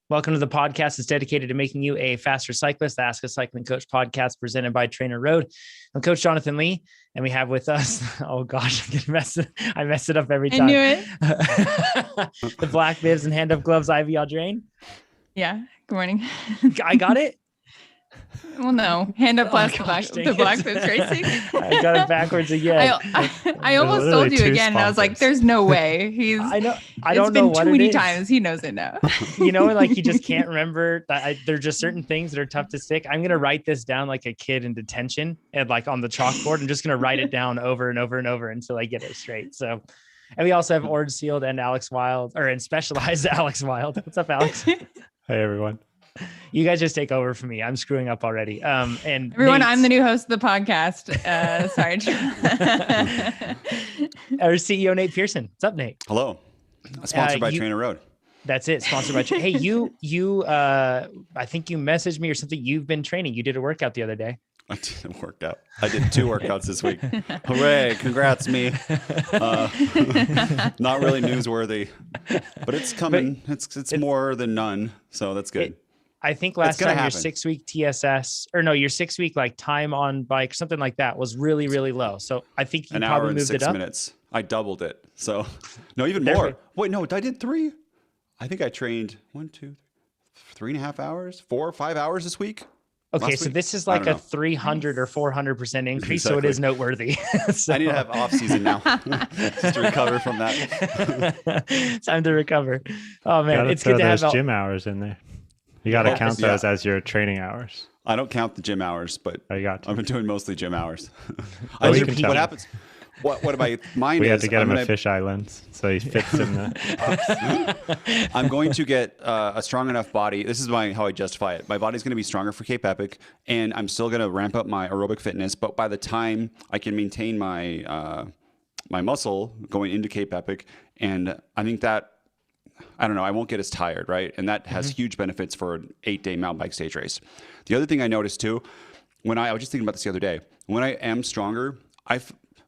Welcome to the podcast. It's dedicated to making you a faster cyclist. The Ask a Cycling Coach podcast presented by TrainerRoad. I'm Coach Jonathan Lee, and we have with us, oh gosh, I mess it up every time. I knew it. The black bibs and hand up gloves, Ivy Aldrain. Yeah. Good morning. I got it. Well, no, hand up the black bibs racing. I got it backwards again. I almost told you again, and I was like, "There's no way." I don't know. It's been too many times. He knows it now. You know, like you just can't remember. There's just certain things that are tough to stick. I'm gonna write this down like a kid in detention, and like on the chalkboard. I'm just gonna write it down over and over and over until I get it straight. So, and we also have Orange Sealed and Alex Wild, and Specialized Alex Wild. What's up, Alex? Hey everyone. You guys just take over for me. I'm screwing up already. And everyone, I'm the new host of the podcast. Sorry. Our CEO, Nate Pearson. What's up, Nate? Hello. Sponsored by TrainerRoad. That's it. Sponsored by Hey, you I think you messaged me or something. You've been training. You did a workout the other day. I did a workout. I did 2 workouts this week. Hooray. Congrats, me. Not really newsworthy, but it's coming. It's more than none. So that's good. I think last time your 6-week TSS, or no, your 6-week like time on bike, something like that was really, really low. So I think you probably moved it up. 1 hour and 6 minutes. I doubled it. So no, even more. Wait, no, I did 3. I think I trained 1, 2, 3.5 hours, 4 or 5 hours this week. Okay, so this is like a 300 or 400% increase, exactly. So it is noteworthy. So. I need to have off season now just to recover from that. Time to recover. Oh man, it's good to have those gym hours in there. You got to count those as your training hours. I don't count the gym hours, but I've been doing mostly gym hours. What happens? What about mine? We had to get him a fisheye lens so he fits in the. I'm going to get a strong enough body. This is how I justify it. My body's going to be stronger for Cape Epic, and I'm still going to ramp up my aerobic fitness. But by the time I can maintain my my muscle going into Cape Epic, and I think that. I don't know, I won't get as tired, right? And that has huge benefits for an 8-day mountain bike stage race. The other thing I noticed too, I was just thinking about this the other day, when I am stronger,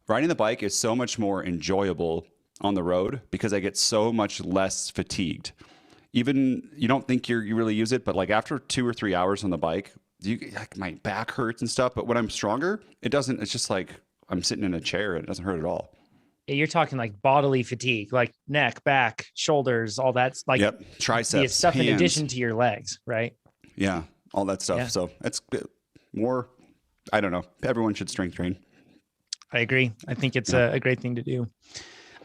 riding the bike is so much more enjoyable on the road because I get so much less fatigued. Even, you don't think you really use it, but like after 2 or 3 hours on the bike, my back hurts and stuff. But when I'm stronger, it's just like I'm sitting in a chair and it doesn't hurt at all. You're talking like bodily fatigue, like neck, back, shoulders, all that's like triceps, stuff hands. In addition to your legs, right? Yeah, all that stuff. Yeah. So it's more, I don't know. Everyone should strength train. I agree. I think it's a great thing to do.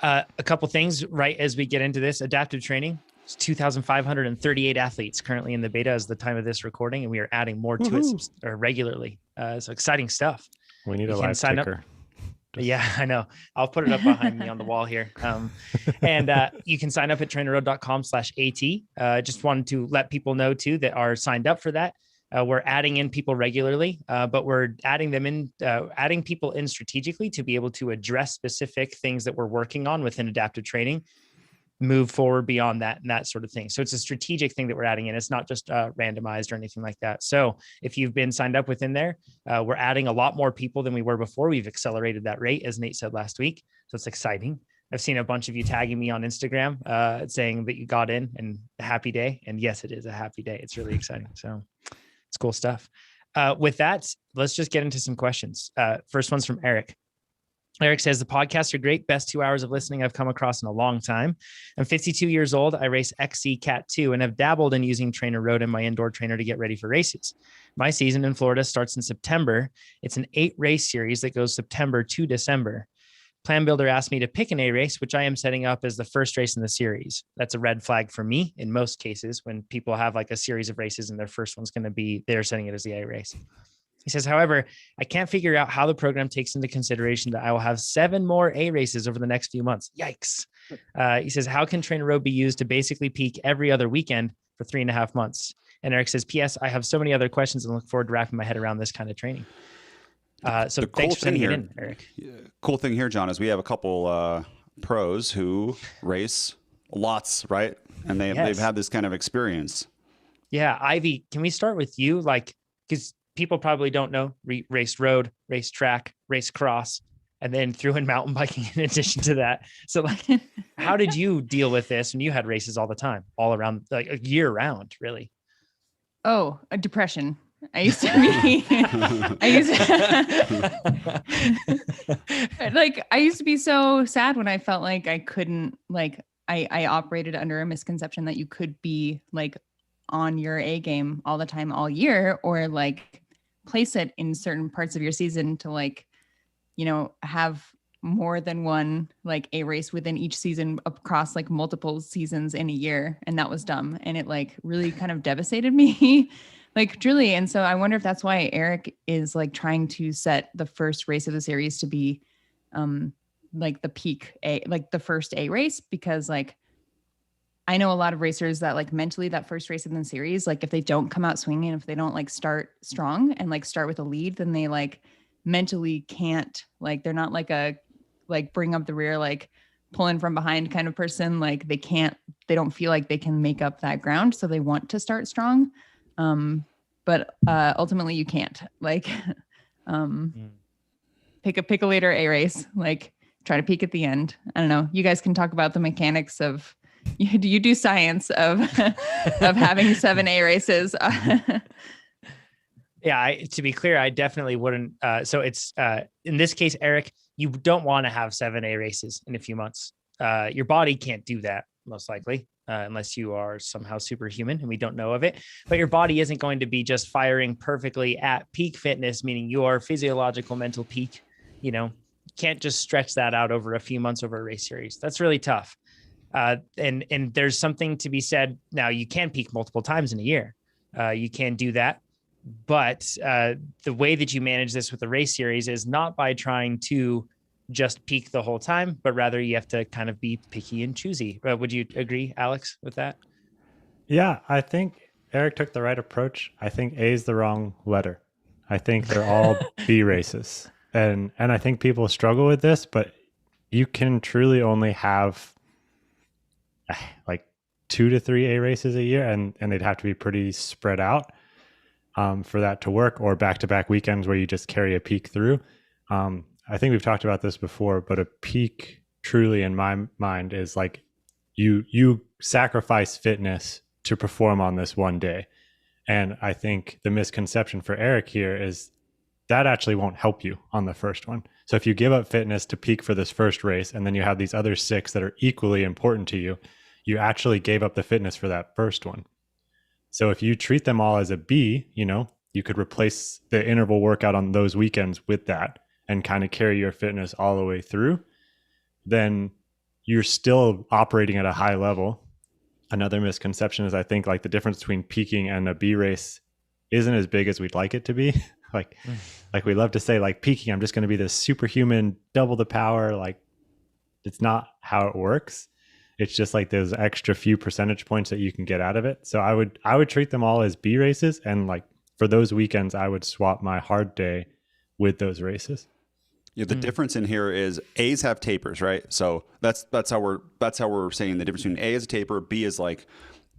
A couple things right as we get into this adaptive training. It's 2,538 athletes currently in the beta as the time of this recording, and we are adding more to it regularly. So exciting stuff. We need a live ticker. Yeah, I know. I'll put it up behind me on the wall here. And you can sign up at trainerroad.com/AT. Just wanted to let people know too that are signed up for that. We're adding in people regularly, but we're adding people in strategically to be able to address specific things that we're working on within adaptive training, move forward beyond that and that sort of thing. So it's a strategic thing that we're adding in. It's not just randomized or anything like that. So if you've been signed up within there, we're adding a lot more people than we were before. We've accelerated that rate, as Nate said last week. So it's exciting. I've seen a bunch of you tagging me on Instagram saying that you got in and a happy day. And yes, it is a happy day. It's really exciting. So it's cool stuff. With that, let's just get into some questions. First one's from Eric. Eric says, the podcasts are great. Best 2 hours of listening I've come across in a long time. I'm 52 years old. I race XC Cat 2 and have dabbled in using TrainerRoad and my indoor trainer to get ready for races. My season in Florida starts in September. It's an 8-race series that goes September to December. Plan Builder asked me to pick an A race, which I am setting up as the first race in the series. That's a red flag for me in most cases when people have like a series of races and their first one's going to be, they're setting it as the A race. He says, however, I can't figure out how the program takes into consideration that I will have 7 more A races over the next few months. Yikes. He says, how can TrainerRoad be used to basically peak every other weekend for 3.5 months? And Eric says, P.S. I have so many other questions and look forward to wrapping my head around this kind of training. So thanks for sending it in, Eric. Cool thing here, John, is we have a couple pros who race lots, right? And they've had this kind of experience. Yeah. Ivy, can we start with you? Like, because people probably don't know, race road, race track, race cross. and then threw in mountain biking in addition to that. So like, how did you deal with this when you had races all the time, all around, like a year round, really? Oh, a depression. I used to be, I used to be so sad when I felt like I couldn't, like, I operated under a misconception that you could be like on your A game all the time, all year, or like place it in certain parts of your season to like, have more than one like A race within each season across like multiple seasons in a year. And that was dumb. And it like really kind of devastated me. Like truly. And so I wonder if that's why Eric is like trying to set the first race of the series to be like the peak A, like the first A race, because like I know a lot of racers that like mentally that first race in the series, like if they don't come out swinging, if they don't like start strong and like start with a lead, then they like mentally can't, like they're not like a like bring up the rear, like pull in from behind kind of person. Like they don't feel like they can make up that ground. So they want to start strong. But ultimately you can't like, pick a later A race, like try to peak at the end. I don't know. You guys can talk about the mechanics of, you do science of, of having 7 A races. Yeah, to be clear, I definitely wouldn't. So it's in this case, Eric, you don't want to have 7 A races in a few months. Your body can't do that, most likely, unless you are somehow superhuman and we don't know of it. But your body isn't going to be just firing perfectly at peak fitness, meaning your physiological mental peak. Can't just stretch that out over a few months over a race series. That's really tough. And there's something to be said. Now, you can peak multiple times in a year. You can do that. But the way that you manage this with the race series is not by trying to just peak the whole time, but rather you have to kind of be picky and choosy. Would you agree, Alex, with that? Yeah, I think Eric took the right approach. I think A is the wrong letter. I think they're all B races. And I think people struggle with this, but you can truly only have like 2 to 3 A races a year, and they'd have to be pretty spread out for that to work, or back-to-back weekends where you just carry a peak through. I think we've talked about this before, but a peak truly in my mind is like you sacrifice fitness to perform on this one day. And I think the misconception for Eric here is that actually won't help you on the first one. So if you give up fitness to peak for this first race, and then you have these other 6 that are equally important to you, you actually gave up the fitness for that first one. So if you treat them all as a B, you could replace the interval workout on those weekends with that and kind of carry your fitness all the way through, then you're still operating at a high level. Another misconception is I think like the difference between peaking and a B race isn't as big as we'd like it to be. like we love to say like peaking, I'm just going to be this superhuman, double the power. Like it's not how it works. It's just like those extra few percentage points that you can get out of it. So I would treat them all as B races. And like for those weekends, I would swap my hard day with those races. Yeah, the difference in here is A's have tapers, right? So that's how we're saying the difference between A is a taper, B is like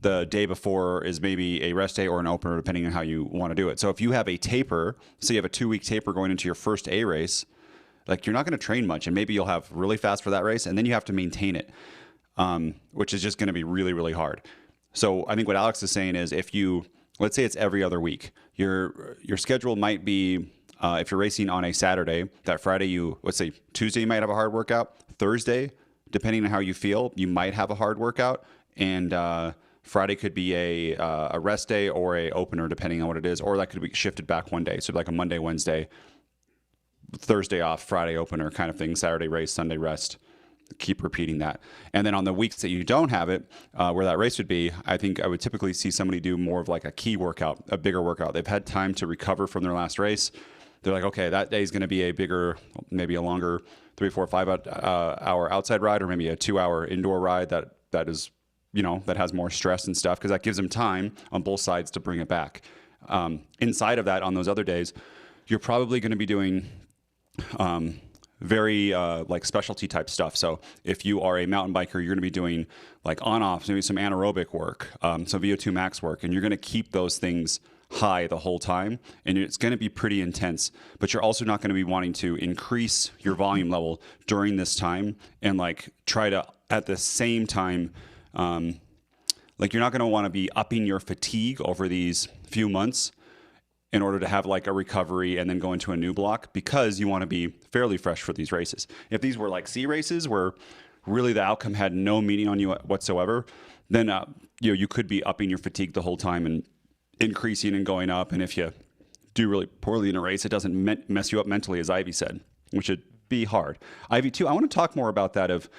the day before is maybe a rest day or an opener, depending on how you want to do it. So if you have a taper, so you have a 2-week taper going into your first A race, like you're not going to train much, and maybe you'll have really fast for that race, and then you have to maintain it, which is just going to be really, really hard. So I think what Alex is saying is let's say it's every other week, your schedule might be, if you're racing on a Saturday, that Friday let's say Tuesday you might have a hard workout. Thursday, depending on how you feel, you might have a hard workout, and Friday could be a rest day or a opener, depending on what it is, or that could be shifted back one day. So like a Monday, Wednesday, Thursday off, Friday opener kind of thing. Saturday race, Sunday rest. Keep repeating that. And then on the weeks that you don't have it, where that race would be, I think I would typically see somebody do more of like a key workout, a bigger workout. They've had time to recover from their last race. They're like, okay, that day is going to be a bigger, maybe a longer 3, 4, 5 hour outside ride, or maybe a 2-hour indoor ride that is, that has more stress and stuff, because that gives them time on both sides to bring it back. Inside of that, on those other days, you're probably going to be doing very like specialty type stuff. So if you are a mountain biker, you're going to be doing like on-off, maybe some anaerobic work, some VO2 max work, and you're going to keep those things high the whole time, and it's going to be pretty intense, but you're also not going to be wanting to increase your volume level during this time and like try to at the same time, like you're not going to want to be upping your fatigue over these few months in order to have like a recovery and then go into a new block, because you want to be fairly fresh for these races. If these were like C races where really the outcome had no meaning on you whatsoever, then you could be upping your fatigue the whole time and increasing and going up. And if you do really poorly in a race, it doesn't mess you up mentally, as Ivy said, which would be hard. Ivy, too, I want to talk more about that, as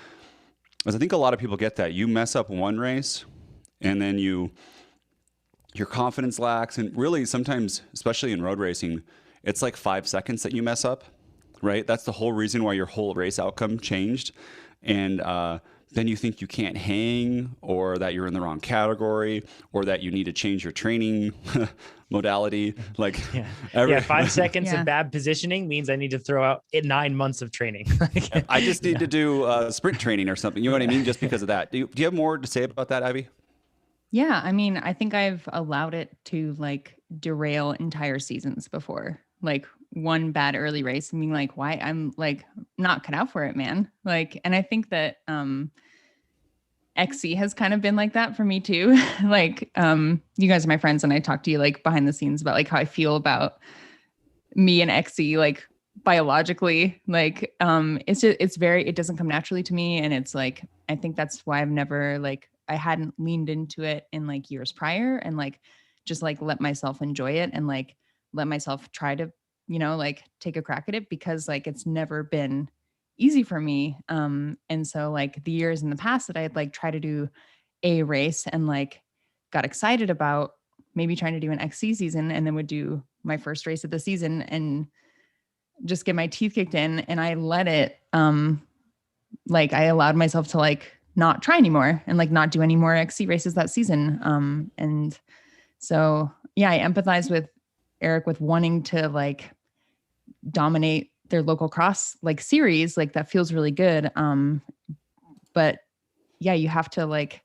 I think a lot of people get that. You mess up one race and then your confidence lacks. And really sometimes, especially in road racing, it's like 5 seconds that you mess up, right? That's the whole reason why your whole race outcome changed. And then you think you can't hang, or that you're in the wrong category, or that you need to change your training modality. Like 5 seconds of bad positioning means I need to throw out 9 months of training. I just need to do sprint training or something. You know what I mean? Just because of that. Do you have more to say about that, Ivy? Yeah, I mean, I think I've allowed it to like derail entire seasons before. Like one bad early race and being like, why? I'm like not cut out for it, man. Like, and I think that XC has kind of been like that for me too. Like, you guys are my friends, and I talk to you like behind the scenes about like how I feel about me and XC, like biologically. Like, it doesn't come naturally to me. And it's like, I think that's why I've never I hadn't leaned into it in like years prior, and like just like let myself enjoy it and like let myself try to, like take a crack at it, because like it's never been easy for me. And so like the years in the past that I had like tried to do a race and like got excited about maybe trying to do an XC season, and then would do my first race of the season and just get my teeth kicked in, and I let it, like I allowed myself to like not try anymore and like not do any more XC races that season. And so, yeah, I empathize with Eric with wanting to like dominate their local cross like series. Like that feels really good. But yeah, you have to like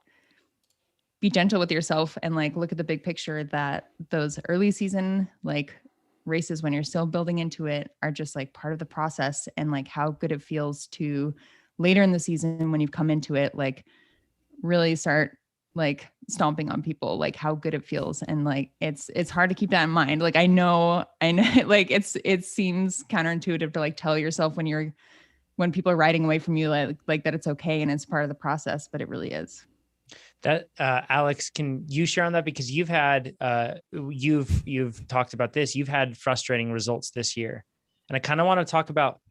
be gentle with yourself and like look at the big picture, that those early season like races when you're still building into it are just like part of the process, and like how good it feels to later in the season when you've come into it, like really start like stomping on people, like how good it feels. And like, it's hard to keep that in mind. Like, I know like it seems counterintuitive to like tell yourself when people are riding away from you, like that it's okay. And it's part of the process, but it really is. That Alex, can you share on that? Because you've had, you've talked about this, you've had frustrating results this year. And I kind of want to talk about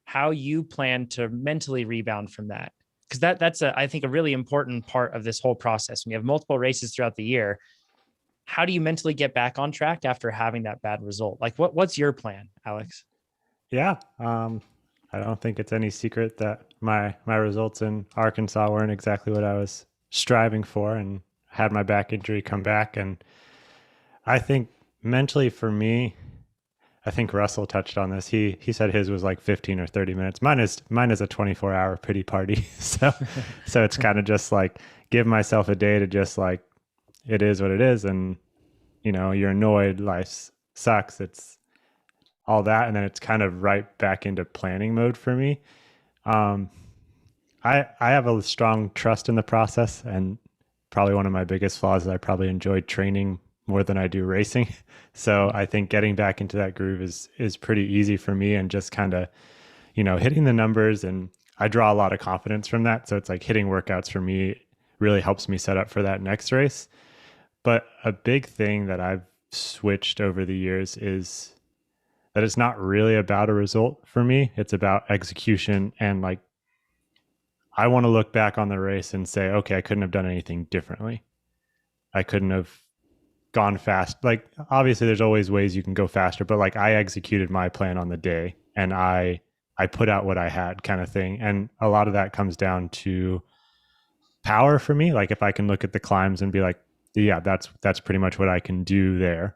how you plan to mentally rebound from that. Because that's I think a really important part of this whole process. When you have multiple races throughout the year, how do you mentally get back on track after having that bad result? Like what's your plan, Alex? Yeah. I don't think it's any secret that my results in Arkansas weren't exactly what I was striving for, and had my back injury come back. And I think mentally for me, I think Russell touched on this. He said his was like 15 or 30 minutes. Mine is a 24-hour pity party. So it's kind of just like give myself a day to just like, it is what it is. And, you're annoyed, life sucks. It's all that. And then it's kind of right back into planning mode for me. I have a strong trust in the process, and probably one of my biggest flaws is I probably enjoy training more than I do racing. So I think getting back into that groove is pretty easy for me, and just kind of, hitting the numbers, and I draw a lot of confidence from that. So it's like hitting workouts for me really helps me set up for that next race. But a big thing that I've switched over the years is that it's not really about a result for me. It's about execution, and like, I want to look back on the race and say, okay, I couldn't have done anything differently. I couldn't have gone fast. Like, obviously there's always ways you can go faster, but like I executed my plan on the day, and I put out what I had, kind of thing. And a lot of that comes down to power for me. Like if I can look at the climbs and be like, yeah, that's pretty much what I can do there,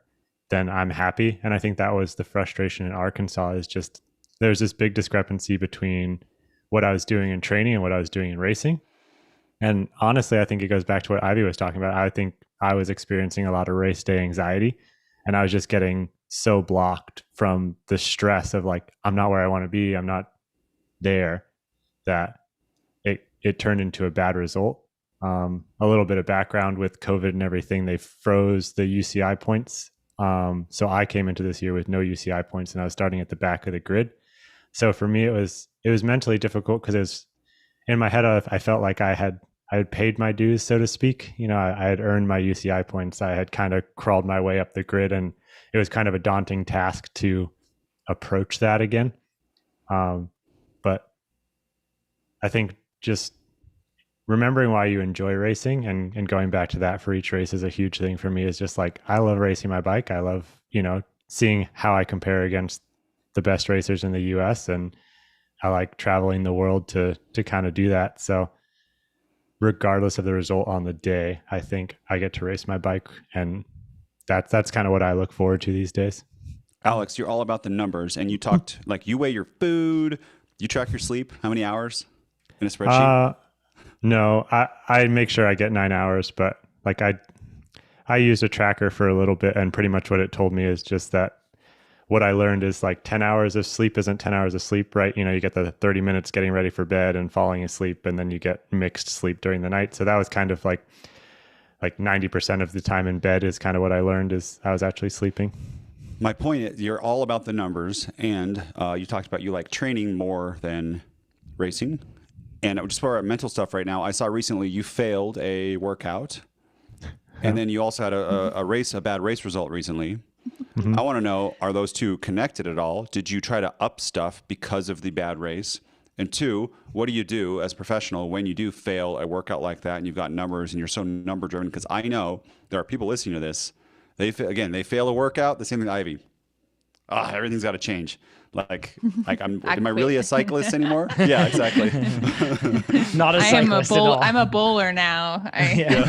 then I'm happy. And I think that was the frustration in Arkansas, is just there's this big discrepancy between what I was doing in training and what I was doing in racing. And honestly, I think it goes back to what Ivy was talking about. I think I was experiencing a lot of race day anxiety, And I was just getting so blocked from the stress of like, I'm not where I want to be. I'm not there, that it turned into a bad result. A little bit of background with COVID and everything, they froze the UCI points. So I came into this year with no UCI points, and I was starting at the back of the grid. So for me, it was mentally difficult because it was in my head. I felt like I had paid my dues, so to speak. You know, I had earned my UCI points. I had kind of crawled my way up the grid, and it was kind of a daunting task to approach that again. But I think just remembering why you enjoy racing and going back to that for each race is a huge thing for me. Is just like, I love racing my bike. I love, you know, seeing how I compare against the best racers in the US, and I like traveling the world to kind of do that. So regardless of the result on the day, I think I get to race my bike, and that's kind of what I look forward to these days. Alex, you're all about the numbers, and you talked like you weigh your food, you track your sleep. How many hours in a spreadsheet? No, I make sure I get 9 hours, but like I used a tracker for a little bit, and pretty much what it told me is just that what I learned is like 10 hours of sleep isn't 10 hours of sleep, right? You know, you get the 30 minutes getting ready for bed and falling asleep, and then you get mixed sleep during the night. So that was kind of like 90% of the time in bed is kind of what I learned is I was actually sleeping. My point is, you're all about the numbers, and you talked about you like training more than racing. And just for our mental stuff right now, I saw recently you failed a workout, and then you also had a bad race result recently. Mm-hmm. I want to know, are those two connected at all? Did you try to up stuff because of the bad race? And two, what do you do as a professional when you do fail a workout like that and you've got numbers and you're so number driven? Because I know there are people listening to this. They fail a workout, the same thing with Ivy. Everything's got to change. Like am I really a cyclist anymore? Yeah, exactly. Not a cyclist at all. I'm a bowler now. Yeah.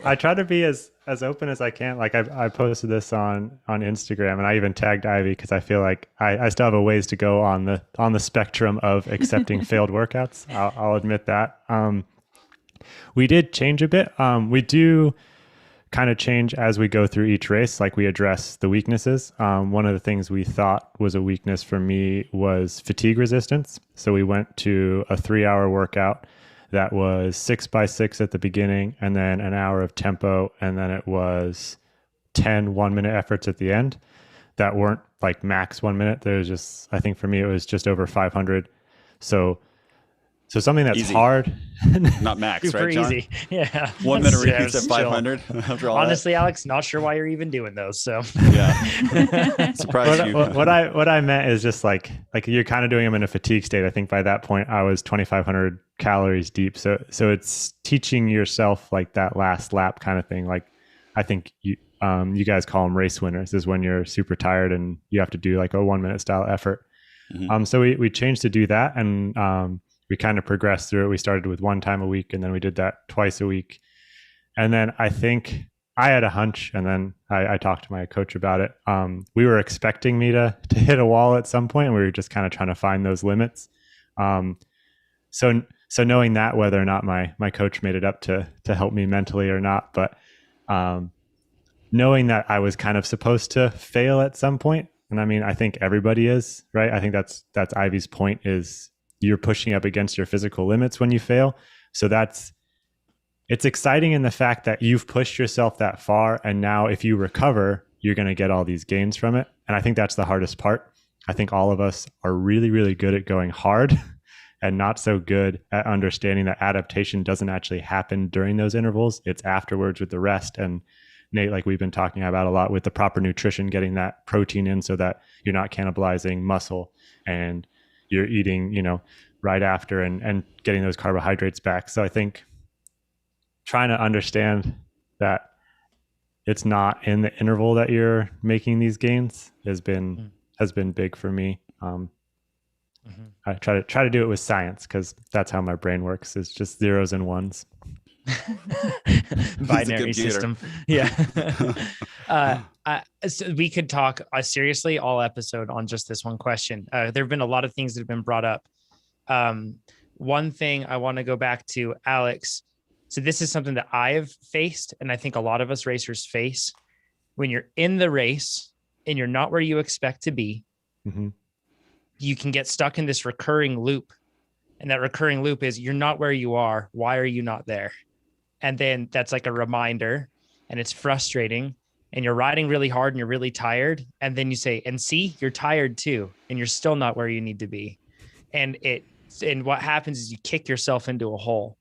I try to be as open as I can. Like I posted this on Instagram, and I even tagged Ivy because I feel like I still have a ways to go on the spectrum of accepting failed workouts. I'll admit that. We did change a bit. We do kind of change as we go through each race. Like we address the weaknesses. One of the things we thought was a weakness for me was fatigue resistance. So we went to a 3-hour workout that was 6x6 at the beginning, and then an hour of tempo, and then it was 10 1-minute efforts at the end that weren't like max 1 minute. There's just, I think for me, it was just over 500. So something that's easy. Hard. Not max, super right, John? Easy. Yeah. 1 minute repeats at 500 after all Honestly, that. Alex, not sure why you're even doing those. So yeah. Surprised you. What I meant is just like you're kind of doing them in a fatigue state. I think by that point I was 2,500 calories deep. So it's teaching yourself like that last lap kind of thing. Like I think you guys call them race winners, is when you're super tired and you have to do like a 1 minute style effort. Mm-hmm. So we changed to do that, and we kind of progressed through it. We started with 1 time a week, and then we did that twice a week. And then I think I had a hunch, and then I talked to my coach about it. We were expecting me to hit a wall at some point, and we were just kind of trying to find those limits. So knowing that, whether or not my coach made it up to help me mentally or not, but knowing that I was kind of supposed to fail at some point. And I mean, I think everybody is, right? I think that's Ivy's point, is you're pushing up against your physical limits when you fail. So it's exciting in the fact that you've pushed yourself that far, and now if you recover, you're going to get all these gains from it. And I think that's the hardest part. I think all of us are really, really good at going hard and not so good at understanding that adaptation doesn't actually happen during those intervals. It's afterwards with the rest. And Nate, like we've been talking about a lot, with the proper nutrition, getting that protein in so that you're not cannibalizing muscle, and you're eating, right after, and getting those carbohydrates back. So I think trying to understand that it's not in the interval that you're making these gains has been big for me. I try to do it with science, because that's how my brain works. It's just zeros and ones. Binary system. Yeah. So we could talk seriously all episode on just this one question. There have been a lot of things that have been brought up. One thing I want to go back to, Alex, So this is something that I've faced, and I think a lot of us racers face. When you're in the race and you're not where you expect to be, you can get stuck in this recurring loop. And that recurring loop is you're not where you are. Why are you not there? And then that's like a reminder, and it's frustrating, and you're riding really hard and you're really tired. And then you say, and see, you're tired too, and you're still not where you need to be. And what happens is you kick yourself into a hole,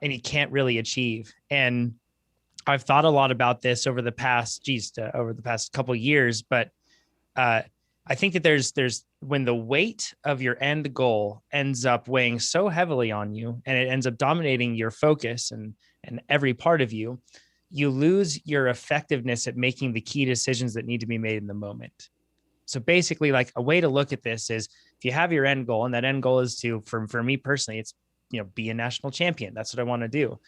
and you can't really achieve. And I've thought a lot about this over the past couple of years, but I think that there's when the weight of your end goal ends up weighing so heavily on you, and it ends up dominating your focus and every part of you, you lose your effectiveness at making the key decisions that need to be made in the moment. So basically, like, a way to look at this is, if you have your end goal, and that end goal is to, for me personally, it's, be a national champion. That's what I want to do.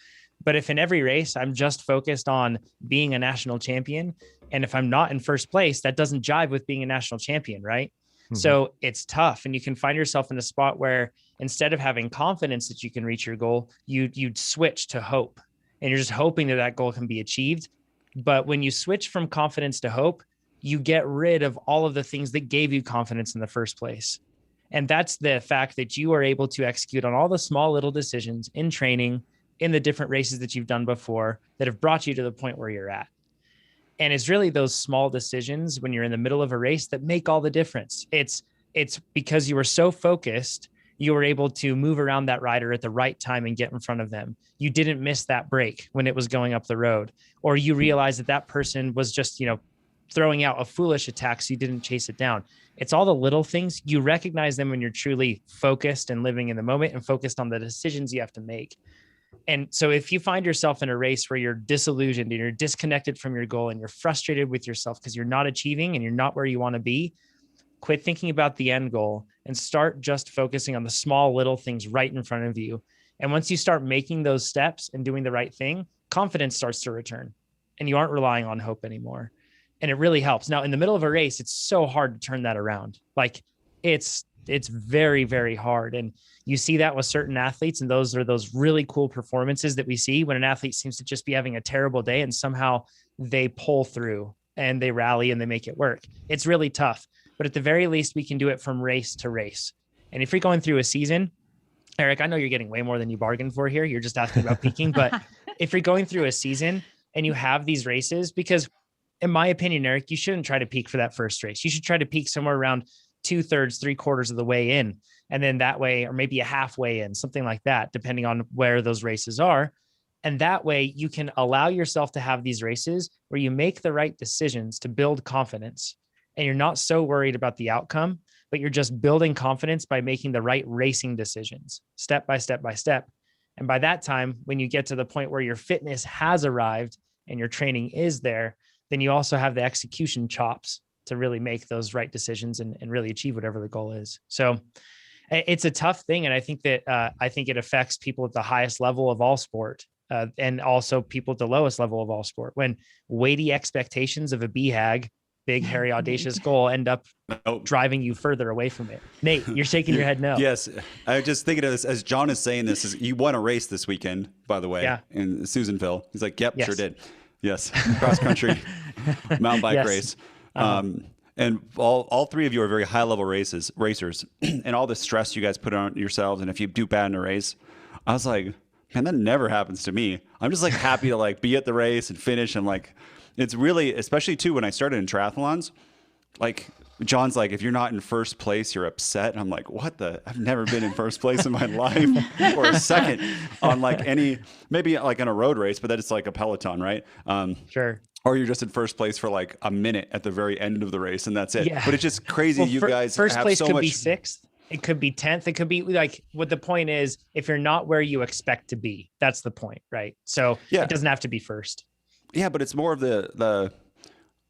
But if in every race I'm just focused on being a national champion, and if I'm not in first place, that doesn't jive with being a national champion, right? So it's tough, and you can find yourself in a spot where instead of having confidence that you can reach your goal, you'd switch to hope, and you're just hoping that that goal can be achieved. But when you switch from confidence to hope, you get rid of all of the things that gave you confidence in the first place. And that's the fact that you are able to execute on all the small little decisions in training, in the different races that you've done before, that have brought you to the point where you're at. And it's really those small decisions when you're in the middle of a race that make all the difference. It's because you were so focused, you were able to move around that rider at the right time and get in front of them. You didn't miss that break when it was going up the road, or you realized that person was just, throwing out a foolish attack, so you didn't chase it down. It's all the little things. You recognize them when you're truly focused and living in the moment and focused on the decisions you have to make. And so if you find yourself in a race where you're disillusioned and you're disconnected from your goal and you're frustrated with yourself because you're not achieving and you're not where you want to be, quit thinking about the end goal and start just focusing on the small little things right in front of you. And once you start making those steps and doing the right thing, confidence starts to return, and you aren't relying on hope anymore. And it really helps. Now, in the middle of a race, it's so hard to turn that around. Like, it's very, very hard. And you see that with certain athletes. And those are those really cool performances that we see when an athlete seems to just be having a terrible day and somehow they pull through and they rally and they make it work. It's really tough, but at the very least, we can do it from race to race. And if you're going through a season, Eric, I know you're getting way more than you bargained for here. You're just asking about peaking, but if you're going through a season and you have these races, because in my opinion, Eric, you shouldn't try to peak for that first race. You should try to peak somewhere around 2/3, 3/4 of the way in. And then that way, or maybe a halfway in, something like that, depending on where those races are. And that way you can allow yourself to have these races where you make the right decisions to build confidence. And you're not so worried about the outcome, but you're just building confidence by making the right racing decisions, step by step by step. And by that time, when you get to the point where your fitness has arrived and your training is there, then you also have the execution chops to really make those right decisions and really achieve whatever the goal is. So it's a tough thing. And I think that, it affects people at the highest level of all sport, and also people at the lowest level of all sport, when weighty expectations of a BHAG, big, hairy, audacious goal, end up driving you further away from it. Nate, you're shaking your head no. Yes. I was just thinking of this as John is saying this, is you won a race this weekend, by the way, in Susanville. He's like, yep, sure did. Yes. Cross country mountain bike race. And all three of you are very high level racers, and all the stress you guys put on yourselves. And if you do bad in a race, I was like, man, that never happens to me. I'm just like happy to like be at the race and finish. And like, it's really, especially too, when I started in triathlons, like John's like, if you're not in first place, you're upset. And I'm like, I've never been in first place in my life or a second on like maybe like in a road race, but that it's like a peloton, right? Sure. Or you're just in first place for like a minute at the very end of the race, and that's it. Yeah. But it's just crazy. You guys first have place so could much. be 6th. It could be 10th. It could be like, what the point is, if you're not where you expect to be, that's the point, right? So it doesn't have to be first. Yeah, but it's more of the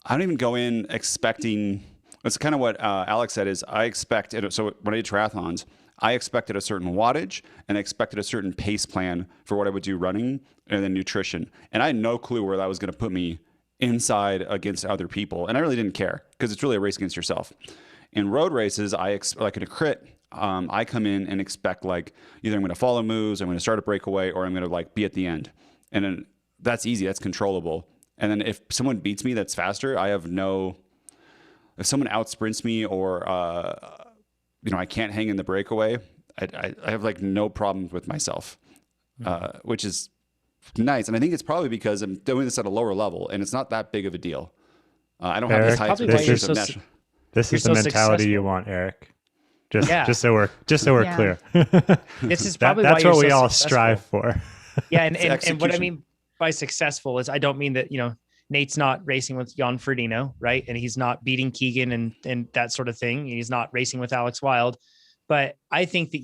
I don't even go in expecting. It's kind of what Alex said is I expect it. So when I did triathlons, I expected a certain wattage and I expected a certain pace plan for what I would do running and then nutrition. And I had no clue where that was going to put me inside against other people. And I really didn't care because it's really a race against yourself. In road races, like in a crit, I come in and expect like either I'm going to follow moves, I'm going to start a breakaway, or I'm going to like be at the end. And then that's easy. That's controllable. And then if someone beats me that's faster, if someone out sprints me or, I can't hang in the breakaway, I have like no problems with myself, which is nice. And I think it's probably because I'm doing this at a lower level and it's not that big of a deal. I don't have these high expectations of national. This is the mentality you want, Eric. Just so we're clear. This is probably that's why what we all successful. Strive for. Yeah, and what I mean by successful is I don't mean that Nate's not racing with Jan Frodeno, right? And he's not beating Keegan and that sort of thing. He's not racing with Alex Wild. But I think that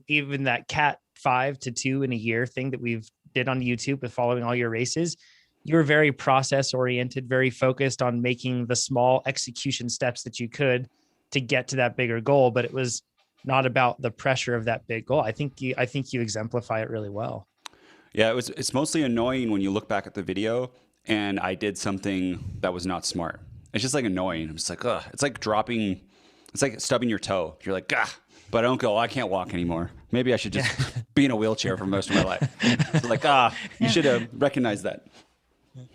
even that Cat 5 to 2 in a year thing that we've did on YouTube with following all your races, you're very process oriented, very focused on making the small execution steps that you could to get to that bigger goal. But it was not about the pressure of that big goal. I think you exemplify it really well. Yeah, it's mostly annoying when you look back at the video and I did something that was not smart. It's just like annoying. I'm just like, ugh. It's like stubbing your toe. You're like, ah, but I don't go, I can't walk anymore. Maybe I should just be in a wheelchair for most of my life. So like, you should have recognized that.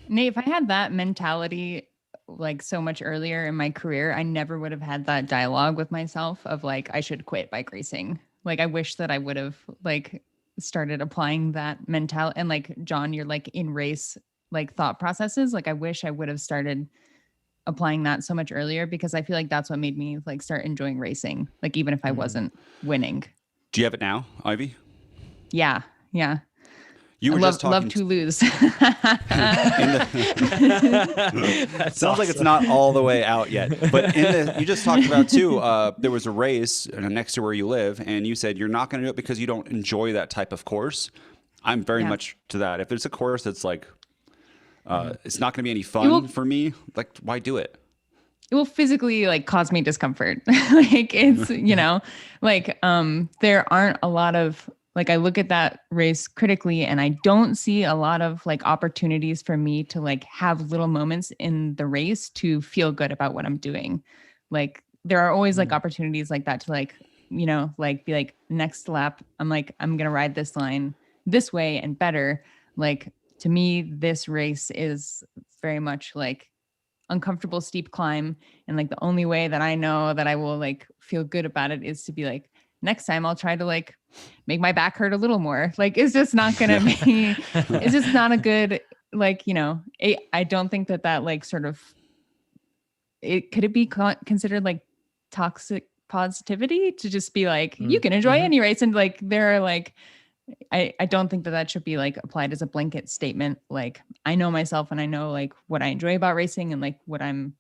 Nate, if I had that mentality like so much earlier in my career, I never would have had that dialogue with myself of like, I should quit bike racing. Like, I wish that I would have like started applying that mentality. And like, John, you're like in race, like thought processes. Like, I wish I would have started applying that so much earlier, because I feel like that's what made me like start enjoying racing. Like, even if I wasn't winning. Do you have it now, Ivy? Yeah. You were just talking. Love to lose. Sounds like it's not all the way out yet. But you just talked about too, there was a race next to where you live, and you said you're not going to do it because you don't enjoy that type of course. I'm very much to that. If there's a course that's like, it's not going to be any fun for me, like, why do it? It will physically like cause me discomfort. Like it's, there aren't a lot of, like, I look at that race critically and I don't see a lot of like opportunities for me to like have little moments in the race to feel good about what I'm doing. Like there are always like opportunities like that to like, like be like next lap, I'm like, I'm going to ride this line this way and better. Like to me, this race is very much like uncomfortable, steep climb. And like the only way that I know that I will like feel good about it is to be like, next time I'll try to like make my back hurt a little more. Like, it's just not going to be, it's just not a good, like, I don't think that like sort of, could it be considered like toxic positivity to just be like, you can enjoy any race. And like, there are like, I don't think that should be like applied as a blanket statement. Like I know myself and I know like what I enjoy about racing and like what I'm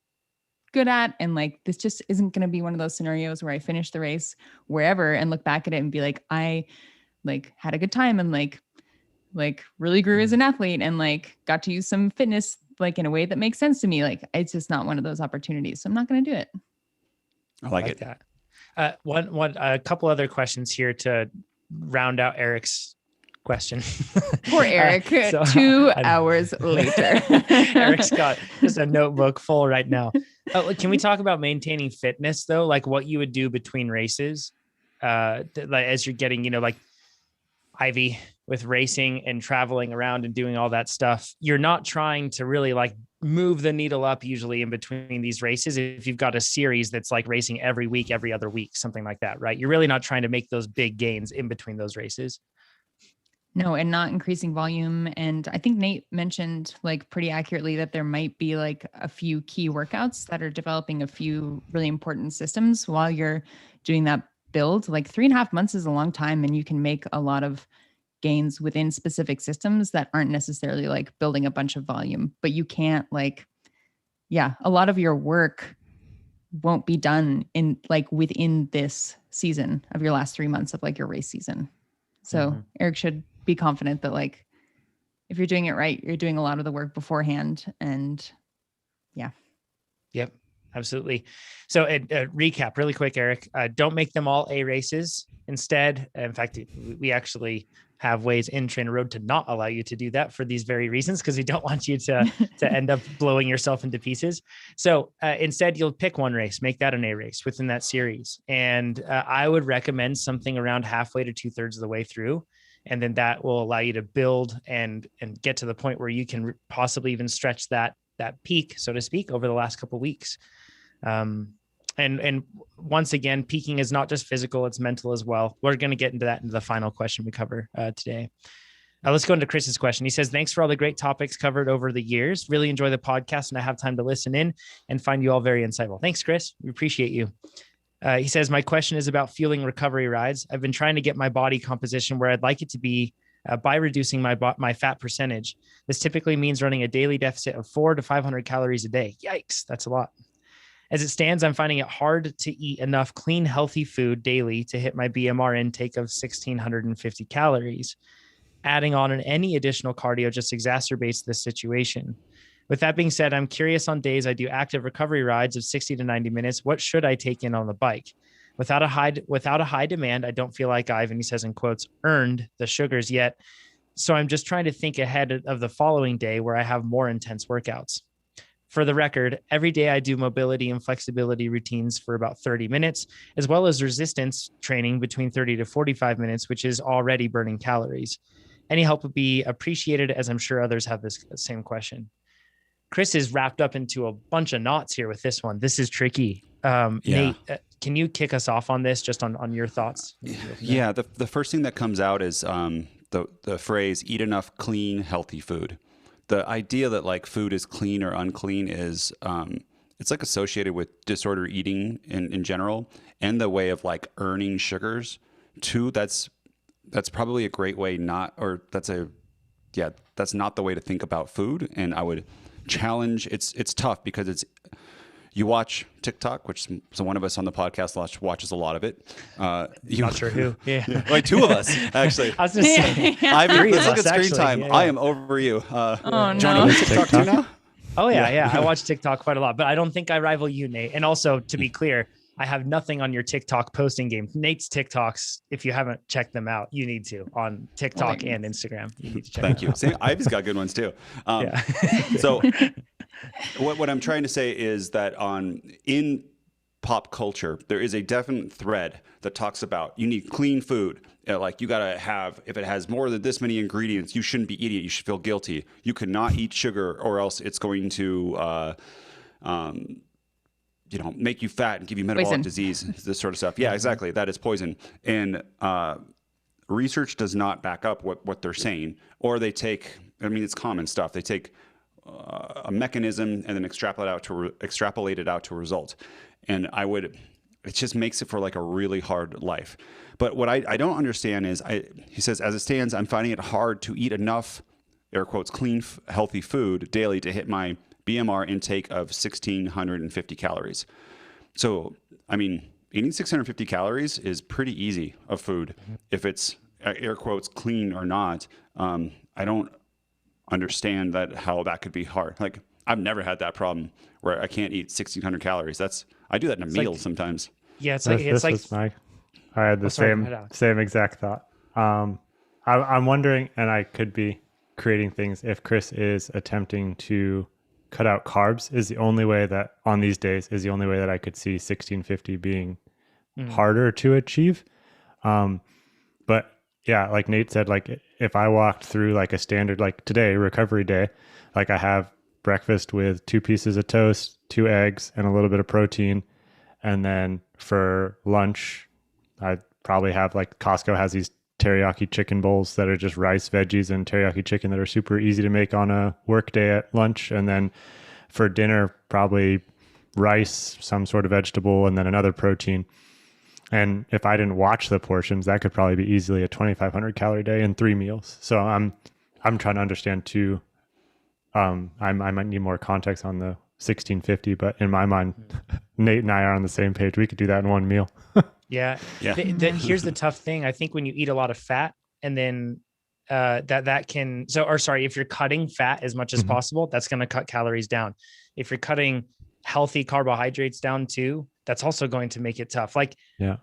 good at. And like, this just isn't going to be one of those scenarios where I finish the race wherever and look back at it and be like, I like had a good time and like really grew as an athlete and like got to use some fitness, like in a way that makes sense to me. Like, it's just not one of those opportunities. So I'm not going to do it. I like it. That. A couple other questions here to round out Eric's question. Poor Eric. 2 hours later. Eric's got just a notebook full right now. Can we talk about maintaining fitness though? Like what you would do between races, like as you're getting, like Ivy with racing and traveling around and doing all that stuff. You're not trying to really like move the needle up usually in between these races. If you've got a series that's like racing every week, every other week, something like that, right? You're really not trying to make those big gains in between those races. No, and not increasing volume. And I think Nate mentioned like pretty accurately that there might be like a few key workouts that are developing a few really important systems while you're doing that build. Like 3.5 months is a long time, and you can make a lot of gains within specific systems that aren't necessarily like building a bunch of volume, but you can't like, a lot of your work won't be done in like within this season of your last 3 months of like your race season. So Eric should be confident that like, if you're doing it right, you're doing a lot of the work beforehand. And Yep. Absolutely. So recap really quick, Eric, don't make them all A races. Instead, in fact, we actually have ways in TrainerRoad to not allow you to do that for these very reasons, because we don't want you to end up blowing yourself into pieces. So instead, you'll pick one race, make that an A race within that series. And I would recommend something around halfway to 2/3 of the way through. And then that will allow you to build and get to the point where you can possibly even stretch that peak, so to speak, over the last couple of weeks. And once again, peaking is not just physical, it's mental as well. We're going to get into that in the final question we cover today. Let's go into Chris's question. He says, thanks for all the great topics covered over the years. Really enjoy the podcast, and I have time to listen in and find you all very insightful. Thanks, Chris. We appreciate you. He says, my question is about fueling recovery rides. I've been trying to get my body composition where I'd like it to be by reducing my fat percentage. This typically means running a daily deficit of 400 to 500 calories a day. Yikes, that's a lot. As it stands, I'm finding it hard to eat enough clean, healthy food daily to hit my BMR intake of 1,650 calories. Adding on any additional cardio just exacerbates this situation. With that being said, I'm curious, on days I do active recovery rides of 60 to 90 minutes, what should I take in on the bike? Without a high demand, I don't feel like I've, and he says in quotes, earned the sugars yet. So I'm just trying to think ahead of the following day where I have more intense workouts. For the record, every day I do mobility and flexibility routines for about 30 minutes, as well as resistance training between 30 to 45 minutes, which is already burning calories. Any help would be appreciated, as I'm sure others have this same question. Chris is wrapped up into a bunch of knots here with this one. This is tricky. Nate, can you kick us off on this, just on your thoughts? Yeah, the first thing that comes out is the phrase, eat enough clean, healthy food. The idea that like food is clean or unclean is it's like associated with disorder eating in general, and the way of like earning sugars too. That's probably a great way that's not the way to think about food. And I would challenge, it's tough because you watch TikTok, which so one of us on the podcast watches a lot at Not sure who. Yeah. Like two of us, actually. I was just saying. Let's look at screen time. Yeah. I am over you. Johnny, TikTok too now? Oh, yeah. I watch TikTok quite a lot, but I don't think I rival you, Nate. And also, to be clear, I have nothing on your TikTok posting game. Nate's TikToks, if you haven't checked them out, you need to, on TikTok and Instagram. You need to check Thank you. See, Ivy's got good ones too. So what I'm trying to say is that in pop culture, there is a definite thread that talks about you need clean food. Like you got to have, if it has more than this many ingredients, you shouldn't be eating it. You should feel guilty. You cannot eat sugar or else it's going to, make you fat and give you metabolic disease, this sort of stuff. Yeah, exactly. That is poison. And research does not back up what they're saying, or they take, it's common stuff. They take a mechanism and then extrapolate it out to a result. And it just makes it for like a really hard life. But what I don't understand is, he says, as it stands, I'm finding it hard to eat enough, air quotes, clean, healthy food daily to hit my BMR intake of 1,650 calories. So, eating 650 calories is pretty easy of food. If it's air quotes clean or not, I don't understand how that could be hard. Like I've never had that problem where I can't eat 1,600 calories. I do that in a meal sometimes. Yeah, I had the same exact thought. I'm wondering, and I could be creating things, if Chris is attempting to cut out carbs is the only way that on these days is the only way that I could see 1650 being harder to achieve. But yeah, like Nate said, like if I walked through like a standard, like today, recovery day, like I have breakfast with 2 pieces of toast, 2 eggs, and a little bit of protein. And then for lunch, I probably have, like, Costco has these teriyaki chicken bowls that are just rice, veggies, and teriyaki chicken that are super easy to make on a work day at lunch. And then for dinner, probably rice, some sort of vegetable, and then another protein. And if I didn't watch the portions, that could probably be easily a 2,500 calorie day in 3 meals. So I'm trying to understand too. I might need more context on the 1650, but in my mind, Nate and I are on the same page. We could do that in 1 meal. Yeah. Here's the tough thing. I think when you eat a lot of fat, and then if you're cutting fat as much as possible, that's going to cut calories down. If you're cutting healthy carbohydrates down too, that's also going to make it tough. Like, Yeah.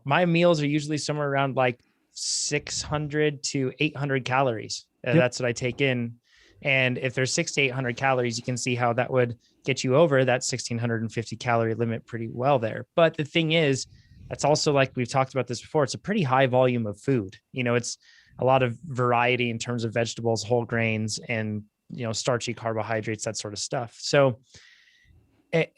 My meals are usually somewhere around like 600 to 800 calories. Yep. That's what I take in. And if there's 600 to 800 calories, you can see how that would get you over that 1650 calorie limit pretty well there. But the thing is, that's also, like we've talked about this before, it's a pretty high volume of food. It's a lot of variety in terms of vegetables, whole grains, and, starchy carbohydrates, that sort of stuff. So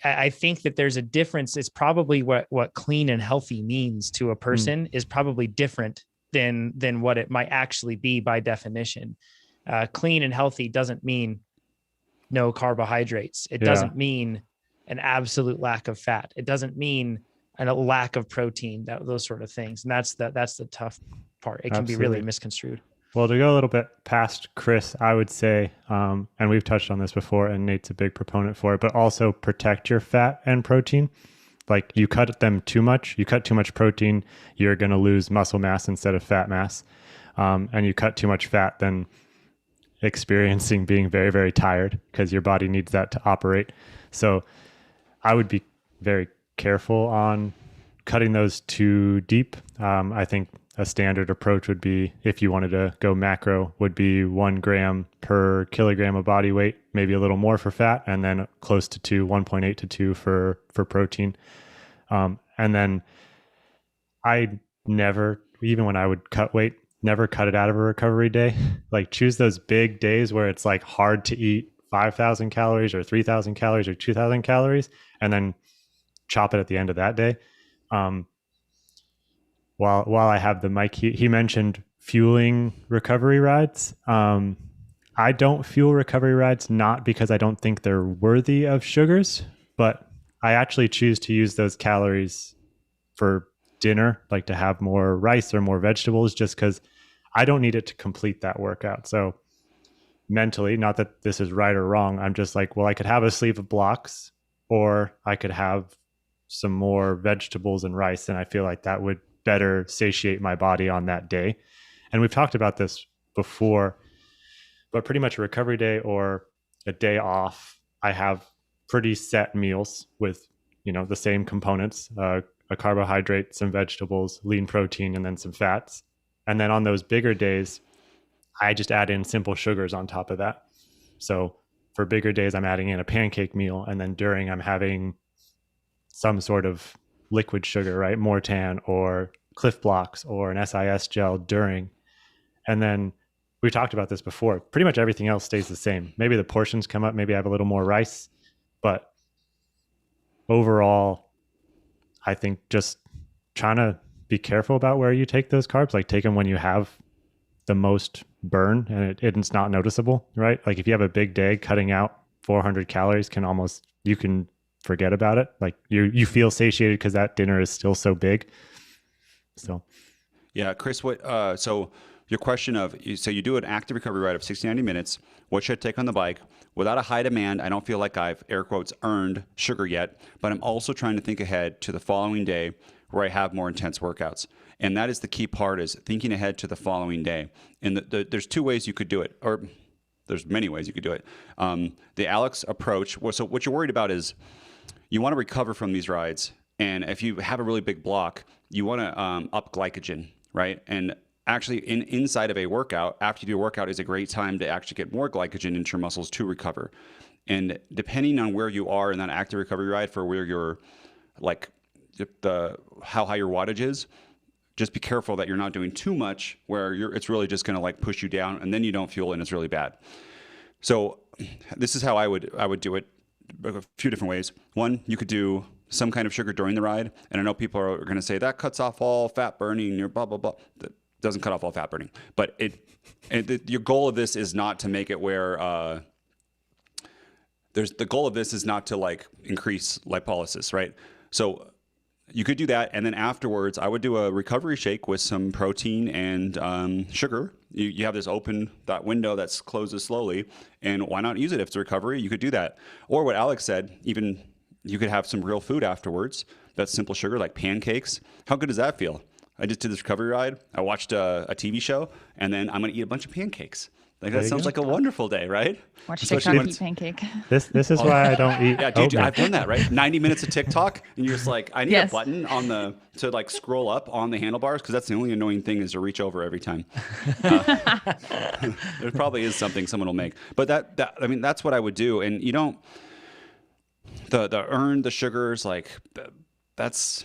I think that there's a difference. It's probably what clean and healthy means to a person is probably different than what it might actually be by definition. Clean and healthy doesn't mean no carbohydrates. It doesn't mean an absolute lack of fat. It doesn't mean a lack of protein, those sort of things. And that's the tough part. It can be really misconstrued. Well, to go a little bit past Chris, I would say, and we've touched on this before, and Nate's a big proponent for it, but also protect your fat and protein. Like, you cut them too much, you cut too much protein, you're going to lose muscle mass instead of fat mass. And you cut too much fat, then experiencing being very, very tired because your body needs that to operate. So I would be very careful on cutting those too deep. I think a standard approach would be, if you wanted to go macro, would be 1 gram per kilogram of body weight, maybe a little more for fat, and then close to 1.8 to 2 for protein. And then I never, even when I would cut weight, never cut it out of a recovery day. Like, choose those big days where it's like hard to eat 5,000 calories or 3,000 calories or 2,000 calories, and then chop it at the end of that day. While I have the mic, he mentioned fueling recovery rides. I don't fuel recovery rides, not because I don't think they're worthy of sugars, but I actually choose to use those calories for dinner, like to have more rice or more vegetables, just because I don't need it to complete that workout. So mentally, not that this is right or wrong, I'm just like, well, I could have a sleeve of blocks, or I could have some more vegetables and rice, and I feel like that would better satiate my body on that day. And we've talked about this before, but pretty much a recovery day or a day off, I have pretty set meals with, the same components, a carbohydrate, some vegetables, lean protein, and then some fats. And then on those bigger days, I just add in simple sugars on top of that. So for bigger days, I'm adding in a pancake meal, and then during, I'm having some sort of liquid sugar, right? Mortan or Cliff Blocks or an SIS gel during. And then we talked about this before. Pretty much everything else stays the same. Maybe the portions come up, maybe I have a little more rice, but overall, I think just trying to be careful about where you take those carbs. Like, take them when you have the most burn and it's not noticeable, right? Like, if you have a big day, cutting out 400 calories you can forget about it. Like, you feel satiated because that dinner is still so big. So yeah, Chris, so your question of, so you do an active recovery ride of 60, 90 minutes, what should I take on the bike? Without a high demand, I don't feel like I've, air quotes, earned sugar yet, but I'm also trying to think ahead to the following day where I have more intense workouts. And that is the key part, is thinking ahead to the following day. And there's 2 ways you could do it, or there's many ways you could do it. The Alex approach, so what you're worried about is you want to recover from these rides. And if you have a really big block, you want to up glycogen, right? And actually inside of a workout, after you do a workout, is a great time to actually get more glycogen into your muscles to recover. And depending on where you are in that active recovery ride, for where you're, like, how high your wattage is, just be careful that you're not doing too much where it's really just going to, like, push you down, and then you don't fuel and it's really bad. So this is how I would do it, a few different ways. One, you could do some kind of sugar during the ride. And I know people are going to say that cuts off all fat burning, you're blah, blah, blah. That doesn't cut off all fat burning. But your goal of this is not to make it where, the goal of this is not to, like, increase lipolysis, right? So you could do that. And then afterwards, I would do a recovery shake with some protein and sugar. You have this open, that window that closes slowly. And why not use it if it's a recovery? You could do that. Or what Alex said, even you could have some real food afterwards. That's simple sugar, like pancakes. How good does that feel? I just did this recovery ride. I watched a TV show, and then I'm going to eat a bunch of pancakes. Like There that you sounds go. like a wonderful day, right? Watch Especially TikTok when eat pancake. This is why I don't eat Yeah, dude, oatmeal. I've done that, right? 90 minutes of TikTok, and you're just like, I need a Yes. button to like scroll up on the handlebars, because that's the only annoying thing is to reach over every time. There probably is something someone will make, but I mean, that's what I would do. And you don't the sugars, like that's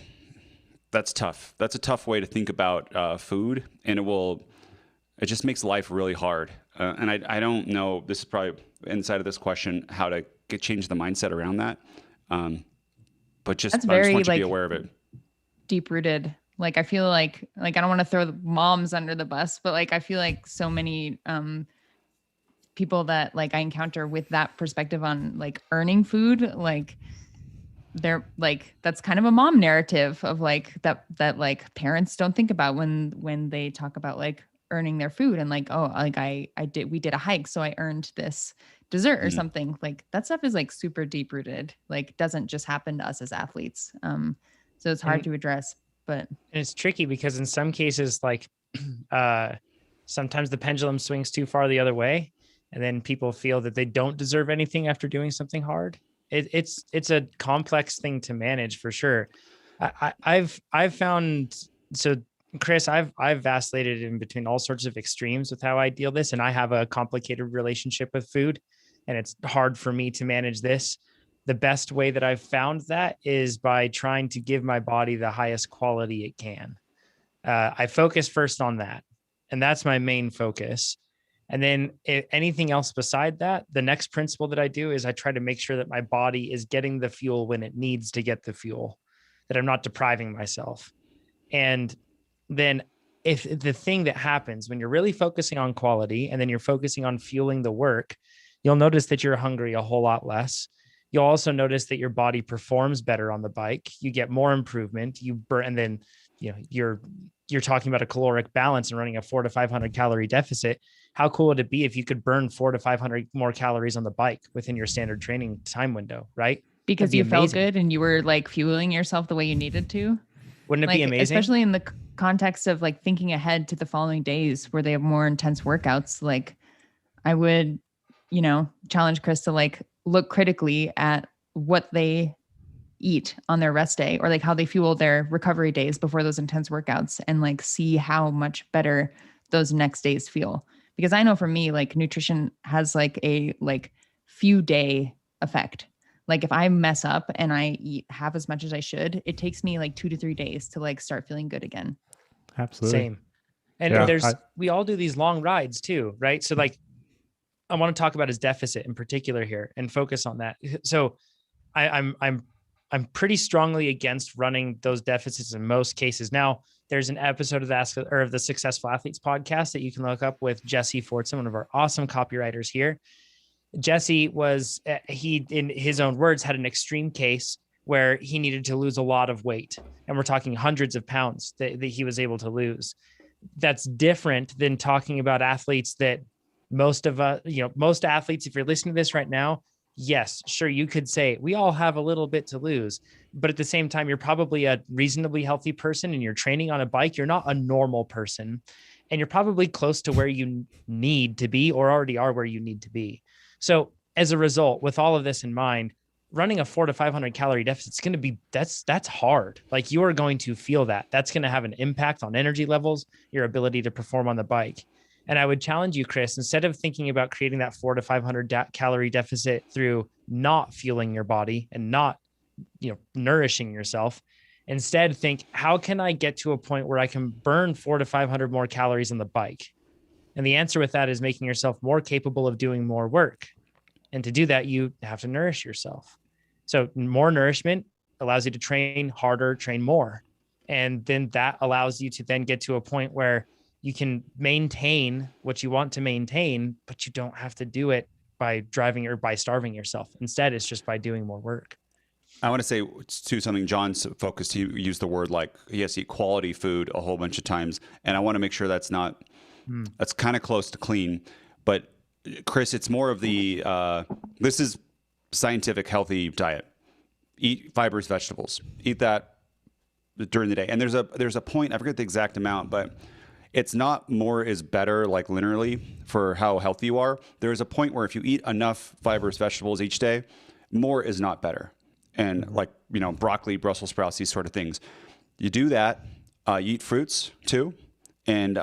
tough. That's a tough way to think about food, and it just makes life really hard. And I don't know, this is probably inside of this question, how to change the mindset around that. But just, That's I just very, want you to be like, aware of it. deep rooted. Like I feel like I don't want to throw the moms under the bus, but like I feel like so many people that like I encounter with that perspective on like earning food, like they're like, that's kind of a mom narrative of like that like parents don't think about when they talk about like earning their food, and like, oh, like we did a hike, so I earned this dessert or something. Like that stuff is like super deep rooted, like doesn't just happen to us as athletes. So it's hard to address, but it's tricky because in some cases, like sometimes the pendulum swings too far the other way, and then people feel that they don't deserve anything after doing something hard. It's a complex thing to manage for sure. I've found, so Chris, I've vacillated in between all sorts of extremes with how I deal this, and I have a complicated relationship with food, and it's hard for me to manage this. The best way that I've found that is by trying to give my body the highest quality it can. I focus first on that, and that's my main focus. And then anything else beside that, the next principle that I do is I try to make sure that my body is getting the fuel when it needs to get the fuel, that I'm not depriving myself. And then if the thing that happens when you're really focusing on quality and then you're focusing on fueling the work, you'll notice that you're hungry a whole lot less. You'll also notice that your body performs better on the bike. You get more improvement. You burn, and then you're talking about a caloric balance and running a 400 to 500 calorie deficit. How cool would it be if you could burn 400 to 500 more calories on the bike within your standard training time window, right? because you felt good and you were like fueling yourself the way you needed to. Wouldn't it like, be amazing? Especially in the context of like thinking ahead to the following days where they have more intense workouts. Like I would, challenge Chris to like look critically at what they eat on their rest day, or like how they fuel their recovery days before those intense workouts, and like see how much better those next days feel. Because I know for me, like nutrition has like a few day effect. Like if I mess up and I eat half as much as I should, it takes me like 2 to 3 days to like start feeling good again. Absolutely. Same. And we all do these long rides too, right? So like, I want to talk about his deficit in particular here and focus on that. So I'm pretty strongly against running those deficits in most cases. Now, there's an episode of the Successful Athletes podcast that you can look up with Jesse Fortson, one of our awesome copywriters here. Jesse he, in his own words, had an extreme case where he needed to lose a lot of weight. And we're talking hundreds of pounds that he was able to lose. That's different than talking about athletes that most of us, most athletes, if you're listening to this right now, yes, sure, you could say we all have a little bit to lose, but at the same time, you're probably a reasonably healthy person and you're training on a bike. You're not a normal person, and you're probably close to where you need to be or already are where you need to be. So as a result, with all of this in mind, running a 400 to 500 calorie deficit is going to be, that's hard. Like you are going to feel that. That's going to have an impact on energy levels, your ability to perform on the bike. And I would challenge you, Chris, instead of thinking about creating that 400 to 500 calorie deficit through not fueling your body and not, nourishing yourself, instead think, how can I get to a point where I can burn 400 to 500 more calories on the bike? And the answer with that is making yourself more capable of doing more work. And to do that, you have to nourish yourself. So more nourishment allows you to train harder, train more. And then that allows you to then get to a point where you can maintain what you want to maintain, but you don't have to do it by driving or by starving yourself. Instead, it's just by doing more work. I want to say to something John's focused. He used the word like he has to eat quality food a whole bunch of times. And I want to make sure that's not, that's kind of close to clean. But Chris, it's more of the, this is scientific, healthy diet. Eat fibrous vegetables, eat that during the day. And there's a point, I forget the exact amount, but it's not more is better, like linearly for how healthy you are. There's a point where if you eat enough fibrous vegetables each day, more is not better. And like, broccoli, Brussels sprouts, these sort of things. You do that, you eat fruits too, and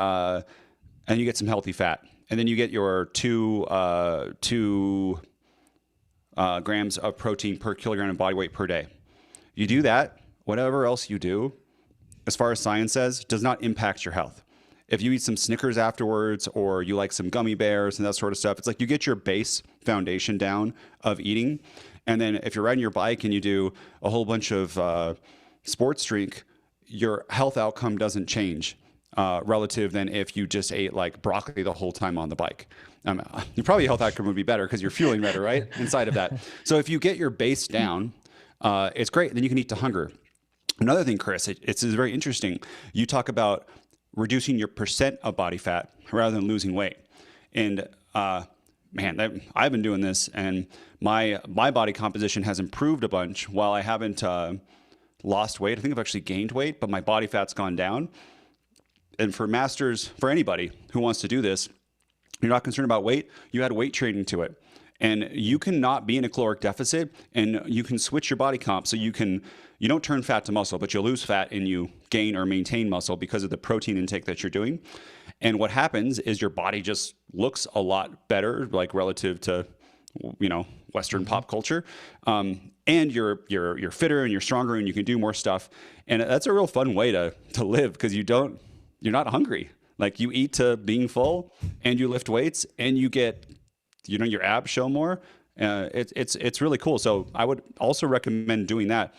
you get some healthy fat. And then you get your two grams of protein per kilogram of body weight per day. You do that, whatever else you do, as far as science says, does not impact your health. If you eat some Snickers afterwards, or you like some gummy bears and that sort of stuff, it's like you get your base foundation down of eating. And then if you're riding your bike and you do a whole bunch of sports drink, your health outcome doesn't change relative than if you just ate like broccoli the whole time on the bike. Your probably health outcome would be better because you're feeling better, right? Inside of that. So if you get your base down, it's great. Then you can eat to hunger. Another thing, Chris, it's very interesting. You talk about reducing your percent of body fat rather than losing weight. And man, I've been doing this, and my body composition has improved a bunch while I haven't lost weight. I think I've actually gained weight, but my body fat's gone down. And for anybody who wants to do this, you're not concerned about weight, you add weight training to it. And you can not be in a caloric deficit, and you can switch your body comp. So you don't turn fat to muscle, but you lose fat and you gain or maintain muscle because of the protein intake that you're doing. And what happens is your body just looks a lot better, like relative to, Western pop culture. And you're fitter and you're stronger and you can do more stuff. And that's a real fun way to live, because you're not hungry. Like, you eat to being full, and you lift weights, and you get, your abs show more. It's really cool. So I would also recommend doing that.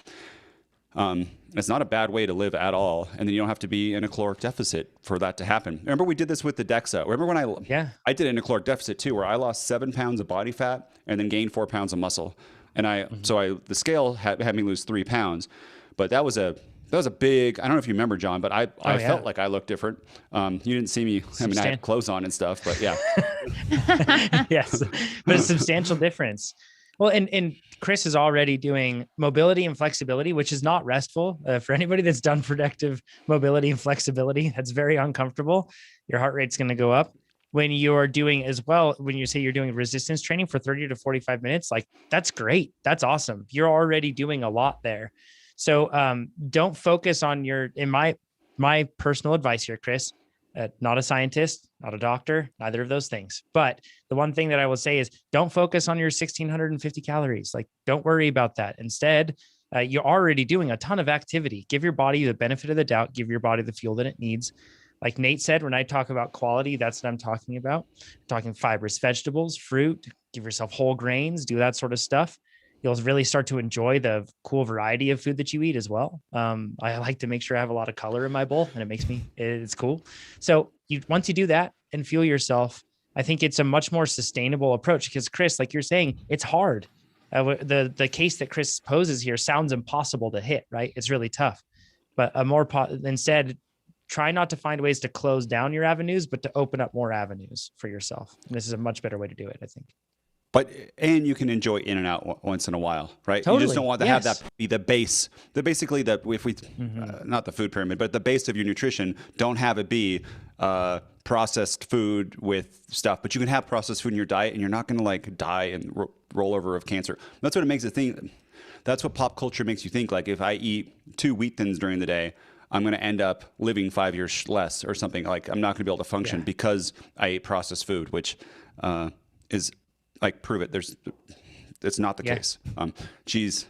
It's not a bad way to live at all. And then you don't have to be in a caloric deficit for that to happen. Remember, we did this with the DEXA. Remember when I did it in a caloric deficit too, where I lost 7 pounds of body fat and then gained 4 pounds of muscle. And the scale had me lose 3 pounds, but that was a big, I don't know if you remember, John, but I felt like I looked different. You didn't see me. I mean, I had clothes on and stuff, but yeah. Yes, but a substantial difference. Well, and Chris is already doing mobility and flexibility, which is not restful. For anybody that's done productive mobility and flexibility, that's very uncomfortable. Your heart rate's going to go up. When you're doing as well, when you say you're doing resistance training for 30 to 45 minutes, like, that's great. That's awesome. You're already doing a lot there. So don't focus on in my personal advice here, Chris, not a scientist, not a doctor, neither of those things. But the one thing that I will say is, don't focus on your 1,650 calories. Like, don't worry about that. Instead, you're already doing a ton of activity. Give your body the benefit of the doubt. Give your body the fuel that it needs. Like Nate said, when I talk about quality, that's what I'm talking about. I'm talking fibrous vegetables, fruit, give yourself whole grains, do that sort of stuff. You'll really start to enjoy the cool variety of food that you eat as well. I like to make sure I have a lot of color in my bowl, and it's cool. So once you do that and fuel yourself, I think it's a much more sustainable approach, because Chris, like you're saying, it's hard. The case that Chris poses here sounds impossible to hit, right? It's really tough, but instead, try not to find ways to close down your avenues, but to open up more avenues for yourself. And this is a much better way to do it, I think. And you can enjoy in and out once in a while, right? Totally. You just don't want to have that be the base. Basically, not the food pyramid, but the base of your nutrition. Don't have it be processed food with stuff. But you can have processed food in your diet, and you're not going to like die and roll over of cancer. That's what it makes it think. That's what pop culture makes you think. Like, if I eat 2 wheat thins during the day, I'm going to end up living 5 years less or something. Like, I'm not going to be able to function because I ate processed food, which is like, prove it. It's not the case. Geez,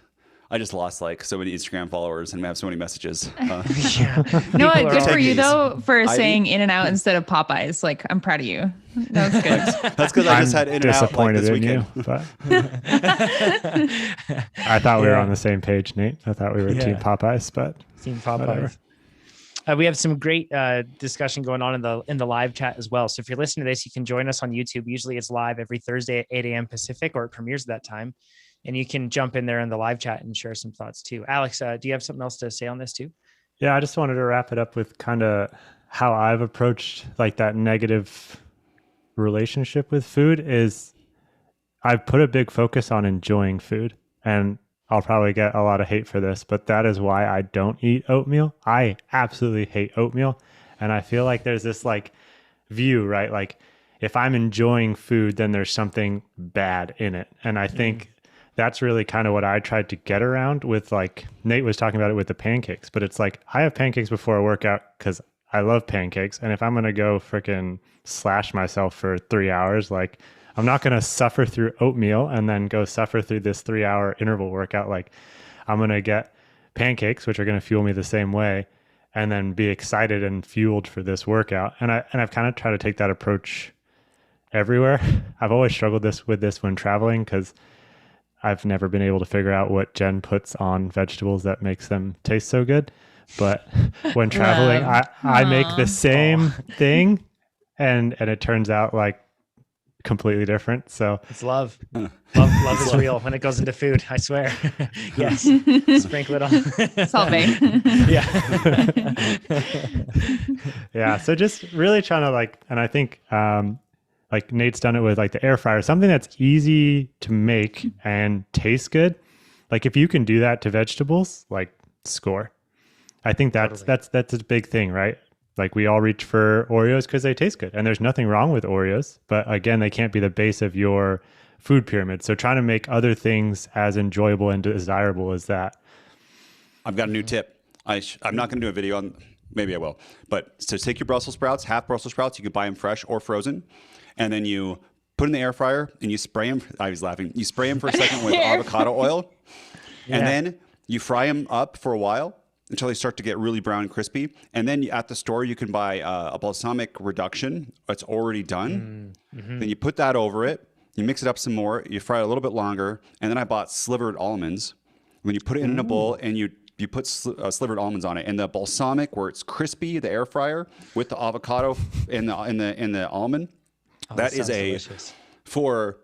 I just lost like so many Instagram followers and we have so many messages. You know what? Good for you though for saying In-N-Out instead of Popeyes. Like, I'm proud of you. That was good. That's because I just had In-N-Out like this weekend. I thought we were on the same page, Nate. I thought we were Team Popeyes, but Team Popeyes. We have some great discussion going on in the live chat as well. So if you're listening to this, you can join us on YouTube. Usually it's live every Thursday at 8 a.m. Pacific, or it premieres at that time. And you can jump in there in the live chat and share some thoughts too. Alex, do you have something else to say on this too? Yeah, I just wanted to wrap it up with kind of how I've approached like that negative relationship with food is I've put a big focus on enjoying food. And I'll probably get a lot of hate for this, but that is why I don't eat oatmeal. I absolutely hate oatmeal. And I feel like there's this like view, right? Like if I'm enjoying food, then there's something bad in it. And I think that's really kind of what I tried to get around with, like Nate was talking about it with the pancakes, but it's like I have pancakes before a workout because I love pancakes. And if I'm going to go freaking slash myself for 3 hours, like I'm not going to suffer through oatmeal and then go suffer through this 3-hour interval workout. Like I'm going to get pancakes, which are going to fuel me the same way, and then be excited and fueled for this workout. And I've kind of tried to take that approach everywhere. I've always struggled with this when traveling because I've never been able to figure out what Jen puts on vegetables that makes them taste so good. But when traveling, I make the same thing and it turns out like completely different. So it's love. Love is real when it goes into food, I swear. Yes. Sprinkle it on. Salve. Yeah. So just really trying to like, and I think like Nate's done it with like the air fryer, something that's easy to make and taste good. Like if you can do that to vegetables, like score. I think that's a big thing, right? Like we all reach for Oreos because they taste good, and there's nothing wrong with Oreos, but again, they can't be the base of your food pyramid. So trying to make other things as enjoyable and desirable as that. I've got a new tip. I'm not going to do a video on, maybe I will, but so take your Brussels sprouts, half Brussels sprouts, you could buy them fresh or frozen, and then you put in the air fryer and you spray them. I was laughing. You spray them for a second with avocado oil, and then you fry them up for a while until they start to get really brown and crispy. And then at the store, you can buy a balsamic reduction that's already done. Then you put that over it. You mix it up some more. You fry it a little bit longer. And then I bought slivered almonds. When you put it in a bowl and you put slivered almonds on it, and the balsamic where it's crispy, the air fryer with the avocado in the almond, that is delicious. For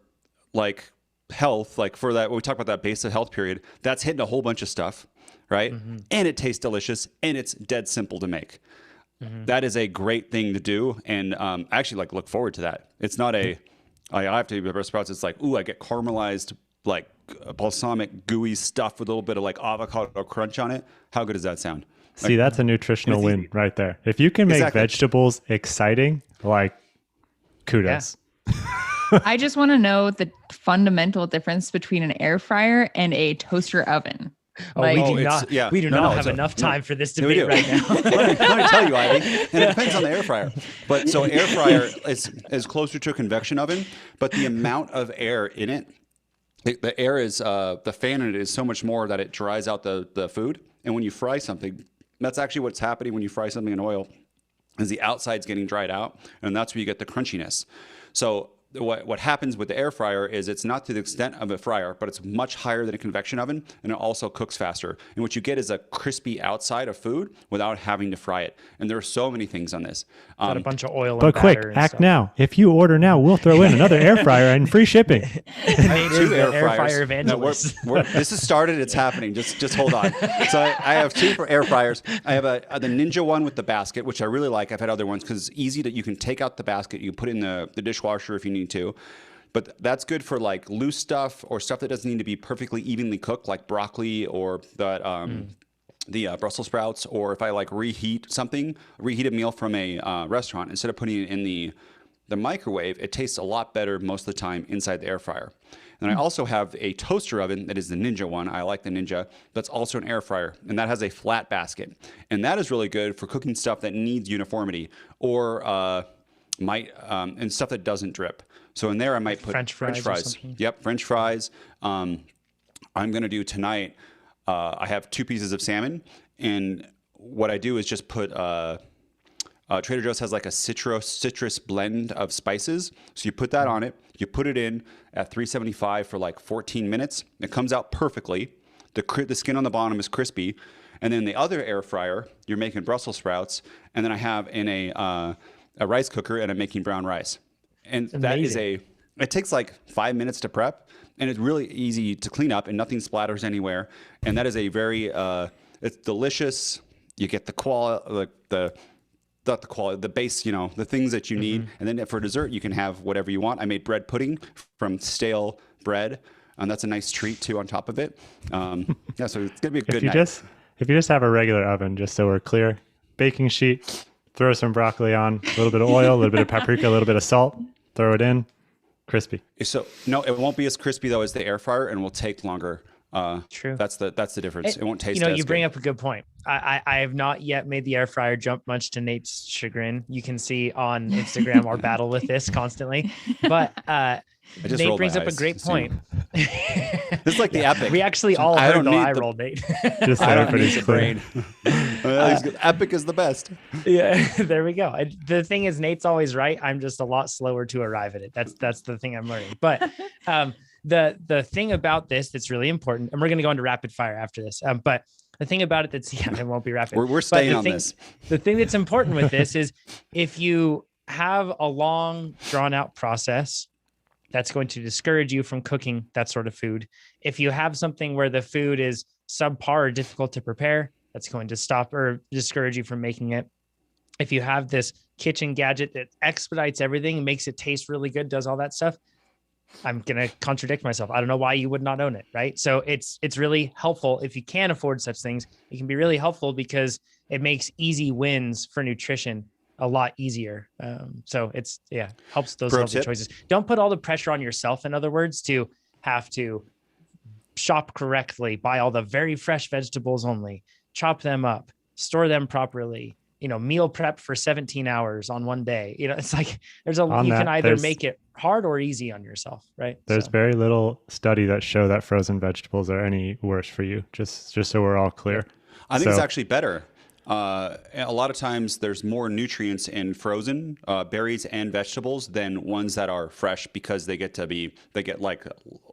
like health, like for that, when we talk about that base of health period, that's hitting a whole bunch of stuff. Right. And it tastes delicious and it's dead simple to make. That is a great thing to do. And I actually like look forward to that. It's not I have to eat Brussels sprouts. It's like, ooh, I get caramelized, like balsamic gooey stuff with a little bit of like avocado crunch on it. How good does that sound? See, that's a nutritional win right there. If you can make vegetables exciting, like kudos. Yeah. I just want to know the fundamental difference between an air fryer and a toaster oven. We do not have enough time for this debate right now. Let me tell you, Ivy, and it depends on the air fryer. But so air fryer is closer to a convection oven, but the amount of air in it, the air is the fan in it is so much more that it dries out the food. And when you fry something, that's actually what's happening when you fry something in oil, is the outside's getting dried out, and that's where you get the crunchiness. So what happens with the air fryer is it's not to the extent of a fryer, but it's much higher than a convection oven, and it also cooks faster. And what you get is a crispy outside of food without having to fry it. And there are so many things on this. Got a bunch of oil and but quick, act stuff. Now. If you order now, we'll throw in another air fryer and free shipping. Nate is the air fryer evangelist. This has started. It's happening. Just hold on. So I have two air fryers. I have the Ninja one with the basket, which I really like. I've had other ones because it's easy that you can take out the basket. You can put it in the dishwasher if you need to. But that's good for like loose stuff or stuff that doesn't need to be perfectly evenly cooked, like broccoli or the Brussels sprouts. Or if I like reheat a meal from a restaurant, instead of putting it in the microwave, it tastes a lot better most of the time inside the air fryer. And I also have a toaster oven that is the Ninja one. I like the Ninja. That's also an air fryer, and that has a flat basket. And that is really good for cooking stuff that needs uniformity or and stuff that doesn't drip. So in there, I might put French fries. Yep, French fries. I'm going to do tonight, I have 2 pieces of salmon. And what I do is just put, Trader Joe's has like a citrus blend of spices. So you put that on it. You put it in at 375 for like 14 minutes. It comes out perfectly. The skin on the bottom is crispy. And then the other air fryer, you're making Brussels sprouts. And then I have in a rice cooker, and I'm making brown rice. And that is it takes like 5 minutes to prep, and it's really easy to clean up, and nothing splatters anywhere. And that is a very, it's delicious. You get the quality, not the quality, the base, the things that you need. And then for dessert, you can have whatever you want. I made bread pudding from stale bread, and that's a nice treat too on top of it. So it's gonna be a good night. If you just have a regular oven, just so we're clear, baking sheet, throw some broccoli on, a little bit of oil, a little bit of paprika, a little bit of salt, throw it in, crispy. So no, it won't be as crispy though as the air fryer, and will take longer. True. That's the difference. It won't taste. You know, as you bring good. up a good point. I have not yet made the air fryer jump, much to Nate's chagrin. You can see on Instagram our battle with this constantly. But Nate brings up a great point. This is like the epic. We actually all I heard don't the need eye the- roll, Nate. Just so I don't need everybody's the clear. brain. Epic is the best. Yeah, there we go. The thing is, Nate's always right. I'm just a lot slower to arrive at it. That's the thing I'm learning. But the thing about this that's really important, and we're going to go into rapid fire after this. But the thing about it that's, it won't be rapid. We're staying on this. The thing that's important with this is if you have a long, drawn out process, that's going to discourage you from cooking that sort of food. If you have something where the food is subpar or difficult to prepare, that's going to stop or discourage you from making it. If you have this kitchen gadget that expedites everything, makes it taste really good, does all that stuff, I'm going to contradict myself. I don't know why you would not own it, right? So it's really helpful if you can afford such things. It can be really helpful because it makes easy wins for nutrition a lot easier. So it's, helps those healthy choices. Don't put all the pressure on yourself, in other words, to have to shop correctly, buy all the very fresh vegetables only, chop them up, store them properly, meal prep for 17 hours on one day. It's like you can either make it hard or easy on yourself, right? There's very little study that show that frozen vegetables are any worse for you, just so we're all clear. I think it's actually better. A lot of times there's more nutrients in frozen berries and vegetables than ones that are fresh, because they get like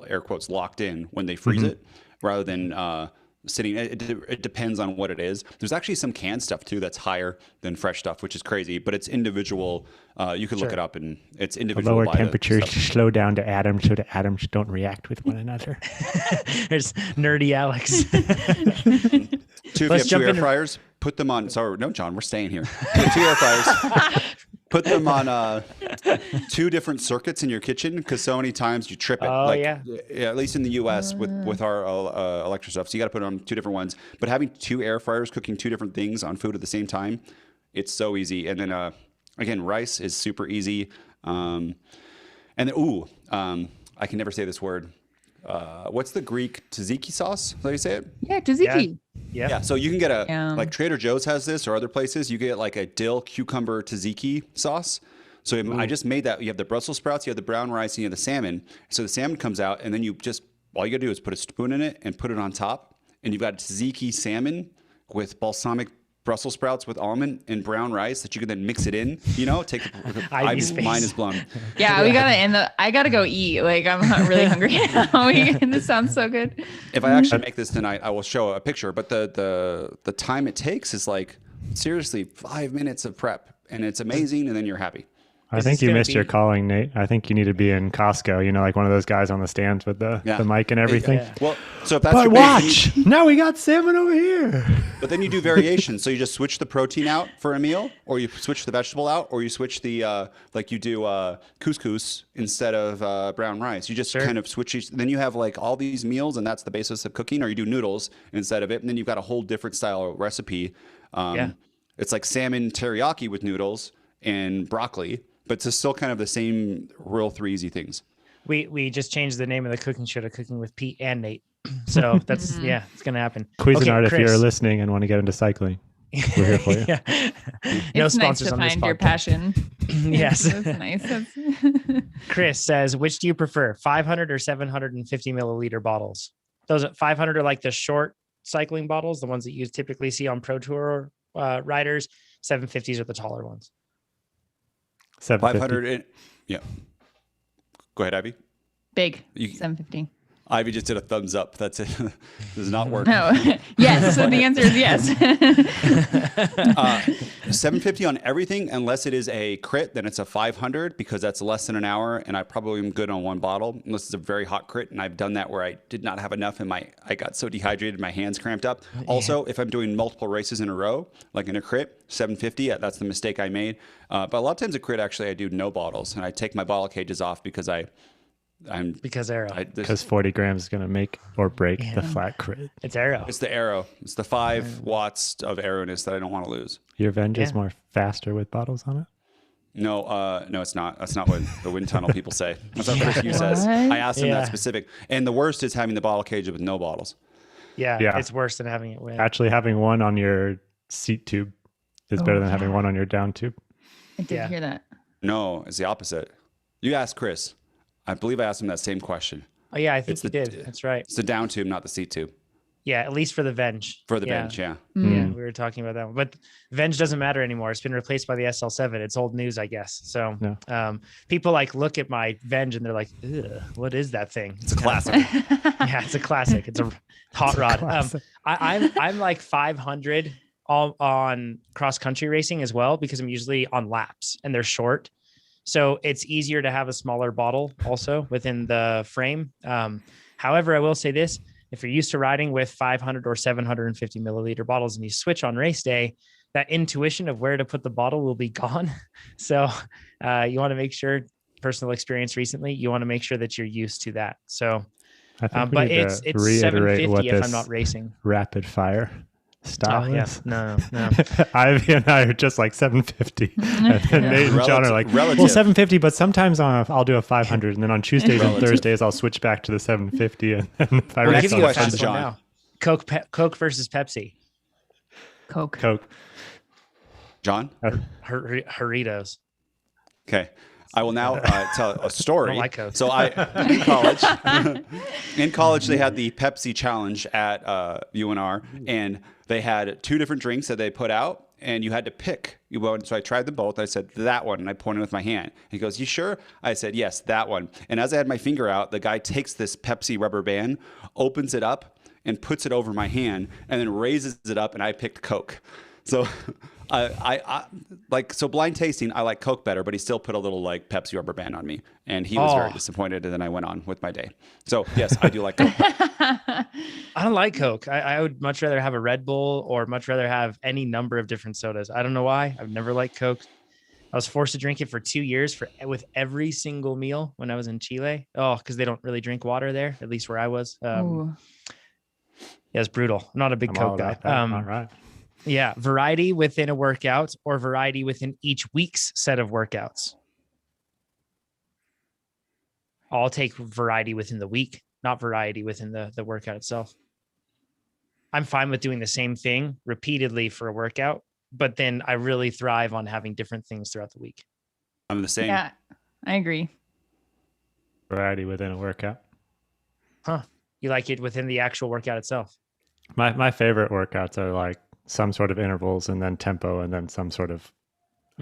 air quotes locked in when they freeze it, rather than sitting. It depends on what it is. There's actually some canned stuff too that's higher than fresh stuff, which is crazy, but it's individual. You can look it up, and it's individual. Lower temperatures to slow down the atoms so the atoms don't react with one another. There's nerdy Alex. If you have two air fryers, put them on. Sorry, no, John, we're staying here. Two air fryers. Put them on two different circuits in your kitchen, because so many times you trip it. Yeah, at least in the U.S. with our electric stuff. So you got to put it on two different ones. But having two air fryers cooking two different things on food at the same time, it's so easy. And then again, rice is super easy. And then I can never say this word. What's the Greek tzatziki sauce? Is that how you say it? Yeah, tzatziki. Yeah. So you can get like Trader Joe's has this, or other places. You get like a dill cucumber tzatziki sauce. So I just made that. You have the Brussels sprouts, you have the brown rice, and you have the salmon. So the salmon comes out, and then all you gotta do is put a spoon in it and put it on top, and you've got tzatziki salmon with balsamic Brussels sprouts with almond and brown rice that you can then mix it in. Mine is blown. Yeah, we gotta end I gotta go eat. Like, I'm really hungry now. This sounds so good. If I actually make this tonight, I will show a picture. But the time it takes is like seriously 5 minutes of prep, and it's amazing. And then you're happy. I think you missed your calling, Nate. I think you need to be in Costco, like one of those guys on the stands with the mic and everything. Yeah. Well, so if that's your watch, now we got salmon over here. But then you do variations. So you just switch the protein out for a meal, or you switch the vegetable out, or you switch the, like you do couscous instead of brown rice. You just kind of switch each. Then you have like all these meals, and that's the basis of cooking, or you do noodles instead of it. And then you've got a whole different style recipe. It's like salmon teriyaki with noodles and broccoli. But it's still kind of the same real 3 easy things. We just changed the name of the cooking show to Cooking with Pete and Nate. So that's, it's going to happen. Cuisinart, if you're listening and want to get into cycling, we're here for you. No it's sponsors nice to on this find your podcast. passion. Yes. That's nice. Chris says, which do you prefer, 500 or 750 milliliter bottles? Those 500 are like the short cycling bottles, the ones that you typically see on Pro Tour riders. 750s are the taller ones. 500. Yeah. Go ahead, Ivy. Big. 750. Ivy just did a thumbs up. That's it. Does not work. No. Yes. So the answer is yes. 750 on everything, unless it is a crit, then it's a 500, because that's less than an hour, and I probably am good on one bottle, unless it's a very hot crit, and I've done that where I did not have enough, and I got so dehydrated, my hands cramped up. Also, if I'm doing multiple races in a row, like in a crit, 750, that's the mistake I made. But a lot of times a crit, actually, I do no bottles, and I take my bottle cages off because I Because arrow. Because 40 grams is going to make or break the flat crit. It's arrow. It's the arrow. It's the 5 watts of arrowness that I don't want to lose. Your Venge is more faster with bottles on it? No, it's not. That's not what the wind tunnel people say. That's what Chris Hugh says. I asked him that specific. And the worst is having the bottle cage with no bottles. Yeah, it's worse than having it with. Actually, having one on your seat tube is better than having one on your down tube. I did hear that. No, it's the opposite. You asked Chris. I believe I asked him that same question. Oh, yeah, I think you did. That's right. It's the down tube, not the seat tube. Yeah, at least for the Venge. For the Venge, yeah. Yeah, we were talking about that one. But Venge doesn't matter anymore. It's been replaced by the SL7. It's old news, I guess. So people like look at my Venge and they're like, ugh, what is that thing? It's a classic. Yeah, it's a classic. It's a hot rod. I'm like 500 all on cross country racing as well, because I'm usually on laps and they're short. So it's easier to have a smaller bottle also within the frame. However, I will say this. If you're used to riding with 500 or 750 milliliter bottles and you switch on race day, that intuition of where to put the bottle will be gone. So you want to make sure, personal experience recently, you want to make sure that you're used to that. So, but it's 750 if I'm not racing. Rapid fire style. Oh, yeah. No. Ivy and I are just like 750. And then Nate and John are like, relative. well, 750, but sometimes I'll do a 500. And then on Tuesdays and Thursdays, I'll switch back to the 750. And if I I'll race give on you a Sunday- fast one now. Coke versus Pepsi. Coke. John? Doritos. Okay. I will now tell a story. I don't like Coke. So in college, they had the Pepsi challenge at UNR, and they had 2 different drinks that they put out, and you had to pick. So I tried them both. I said, that one, and I pointed with my hand. He goes, you sure? I said, yes, that one. And as I had my finger out, the guy takes this Pepsi rubber band, opens it up, and puts it over my hand, and then raises it up, and I picked Coke. So I like, so blind tasting, I like Coke better, but he still put a little like Pepsi rubber band on me, and he was very disappointed. And then I went on with my day. So yes, I do like Coke. I don't like Coke. I would much rather have a Red Bull or much rather have any number of different sodas. I don't know why. I've never liked Coke. I was forced to drink it for 2 years with every single meal when I was in Chile. Oh, because they don't really drink water there, at least where I was. Yeah, it's brutal. I'm not a big Coke guy. All right. Yeah, variety within a workout or variety within each week's set of workouts. I'll take variety within the week, not variety within the workout itself. I'm fine with doing the same thing repeatedly for a workout, but then I really thrive on having different things throughout the week. I'm the same. Yeah, I agree. Variety within a workout. Huh. You like it within the actual workout itself? My favorite workouts are like some sort of intervals and then tempo and then some sort of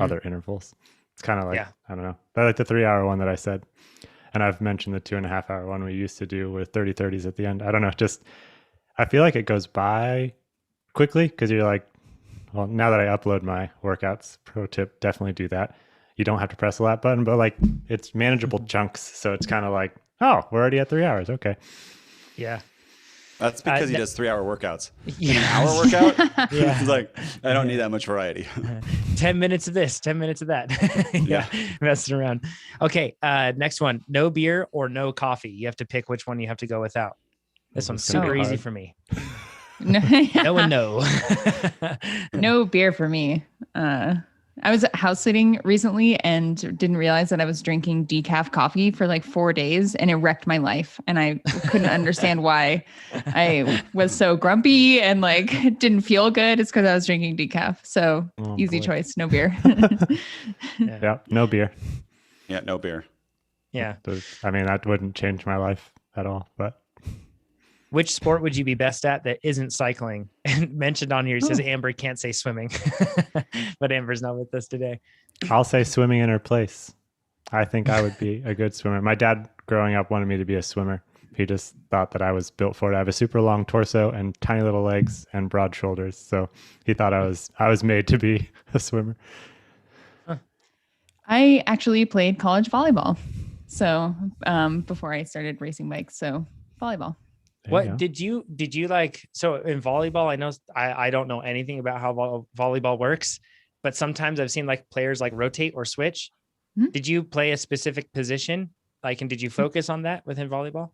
other intervals. It's kind of like, I don't know. I like the 3-hour one that I said. And I've mentioned the 2.5-hour one we used to do with 30-30s at the end. I don't know. Just, I feel like it goes by quickly because you're like, well, now that I upload my workouts, pro tip, definitely do that. You don't have to press the lap button, but like it's manageable chunks. So it's kind of like, oh, we're already at 3 hours. Okay. Yeah. That's because he does 3-hour workouts. Yeah. An hour workout? Yeah. It's like, I don't need that much variety. 10 minutes of this, 10 minutes of that. Yeah. Messing around. Okay. Next one, no beer or no coffee. You have to pick which one you have to go without. This one's super easy for me. No and no. No beer for me. I was house sitting recently and didn't realize that I was drinking decaf coffee for like 4 days, and it wrecked my life. And I couldn't understand why I was so grumpy and like didn't feel good. It's because I was drinking decaf. So easy choice, no beer. Yeah, no beer. Yeah, no beer. Yeah. I mean, that wouldn't change my life at all, but. Which sport would you be best at that isn't cycling? And mentioned on here, he says Amber can't say swimming, but Amber's not with us today. I'll say swimming in her place. I think I would be a good swimmer. My dad growing up wanted me to be a swimmer. He just thought that I was built for it. I have a super long torso and tiny little legs and broad shoulders. So he thought I was made to be a swimmer. Huh. I actually played college volleyball. So before I started racing bikes, so volleyball. What did you like? So in volleyball, I know I don't know anything about how volleyball works, but sometimes I've seen like players like rotate or switch. Mm-hmm. Did you play a specific position Like, and did you focus on that within volleyball?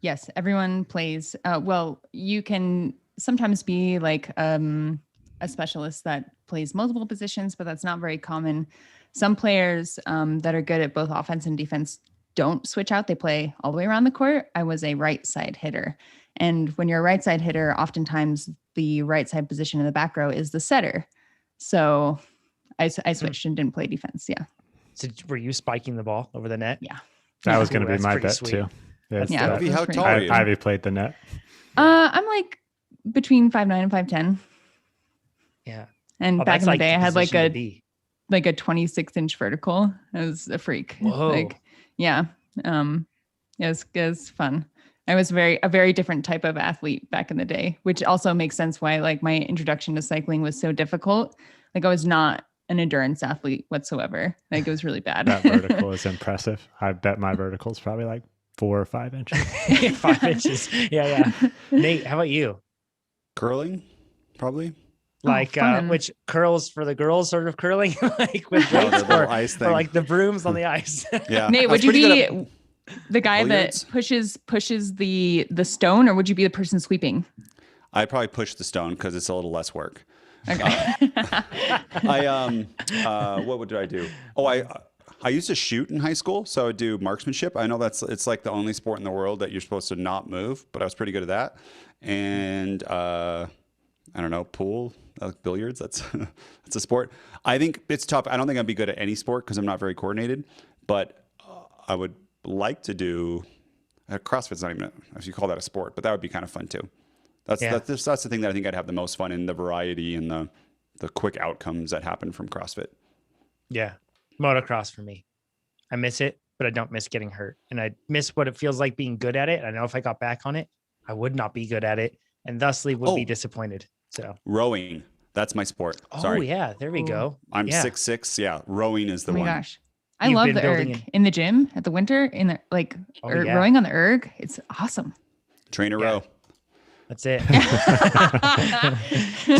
Yes, everyone plays. Well, you can sometimes be like a specialist that plays multiple positions, but that's not very common. Some players that are good at both offense and defense don't switch out. They play all the way around the court. I was a right side hitter. And when you're a right side hitter, oftentimes the right side position in the back row is the setter. So I switched and didn't play defense. Yeah. So were you spiking the ball over the net? Yeah. That was going to be That's my pretty bet sweet. too. It's, Yeah. Ivy, how pretty tall are you? Ivy played the net. I'm like between 5'9" and 5'10". Yeah. And Oh, back that's in the day, the I had like position to a be. 26-inch vertical. I was a freak. Whoa. Like, yeah. It was fun. I was a very different type of athlete back in the day, which also makes sense why like my introduction to cycling was so difficult. Like I was not an endurance athlete whatsoever. Like it was really bad. That vertical is impressive. I bet my vertical is probably like 4 or 5 inches. 5 inches. Yeah. Nate, how about you? Curling, probably. Like fun. which curls for the girls sort of curling, like with Oh, weights the little or, ice or thing. like the brooms on the ice. Yeah. Nate, I would was you pretty good be at the guy billiards. that pushes the stone, or would you be the person sweeping? I'd probably push the stone because it's a little less work. Okay. What did I do? Oh, I used to shoot in high school, so I would do marksmanship. I know it's like the only sport in the world that you're supposed to not move, but I was pretty good at that. And I don't know, pool, billiards. That's a sport. I think it's tough. I don't think I'd be good at any sport because I'm not very coordinated. But I would like to do. CrossFit's not even if you call that a sport, but that would be kind of fun too. That's the thing that I think I'd have the most fun in, the variety and the quick outcomes that happen from CrossFit. Yeah. Motocross for me. I miss it, but I don't miss getting hurt. And I miss what it feels like being good at it. I know if I got back on it, I would not be good at it and thusly would be disappointed. So rowing, that's my sport. Sorry. Oh yeah, there we go. I'm Yeah. 6'6". Yeah, rowing is the Oh my one. gosh. I You've love been the building erg in the gym at the winter in the yeah. rowing on the erg. It's awesome. Trainer Yeah. row. That's it.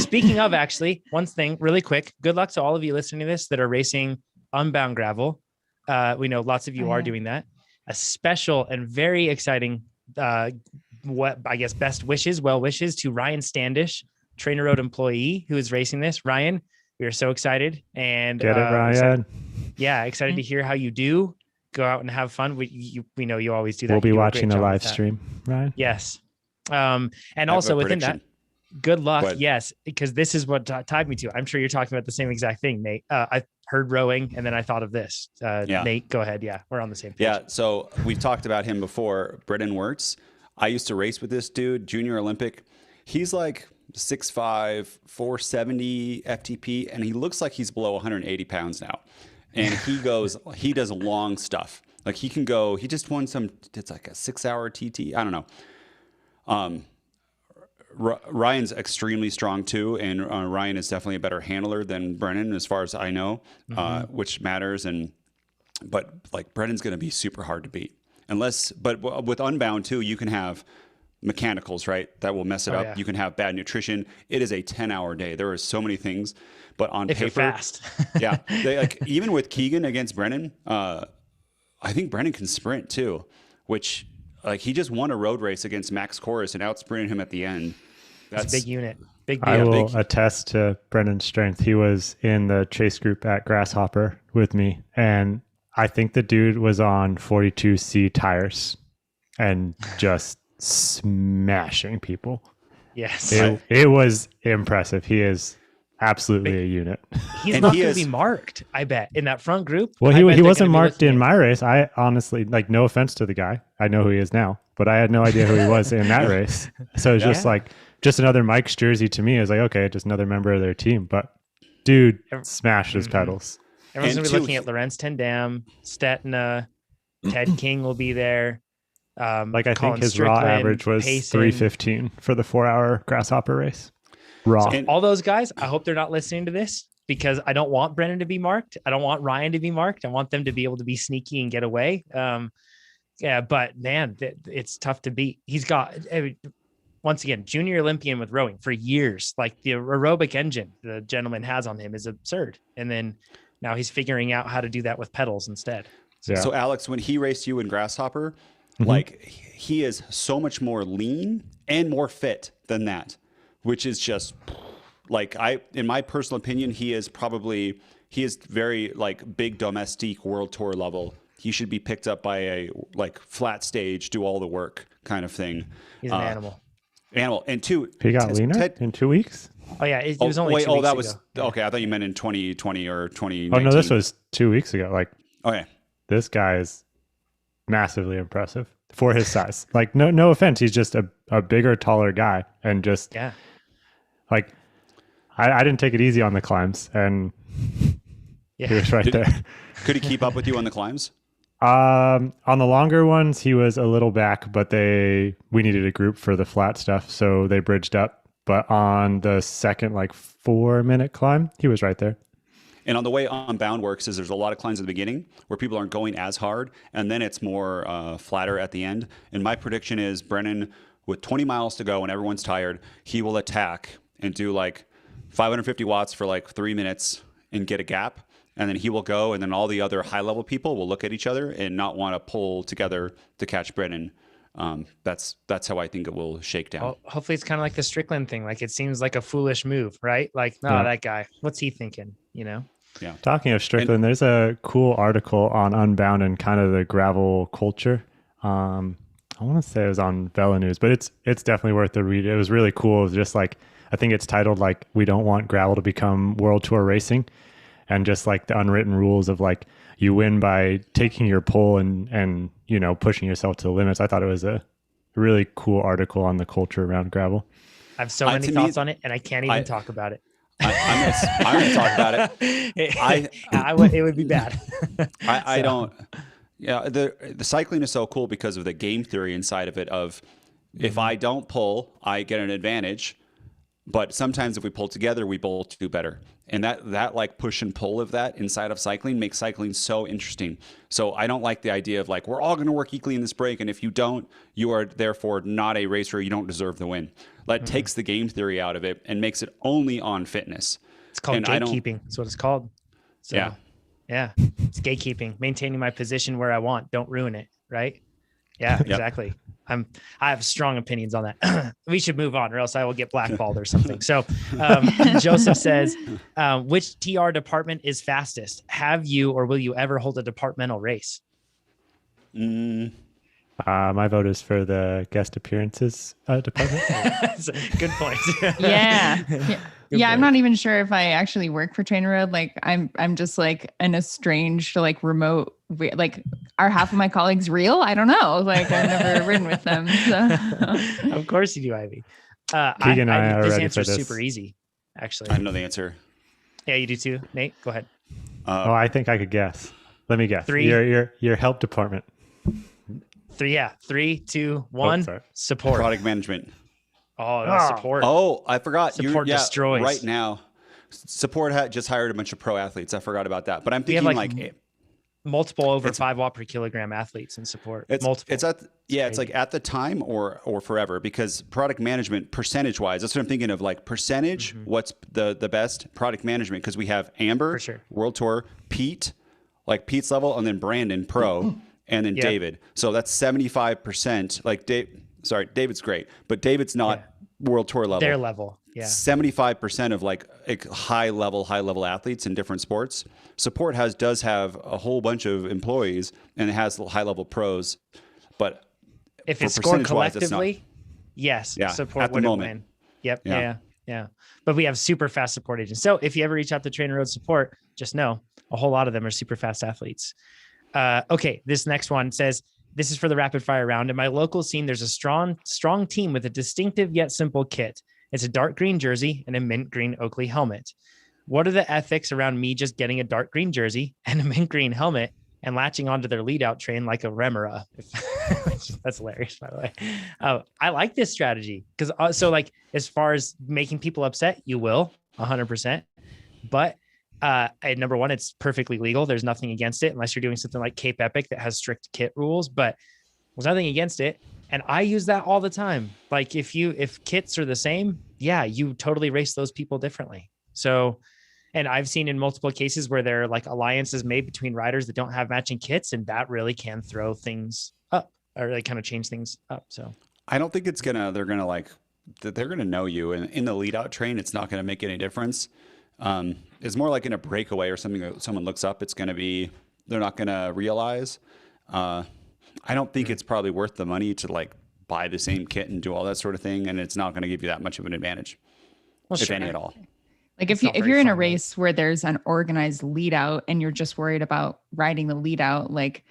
Speaking of, actually, one thing really quick, good luck to all of you listening to this that are racing unbound gravel. We know lots of you are doing that. A special and very exciting, best wishes, well wishes to Ryan Standish, TrainerRoad employee who is racing this. Ryan, we are so excited. And Get it, Ryan. Excited to hear how you do. Go out and have fun. We know you always do that. We'll be You do a watching great the job live with that. stream, Ryan. Yes. And I also have a within that, prediction. good luck. Go ahead. Yes, because this is what tied me to. I'm sure you're talking about the same exact thing, Nate. I heard rowing and then I thought of this. Nate, go ahead. Yeah, we're on the same page. Yeah, so we've talked about him before. Brendan Wirtz. I used to race with this dude, junior Olympic. He's like 6'5", 470 FTP, and he looks like he's below 180 pounds now. And he does long stuff. Like he can go, he just won it's like a 6-hour TT. I don't know. Ryan's extremely strong too. And Ryan is definitely a better handler than Brennan as far as I know, which matters. But like Brennan's going to be super hard to beat but with Unbound too, you can have mechanicals, right? That will mess it up. Yeah. You can have bad nutrition. It is a 10-hour day. There are so many things, but on If paper, you're fast. yeah, even with Keegan against Brennan, I think Brennan can sprint too, which like he just won a road race against Max Corus and out-sprinted him at the end. That's a big unit. Big I deal. will attest to Brendan's strength. He was in the chase group at Grasshopper with me, and I think the dude was on 42C tires and just smashing people. Yes. It was impressive. He is absolutely a unit. He's And not he going is- to be marked, I bet, in that front group. Well, I bet he they're wasn't gonna be marked in listening. my race. I honestly, like, no offense to the guy. I know who he is now, but I had no idea who he was in that race. So it's just like, just another Mike's jersey to me. Is like, okay, just another member of their team. But dude smashed his pedals. Everyone's And going to be two- looking at Lorenz Tendam, Stetna, Ted King will be there. Like I Colin think his raw Strickland, average was Payson. 3:15 for the 4-hour Grasshopper race. Raw. And- All those guys, I hope they're not listening to this because I don't want Brennan to be marked. I don't want Ryan to be marked. I want them to be able to be sneaky and get away. But man, it's tough to beat. He's got, once again, junior Olympian with rowing for years. Like the aerobic engine the gentleman has on him is absurd. And then now he's figuring out how to do that with pedals instead. Yeah. So Alex, when he raced you in Grasshopper, Mhm. like he is so much more lean and more fit than that, which is just like in my personal opinion, he is very like big domestique world tour level. He should be picked up by a like flat stage, do all the work kind of thing. He's an animal. And two, He got leaner in 2 weeks. Oh yeah, it was only 2 weeks that was ago. okay. I thought you meant in 2020 or 2019. Oh no, this was 2 weeks ago. Like, okay. This guy is massively impressive for his size. Like, no offense, he's just a bigger, taller guy, and just like I didn't take it easy on the climbs, and he was right there. Could he keep up with you on the climbs? On the longer ones, he was a little back, but we needed a group for the flat stuff, so they bridged up. But on the second, like 4-minute climb, he was right there. And on the way Unbound works is there's a lot of climbs at the beginning where people aren't going as hard, and then it's more flatter at the end. And my prediction is Brennan, with 20 miles to go and everyone's tired, he will attack and do like 550 watts for like 3 minutes and get a gap. And then he will go, and then all the other high-level people will look at each other and not want to pull together to catch Brennan. That's how I think it will shake down. Well, hopefully it's kind of like the Strickland thing. Like it seems like a foolish move, right? Like, no, that guy, what's he thinking? You know? Yeah. Talking of Strickland, there's a cool article on Unbound and kind of the gravel culture. I want to say it was on Vela News, but it's definitely worth the read. It was really cool. It was just like, I think it's titled like, "We don't want gravel to become World Tour racing," and just like the unwritten rules of like, you win by taking your pull and you know, pushing yourself to the limits. I thought it was a really cool article on the culture around gravel. I have so many thoughts on it, and I can't even talk about it. I'm going to talk about it. It would be bad. I don't. Yeah, the cycling is so cool because of the game theory inside of it. Of if I don't pull, I get an advantage. But sometimes if we pull together, we both do better. And that like push and pull of that inside of cycling makes cycling so interesting. So I don't like the idea of like, we're all going to work equally in this break, and if you don't, you are therefore not a racer. You don't deserve the win. That takes the game theory out of it and makes it only on fitness. It's called gatekeeping. That's what it's called. So, yeah, it's gatekeeping, maintaining my position where I want. Don't ruin it. Right? Yeah, exactly. I have strong opinions on that. We should move on, or else I will get blackballed or something. So Joseph says, which TR department is fastest? Have you or will you ever hold a departmental race? My vote is for the guest appearances department. Good point. Yeah, I'm not even sure if I actually work for TrainerRoad. Like I'm just like an estranged, like remote, like are half of my colleagues real? I don't know. Like I've never ridden with them. So. Of course you do, Ivy. Keegan and I are this ready answer for is this. super easy, actually. I know the answer. Yeah, you do too. Nate, go ahead. I think I could guess. Let me guess. 3. Your help department. 3, 2, 1. Support. Product management. Oh, no, support. Oh, I forgot. Support destroys. Right now, support just hired a bunch of pro athletes. I forgot about that. But I'm thinking like multiple over 5 watt per kilogram athletes in support. Multiple. It's like at the time or forever, because product management percentage wise, that's what I'm thinking of. Like percentage, what's the best product management? Because we have Amber, For sure. World Tour, Pete, like Pete's level, and then Brandon Pro, and then David. So that's 75%. Like David's great, but David's not World Tour level. Their level. Yeah. 75% of like high level athletes in different sports. Support does have a whole bunch of employees, and it has high level pros, but if it's scored collectively, yes, support would win. Yep. Yeah. But we have super fast support agents. So if you ever reach out to TrainerRoad support, just know a whole lot of them are super fast athletes. Okay. This next one says, this is for the rapid fire round. In my local scene, there's a strong team with a distinctive yet simple kit. It's a dark green jersey and a mint green Oakley helmet. What are the ethics around me just getting a dark green jersey and a mint green helmet and latching onto their lead out train like a Remora? That's hilarious, by the way. I like this strategy because so like as far as making people upset, you will 100%. But number one, it's perfectly legal. There's nothing against it unless you're doing something like Cape Epic that has strict kit rules, but there's nothing against it. And I use that all the time. Like if kits are the same, you totally race those people differently. So, And I've seen in multiple cases where there are like alliances made between riders that don't have matching kits, and that really can throw things up or like kind of change things up. So I don't think they're gonna know you, and in the lead out train, it's not gonna make any difference. It's more like in a breakaway or something that someone looks up, they're not gonna realize. I don't think it's probably worth the money to like buy the same kit and do all that sort of thing, and it's not going to give you that much of an advantage, if any at all. Like if you're in a race where there's an organized lead out and you're just worried about riding the lead out, like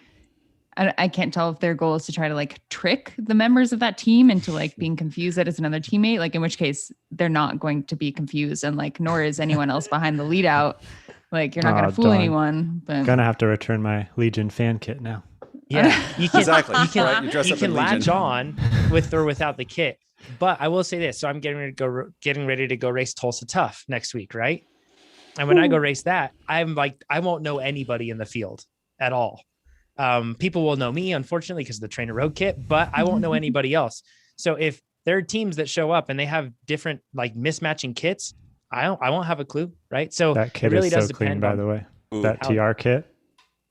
I can't tell if their goal is to try to like trick the members of that team into like being confused that it's another teammate, like in which case they're not going to be confused, and like nor is anyone else behind the lead out. Like you're not going to fool anyone. But gonna have to return my Legion fan kit now. Yeah, you can, exactly. You can latch on with or without the kit. But I will say this: so I'm getting ready to go race Tulsa Tough next week, right? And when I go race that, I'm like, I won't know anybody in the field at all. People will know me, unfortunately, because of the TrainerRoad kit, but I won't know anybody else. So if there are teams that show up and they have different like mismatching kits, I won't have a clue, right? So that kit it really is does so clean, depend by the way. Ooh. That TR kit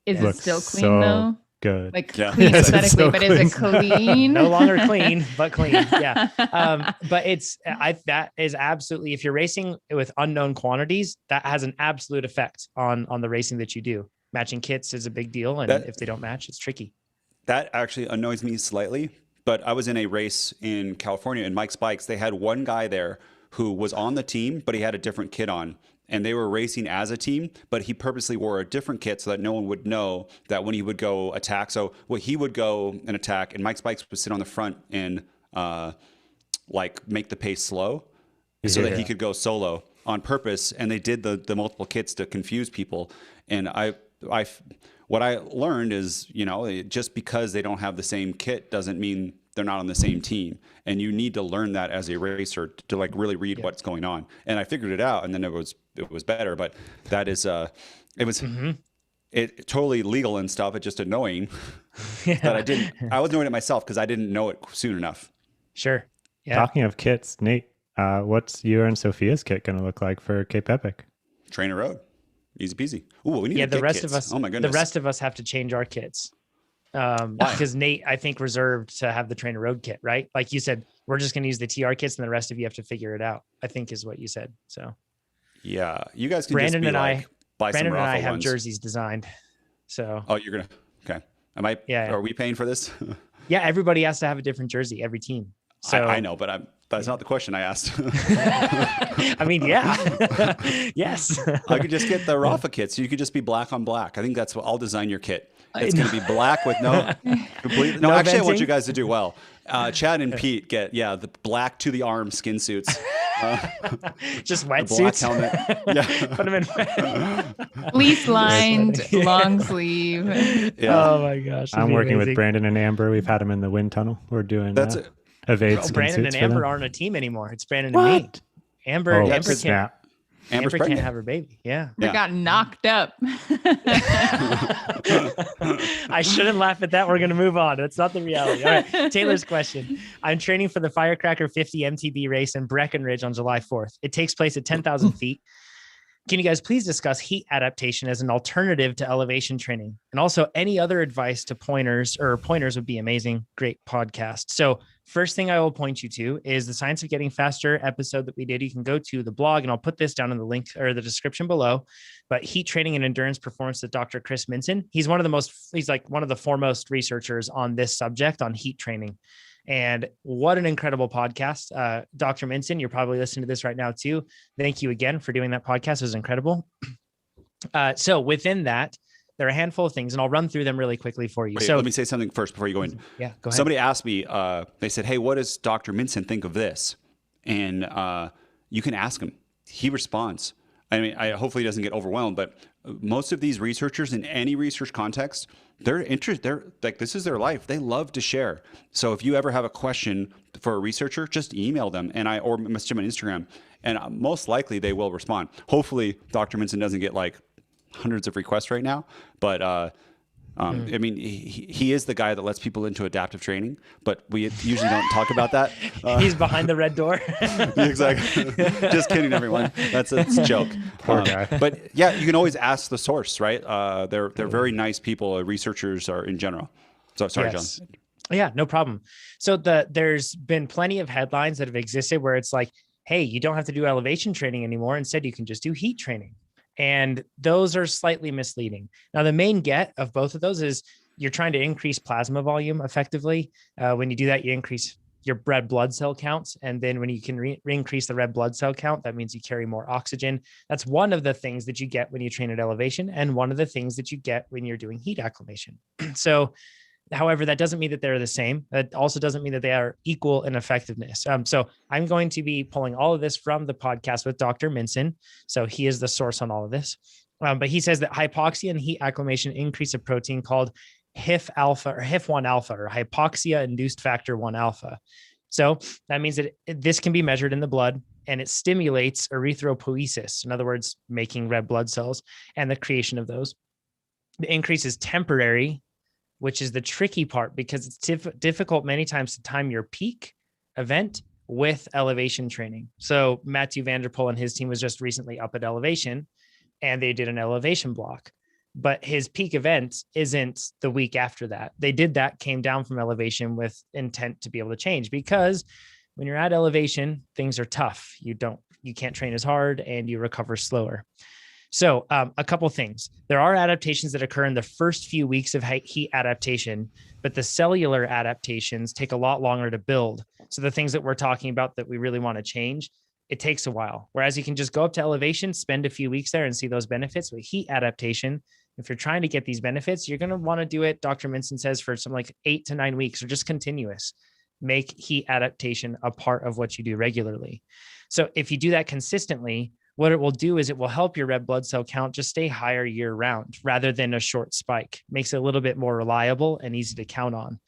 is it still clean so though? Good. Like Yeah. clean Yes, it's aesthetically, so but is it clean? No longer clean, but clean. Yeah. But that is absolutely, if you're racing with unknown quantities, that has an absolute effect on the racing that you do. Matching kits is a big deal. And if they don't match, it's tricky. That actually annoys me slightly, but I was in a race in California in Mike's Bikes. They had one guy there who was on the team, but he had a different kit on. And they were racing as a team, but he purposely wore a different kit so that no one would know that when he would go attack. So he would go and attack, and Mike's Bikes would sit on the front and like make the pace slow so that he could go solo on purpose. And they did the multiple kits to confuse people. And what I learned is, just because they don't have the same kit doesn't mean they're not on the same team. And you need to learn that as a racer to like really read what's going on. And I figured it out, and then it was better. But that is it was it totally legal and stuff. It's just annoying that I was doing it myself because I didn't know it soon enough. Sure. Yeah. Talking of kits, Nate, what's your and Sophia's kit going to look like for Cape Epic? TrainerRoad. Easy peasy. Ooh, we need to the get rest kits. of us. Oh my goodness. The rest of us have to change our kits. Because Nate, I think, reserved to have the TrainerRoad kit, right? Like you said, we're just going to use the TR kits, and the rest of you have to figure it out, I think is what you said. So yeah, you guys can Brandon just and I, buy some Brandon and I raffle have ones. jerseys designed. So You're gonna okay. Are we paying for this? Yeah, everybody has to have a different jersey, every team. So I know, but that's not the question I asked. I mean, yeah. Yes. I could just get the Rafa kits. So you could just be black on black. I think that's what I'll design your kit. It's going to be black with no complete. No, actually, I want you guys to do well. Chad and Pete get the black to the arm skin suits. Just black wetsuits. helmet. Yeah. Put them in. Fleece lined, long sleeve. Yeah. Oh my gosh. I'm working with Brandon and Amber. We've had them in the wind tunnel. We're doing evade skin Brandon suits and for Amber them. aren't a team anymore. It's Brandon and me. Amber Amber's can't pregnant. have her baby. Yeah. We got knocked up. I shouldn't laugh at that. We're going to move on. That's not the reality. All right. Taylor's question. I'm training for the Firecracker 50 MTB race in Breckenridge on July 4th. It takes place at 10,000 feet. Can you guys please discuss heat adaptation as an alternative to elevation training? And also any other advice to pointers would be amazing. Great podcast. So first thing I will point you to is the Science of Getting Faster episode that we did. You can go to the blog, and I'll put this down in the link or the description below. But heat training and endurance performance with Dr. Chris Minson. He's one of the foremost researchers on this subject, on heat training. And what an incredible podcast. Dr. Minson, you're probably listening to this right now too. Thank you again for doing that podcast. It was incredible. So within that, there are a handful of things, and I'll run through them really quickly for you. Wait, let me say something first before you go in. Yeah, go ahead. Somebody asked me, they said, hey, what does Dr. Minson think of this? And you can ask him. He responds. I mean, hopefully he doesn't get overwhelmed, but most of these researchers in any research context, they're like, this is their life. They love to share. So if you ever have a question for a researcher, just email them or message them on Instagram, and most likely they will respond. Hopefully Dr. Minson doesn't get like hundreds of requests right now, but I mean, he is the guy that lets people into adaptive training, but we usually don't talk about that. He's behind the red door. Exactly. Just kidding, everyone. That's a joke. Poor guy. But yeah, you can always ask the source, right? They're very nice people. Researchers are in general. So sorry, Yes. John. Yeah, no problem. So there's been plenty of headlines that have existed where it's like, hey, you don't have to do elevation training anymore. Instead, you can just do heat training. And those are slightly misleading. Now, the main get of both of those is you're trying to increase plasma volume effectively. When you do that, you increase your red blood cell counts. And then when you can increase the red blood cell count, that means you carry more oxygen. That's one of the things that you get when you train at elevation, and one of the things that you get when you're doing heat acclimation. So however, that doesn't mean that they're the same. That also doesn't mean that they are equal in effectiveness. So I'm going to be pulling all of this from the podcast with Dr. Minson. So he is the source on all of this. But he says that hypoxia and heat acclimation increase a protein called HIF alpha or HIF1 alpha, or hypoxia induced factor 1 alpha. So that means that this can be measured in the blood, and it stimulates erythropoiesis. In other words, making red blood cells and the creation of those. The increase is temporary, which is the tricky part, because it's difficult many times to time your peak event with elevation training. So Matthew Vanderpool and his team was just recently up at elevation, and they did an elevation block, but his peak event isn't the week after that. They did that, came down from elevation with intent to be able to change, because when you're at elevation, things are tough. You can't train as hard, and you recover slower. So a couple things. There are adaptations that occur in the first few weeks of heat adaptation, but the cellular adaptations take a lot longer to build. So the things that we're talking about that we really want to change, it takes a while. Whereas you can just go up to elevation, spend a few weeks there and see those benefits. With heat adaptation, if you're trying to get these benefits, you're going to want to do it, Dr. Minson says, for some like 8 to 9 weeks, or just continuous. Make heat adaptation a part of what you do regularly. So if you do that consistently, what it will do is it will help your red blood cell count just stay higher year round rather than a short spike. Makes it a little bit more reliable and easy to count on.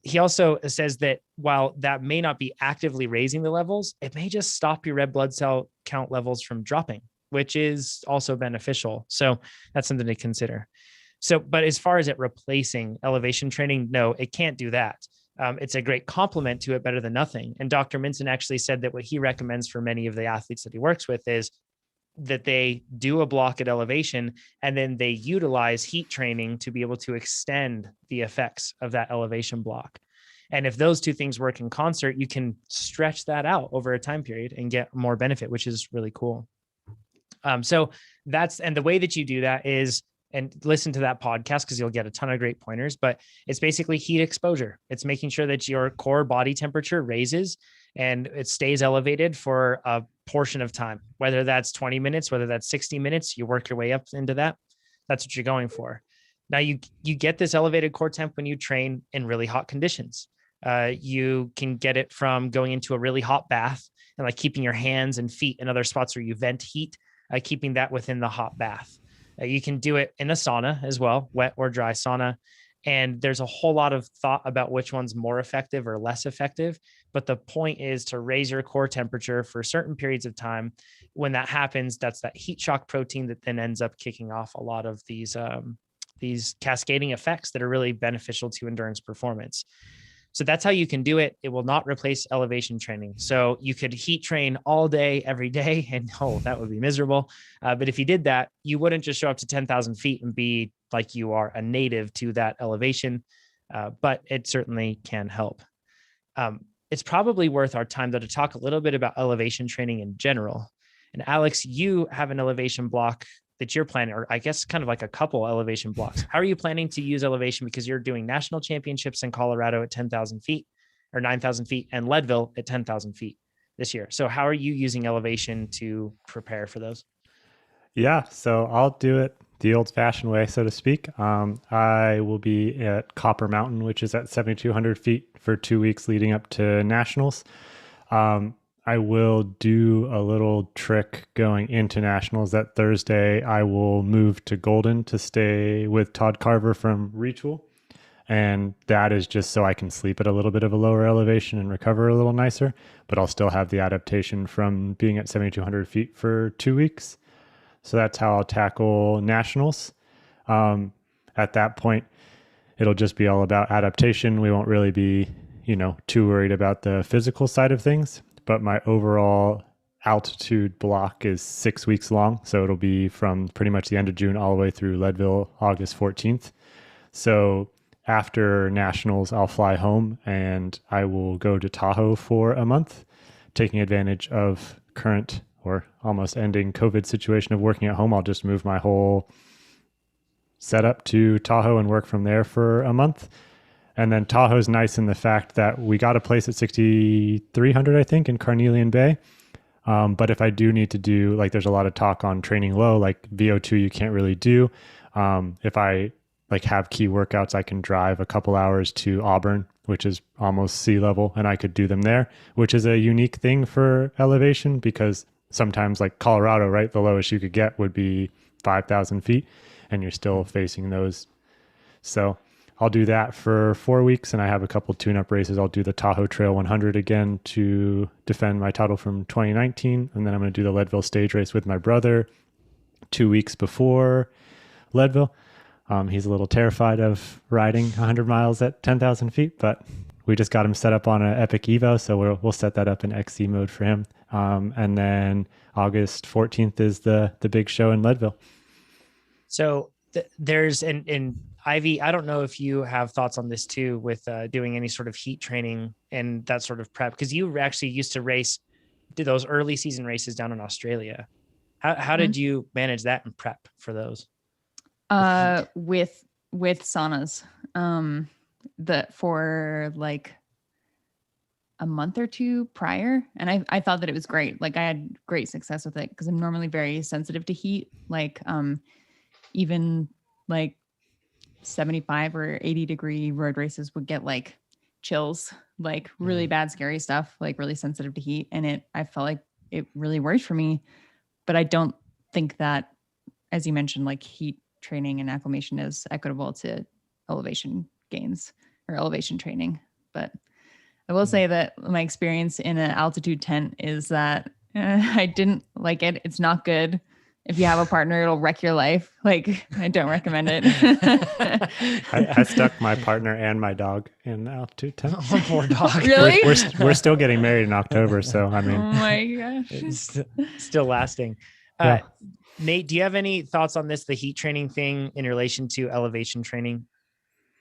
He also says that while that may not be actively raising the levels, it may just stop your red blood cell count levels from dropping, which is also beneficial. So that's something to consider. So, but as far as it replacing elevation training, no, it can't do that. It's a great complement to it, better than nothing. And Dr. Minson actually said that what he recommends for many of the athletes that he works with is that they do a block at elevation, and then they utilize heat training to be able to extend the effects of that elevation block. And if those two things work in concert, you can stretch that out over a time period and get more benefit, which is really cool. So and the way that you do that is, and listen to that podcast because you'll get a ton of great pointers, but it's basically heat exposure. It's making sure that your core body temperature raises and it stays elevated for a portion of time, whether that's 20 minutes, whether that's 60 minutes, you work your way up into that. That's what you're going for. Now you get this elevated core temp when you train in really hot conditions. You can get it from going into a really hot bath and like keeping your hands and feet in other spots where you vent heat, keeping that within the hot bath. You can do it in a sauna as well, wet or dry sauna. And there's a whole lot of thought about which one's more effective or less effective. But the point is to raise your core temperature for certain periods of time. When that happens, that's that heat shock protein that then ends up kicking off a lot of these cascading effects that are really beneficial to endurance performance. So that's how you can do it. It will not replace elevation training. So you could heat train all day, every day, and that would be miserable. But if you did that, you wouldn't just show up to 10,000 feet and be like you are a native to that elevation. But it certainly can help. It's probably worth our time, though, to talk a little bit about elevation training in general. And Alex, you have an elevation block that you're planning, or I guess kind of like a couple elevation blocks. How are you planning to use elevation? Because you're doing national championships in Colorado at 10,000 feet or 9,000 feet and Leadville at 10,000 feet this year. So how are you using elevation to prepare for those? Yeah, so I'll do it the old fashioned way, so to speak. I will be at Copper Mountain, which is at 7,200 feet for 2 weeks leading up to nationals. I will do a little trick going into nationals. That Thursday, I will move to Golden to stay with Todd Carver from Retool. And that is just so I can sleep at a little bit of a lower elevation and recover a little nicer, but I'll still have the adaptation from being at 7,200 feet for 2 weeks. So that's how I'll tackle nationals. At that point, it'll just be all about adaptation. We won't really be, too worried about the physical side of things. But my overall altitude block is 6 weeks long. So it'll be from pretty much the end of June all the way through Leadville, August 14th. So after nationals, I'll fly home and I will go to Tahoe for a month, taking advantage of current or almost ending COVID situation of working at home. I'll just move my whole setup to Tahoe and work from there for a month. And then Tahoe's nice in the fact that we got a place at 6,300, I think, in Carnelian Bay. But if I do need to do, like, there's a lot of talk on training low, like VO2 you can't really do. If I have key workouts, I can drive a couple hours to Auburn, which is almost sea level, and I could do them there, which is a unique thing for elevation because sometimes, like Colorado, right, the lowest you could get would be 5,000 feet, and you're still facing those. So I'll do that for 4 weeks, and I have a couple tune-up races. I'll do the Tahoe Trail 100 again to defend my title from 2019, and then I'm going to do the Leadville stage race with my brother 2 weeks before Leadville. He's a little terrified of riding 100 miles at 10,000 feet, but we just got him set up on an Epic Evo, so we'll set that up in XC mode for him. And then August 14th is the big show in Leadville. So there's in Ivy, I don't know if you have thoughts on this too with doing any sort of heat training and that sort of prep, because you actually used to do those early season races down in Australia. How did you manage that and prep for those? With saunas, for like a month or two prior. And I thought that it was great. Like I had great success with it because I'm normally very sensitive to heat. Like, even like 75 or 80 degree road races would get like chills, like really bad, scary stuff, like really sensitive to heat. And I felt like it really worked for me, but I don't think that, as you mentioned, like heat training and acclimation is equitable to elevation gains or elevation training. But I will say that my experience in an altitude tent is that I didn't like it. It's not good. If you have a partner, it'll wreck your life. Like, I don't recommend it. I stuck my partner and my dog in the altitude tent. Oh, poor dog. Really? We're still getting married in October, so I mean. Oh my gosh. It's still lasting. Yeah. Nate, do you have any thoughts on this, the heat training thing in relation to elevation training?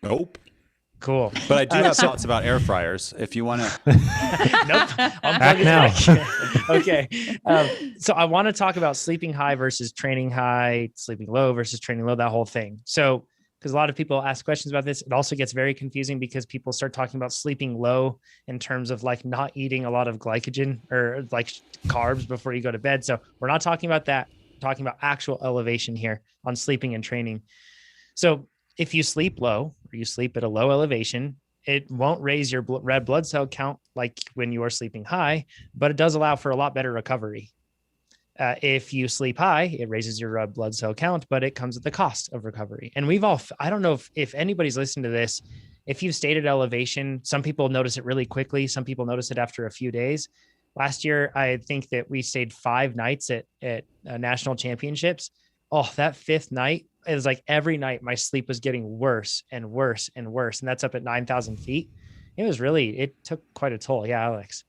Nope. Cool. But I do have thoughts about air fryers if you want to. Nope. Act now. Okay. So I want to talk about sleeping high versus training high, sleeping low versus training low, that whole thing. So, because a lot of people ask questions about this, it also gets very confusing because people start talking about sleeping low in terms of like not eating a lot of glycogen or like carbs before you go to bed. So we're not talking about that. We're talking about actual elevation here on sleeping and training. So if you sleep low or you sleep at a low elevation, it won't raise your red blood cell count like when you are sleeping high, but it does allow for a lot better recovery. If you sleep high, it raises your red blood cell count, but it comes at the cost of recovery. And I don't know if anybody's listened to this, if you've stayed at elevation, some people notice it really quickly. Some people notice it after a few days. Last year, I think that we stayed 5 nights at national championships. Oh, that 5th night, it was like every night my sleep was getting worse and worse and worse. And that's up at 9,000 feet. It took quite a toll. Yeah, Alex.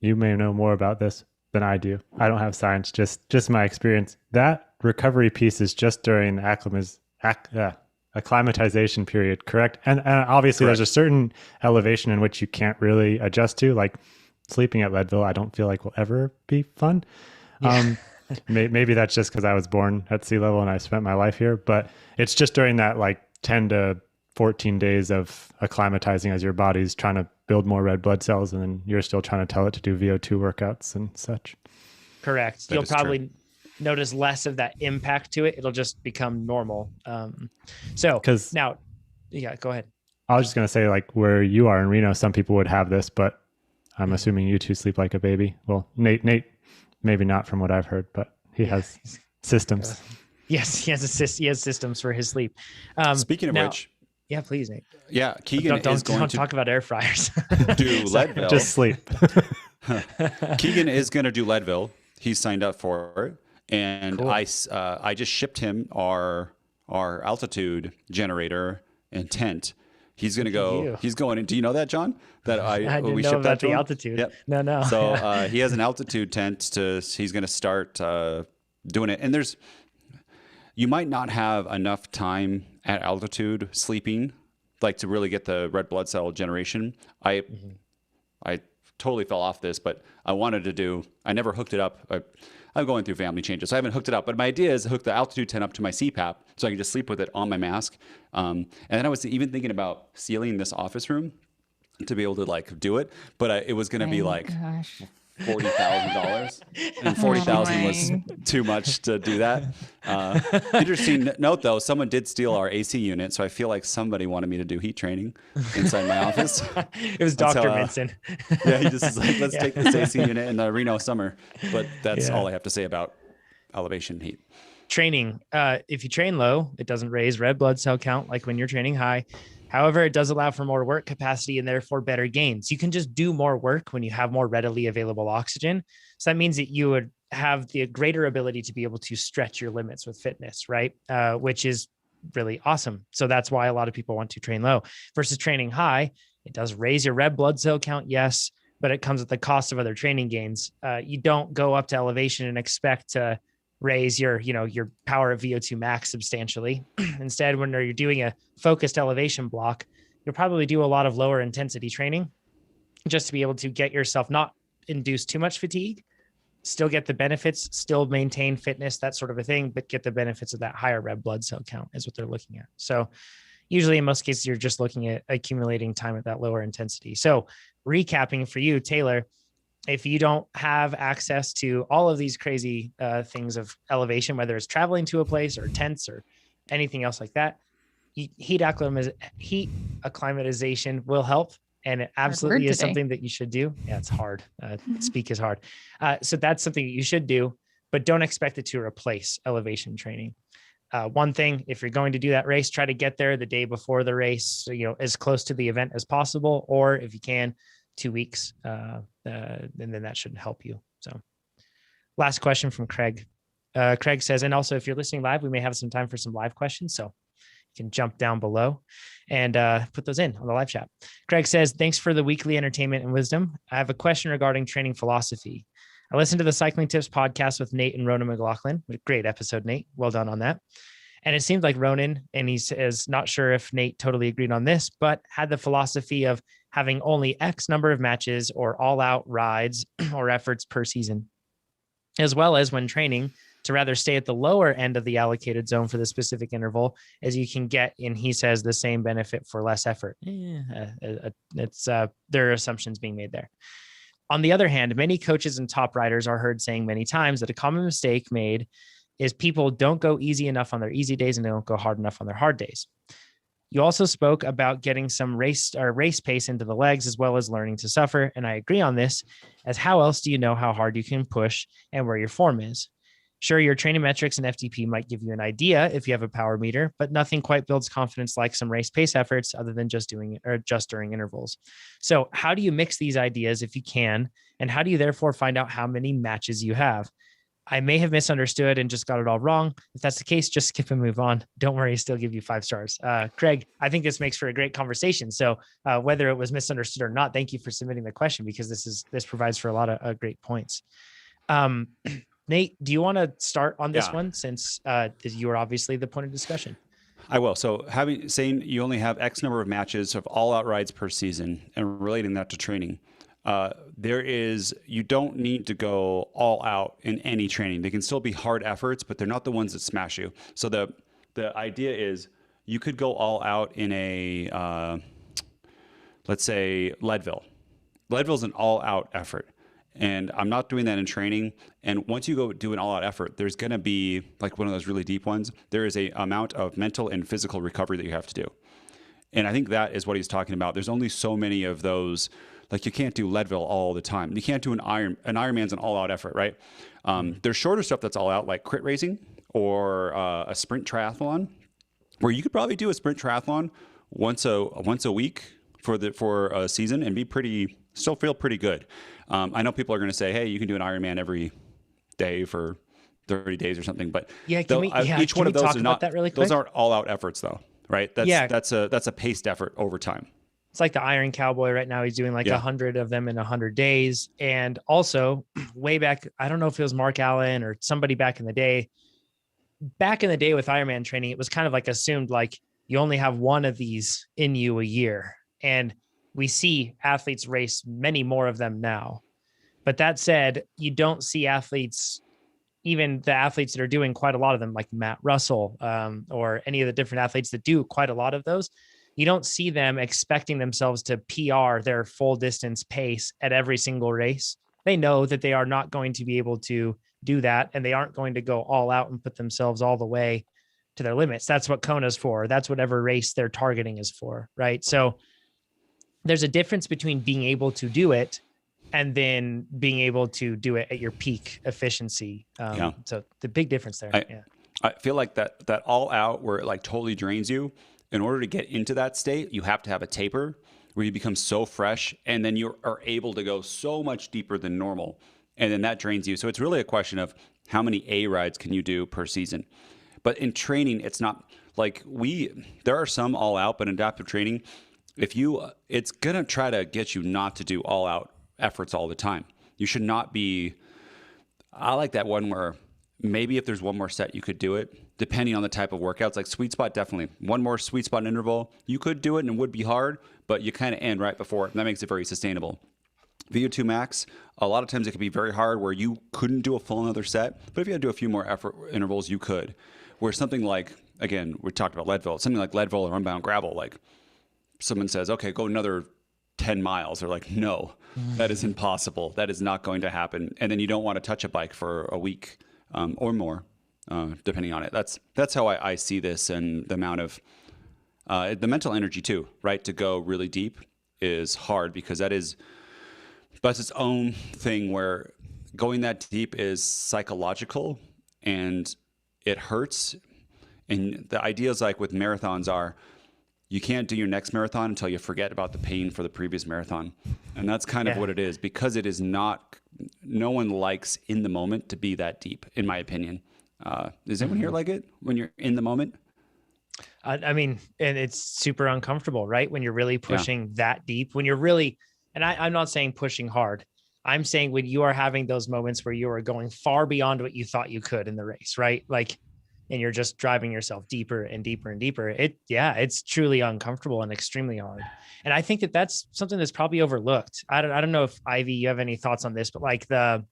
You may know more about this than I do. I don't have science, just my experience. That recovery piece is just during the acclimatization period, correct? And obviously Correct. There's a certain elevation in which you can't really adjust to, like sleeping at Leadville, I don't feel like will ever be fun. Yeah. Maybe that's just because I was born at sea level and I spent my life here, but it's just during that like 10 to 14 days of acclimatizing as your body's trying to build more red blood cells, and then you're still trying to tell it to do VO2 workouts and such. Correct. That You'll is probably true. notice less of that impact to it. It'll just become normal. So 'Cause- now, yeah, go ahead. I was just going to say, like where you are in Reno, some people would have this, but I'm assuming you two sleep like a baby. Well, Nate, maybe not from what I've heard, but he has systems. Yes, he has systems for his sleep. Speaking of now- which, Yeah, please, Nate. yeah, Keegan is going Don't to talk about air fryers. do Leadville. Just sleep. Keegan is going to do Leadville. He's signed up for it, and Cool. I just shipped him our altitude generator and tent. He's going to Look at go. you. He's going. Do you know that, John? That I didn't we know shipped that about to the him? altitude. Yep. No. So Yeah. he has an altitude tent. He's going to start doing it. And you might not have enough time at altitude sleeping, like to really get the red blood cell generation. I totally fell off this, but I wanted to do. I never hooked it up. I'm going through family changes, so I haven't hooked it up. But my idea is to hook the altitude tent up to my CPAP, so I can just sleep with it on my mask. And then I was even thinking about sealing this office room to be able to like do it, but it was going to be like Gosh. $40,000, and 40,000 was too much to do that. Interesting note though, someone did steal our AC unit, so I feel like somebody wanted me to do heat training inside my office. It was Dr. Minson. Yeah, he just is like, let's take this AC unit in the Reno summer. But that's Yeah. all I have to say about elevation heat. Training. If you train low, it doesn't raise red blood cell count like when you're training high. However, it does allow for more work capacity and therefore better gains. You can just do more work when you have more readily available oxygen. So that means that you would have the greater ability to be able to stretch your limits with fitness, right? Which is really awesome. So that's why a lot of people want to train low versus training high. It does raise your red blood cell count, yes, but it comes at the cost of other training gains. You don't go up to elevation and expect to raise your power of VO2 max substantially. Instead, when you're doing a focused elevation block, you'll probably do a lot of lower intensity training just to be able to get yourself not induce too much fatigue, still get the benefits, still maintain fitness, that sort of a thing, but get the benefits of that higher red blood cell count is what they're looking at. So usually in most cases, you're just looking at accumulating time at that lower intensity. So recapping for you, Taylor, if you don't have access to all of these crazy things of elevation, whether it's traveling to a place or tents or anything else like that, heat acclimatization will help. And it absolutely is something that you should do. Yeah, it's hard. Speak is hard. So that's something that you should do, but don't expect it to replace elevation training. One thing, if you're going to do that race, try to get there the day before the race, as close to the event as possible, or if you can, 2 weeks, and then that should help you. So last question from Craig. Craig says, and also if you're listening live, we may have some time for some live questions. So you can jump down below and put those in on the live chat. Craig says, thanks for the weekly entertainment and wisdom. I have a question regarding training philosophy. I listened to the Cycling Tips podcast with Nate and Ronan McLaughlin. Great episode, Nate. Well done on that. And it seemed like Ronan, and he says, not sure if Nate totally agreed on this, but had the philosophy of having only X number of matches or all out rides or efforts per season, as well as when training to rather stay at the lower end of the allocated zone for the specific interval as you can get, and he says, the same benefit for less effort. There are assumptions being made there. On the other hand, many coaches and top riders are heard saying many times that a common mistake made is people don't go easy enough on their easy days and they don't go hard enough on their hard days. You also spoke about getting some race pace into the legs as well as learning to suffer. And I agree on this, as how else do you know how hard you can push and where your form is? Sure, your training metrics and FTP might give you an idea if you have a power meter, but nothing quite builds confidence like some race pace efforts other than just doing it or just during intervals. So how do you mix these ideas if you can? And how do you therefore find out how many matches you have? I may have misunderstood and just got it all wrong. If that's the case, just skip and move on. Don't worry, I still give you 5 stars. Craig, I think this makes for a great conversation. So whether it was misunderstood or not, thank you for submitting the question, because this provides for a lot of great points. Nate, do you want to start on this one, since you are obviously the point of discussion? I will. So saying you only have X number of matches of all out rides per season and relating that to training. You don't need to go all out in any training. They can still be hard efforts, but they're not the ones that smash you. So the idea is you could go all out in a, let's say Leadville. Leadville's an all out effort. And I'm not doing that in training. And once you go do an all out effort, there's going to be like one of those really deep ones. There is a amount of mental and physical recovery that you have to do. And I think that is what he's talking about. There's only so many of those. Like you can't do Leadville all the time. You can't do an Ironman's an all out effort, right? There's shorter stuff that's all out, like crit racing or a sprint triathlon, where you could probably do a sprint triathlon once a week for a season and still feel pretty good. I know people are going to say, hey, you can do an Ironman every day for 30 days or something, but each one of those is not, those aren't all out efforts though. right? That's a paced effort over time. It's like the Iron Cowboy right now. He's doing like 100 of them in 100 days. And also way back, I don't know if it was Mark Allen or somebody back in the day with Ironman training, it was kind of like assumed like you only have one of these in you a year. And we see athletes race many more of them now. But that said, you don't see athletes, even the athletes that are doing quite a lot of them, like Matt Russell, or any of the different athletes that do quite a lot of those. You don't see them expecting themselves to PR their full distance pace at every single race. They know that they are not going to be able to do that, and they aren't going to go all out and put themselves all the way to their limits. That's what Kona's for. That's whatever race they're targeting is for, right? So there's a difference between being able to do it and then being able to do it at your peak efficiency. So the big difference there. I feel like that all out where it like totally drains you. In order to get into that state, you have to have a taper where you become so fresh, and then you are able to go so much deeper than normal, and then that drains you. So it's really a question of how many A rides can you do per season. But in training, it's not like there are some all out, but in adaptive training, it's gonna try to get you not to do all out efforts all the time. You should not be. I like that one where maybe if there's one more set, you could do it, depending on the type of workouts. Like sweet spot, definitely. One more sweet spot interval, you could do it and it would be hard, but you kind of end right before it, and that makes it very sustainable. VO2 max, a lot of times it can be very hard where you couldn't do a full another set, but if you had to do a few more effort intervals, you could. Where something like, again, we talked about Leadville, something like Leadville or Unbound Gravel, like someone says, okay, go another 10 miles. They're like, no, that is impossible. That is not going to happen. And then you don't want to touch a bike for a week or more, depending on it. That's how I see this, and the amount of the mental energy too, right? To go really deep is hard because that's its own thing where going that deep is psychological and it hurts. And the ideas like with marathons are, you can't do your next marathon until you forget about the pain for the previous marathon. And that's kind of what it is, because it is not, no one likes in the moment to be that deep, in my opinion. Does anyone here like it when you're in the moment? I mean, and it's super uncomfortable, right? When you're really pushing that deep, when you're really, and I'm not saying pushing hard. I'm saying when you are having those moments where you are going far beyond what you thought you could in the race, right? Like, and you're just driving yourself deeper and deeper and deeper. It's truly uncomfortable and extremely hard. And I think that that's something that's probably overlooked. I don't know if Ivy, you have any thoughts on this, but like when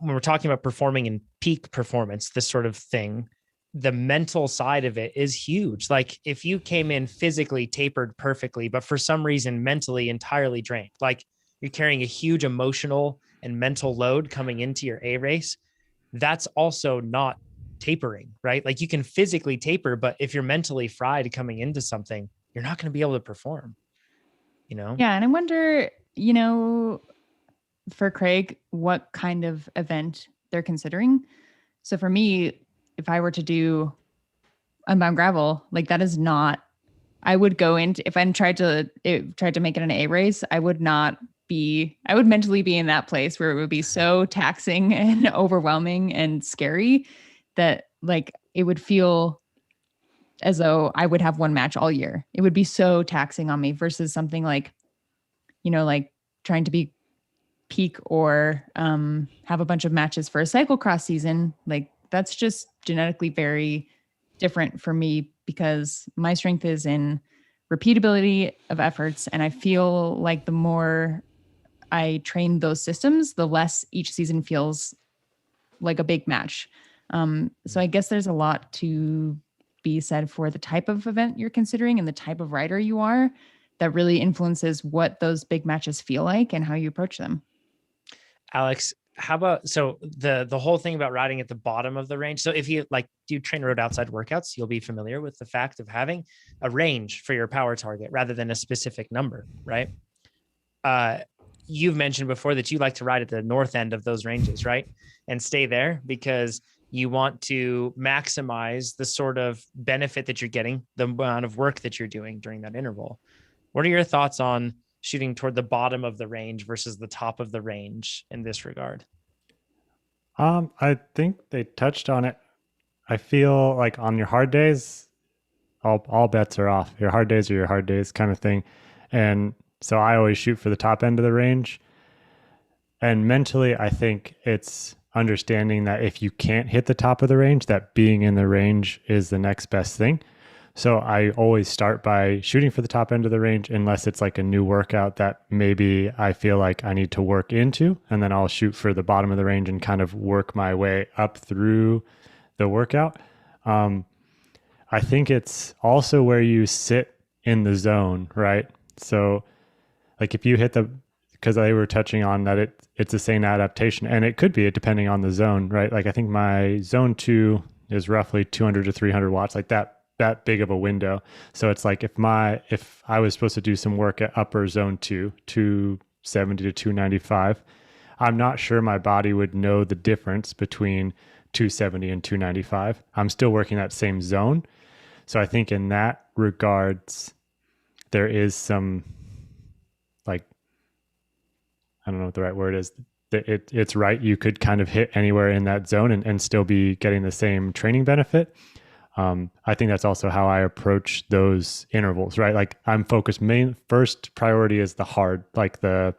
we're talking about performing in peak performance, this sort of thing, the mental side of it is huge. Like if you came in physically tapered perfectly, but for some reason mentally entirely drained, like you're carrying a huge emotional and mental load coming into your A race, that's also not tapering, right? Like you can physically taper, but if you're mentally fried coming into something, you're not going to be able to perform, you know? Yeah. And I wonder, for Craig, what kind of event they're considering. So for me, if I were to do Unbound Gravel, like that is not, I would go into, if I tried to make it an A race, I would mentally be in that place where it would be so taxing and overwhelming and scary that like it would feel as though I would have one match all year. It would be so taxing on me versus something like, like trying to be peak or have a bunch of matches for a cyclocross season. Like that's just genetically very different for me because my strength is in repeatability of efforts. And I feel like the more I train those systems, the less each season feels like a big match. So I guess there's a lot to be said for the type of event you're considering and the type of rider you are that really influences what those big matches feel like and how you approach them. Alex, how about, so the whole thing about riding at the bottom of the range. So if you like do TrainerRoad outside workouts, you'll be familiar with the fact of having a range for your power target rather than a specific number, right? You've mentioned before that you like to ride at the north end of those ranges, right? And stay there because you want to maximize the sort of benefit that you're getting, the amount of work that you're doing during that interval. What are your thoughts on shooting toward the bottom of the range versus the top of the range in this regard? I think they touched on it I feel like on your hard days, all bets are off. Your hard days are your hard days kind of thing. And so I always shoot for the top end of the range. And mentally, I think it's understanding that if you can't hit the top of the range, that being in the range is the next best thing. So I always start by shooting for the top end of the range, unless it's like a new workout that maybe I feel like I need to work into. And then I'll shoot for the bottom of the range and kind of work my way up through the workout. I think it's also where you sit in the zone, right? So like if you hit because they were touching on that it's the same adaptation, and it could be depending on the zone, right? Like I think my zone 2 is roughly 200 to 300 watts, like that big of a window. So it's like if I was supposed to do some work at upper zone 2, 270 to 295, I'm not sure my body would know the difference between 270 and 295. I'm still working that same zone. So I think in that regards, there is some, like, I don't know what the right word is. It's right. You could kind of hit anywhere in that zone and still be getting the same training benefit. I think that's also how I approach those intervals, right? Like I'm focused, first priority is the hard, like the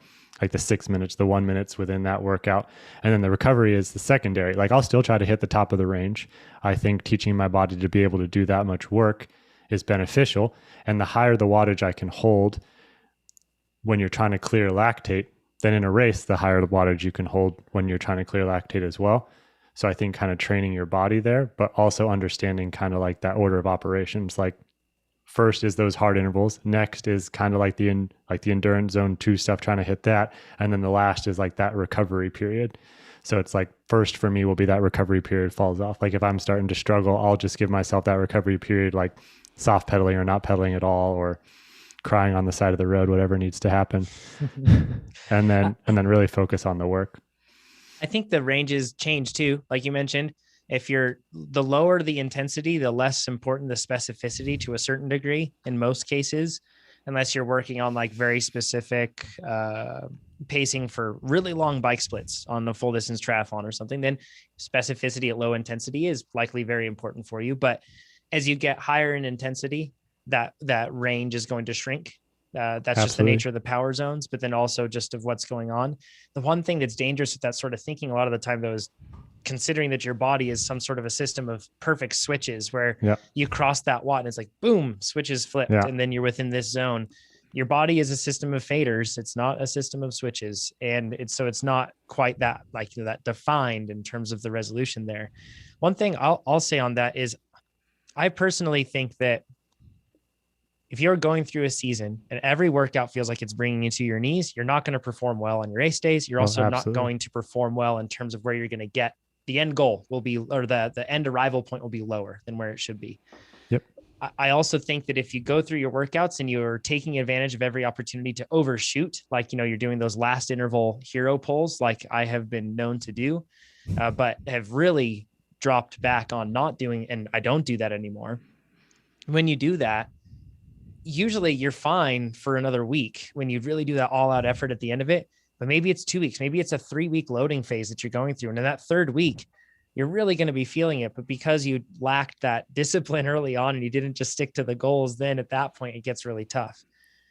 6 minutes, the 1 minutes within that workout. And then the recovery is the secondary. Like I'll still try to hit the top of the range. I think teaching my body to be able to do that much work is beneficial. And the higher the wattage I can hold when you're trying to clear lactate, then in a race, the higher the wattage you can hold when you're trying to clear lactate as well. So I think kind of training your body there, but also understanding kind of like that order of operations. Like first is those hard intervals. Next is kind of like the endurance zone 2 stuff, trying to hit that. And then the last is like that recovery period. So it's like first for me will be that recovery period falls off. Like if I'm starting to struggle, I'll just give myself that recovery period, like soft pedaling or not pedaling at all, or crying on the side of the road, whatever needs to happen. and then really focus on the work. I think the ranges change too. Like you mentioned, if the lower the intensity, the less important the specificity to a certain degree in most cases, unless you're working on like very specific pacing for really long bike splits on a full distance triathlon or something, then specificity at low intensity is likely very important for you. But as you get higher in intensity, that range is going to shrink. That's Absolutely. Just the nature of the power zones, but then also just of what's going on. The one thing that's dangerous with that sort of thinking a lot of the time, though, is considering that your body is some sort of a system of perfect switches where you cross that watt and it's like, boom, switches flipped. And then you're within this zone. Your body is a system of faders. It's not a system of switches. And it's not quite that that defined in terms of the resolution there. One thing I'll say on that is I personally think that if you're going through a season and every workout feels like it's bringing you to your knees, you're not going to perform well on your race days. You're also not going to perform well in terms of where you're going to get. The end goal will be, or the end arrival point will be lower than where it should be. Yep. I also think that if you go through your workouts and you're taking advantage of every opportunity to overshoot, like, you're doing those last interval hero pulls, like I have been known to do, but have really dropped back on not doing, and I don't do that anymore. When you do that, usually you're fine for another week when you really do that all out effort at the end of it, but maybe it's 2 weeks, maybe it's a 3-week loading phase that you're going through. And in that third week, you're really going to be feeling it, but because you lacked that discipline early on and you didn't just stick to the goals, then at that point, it gets really tough.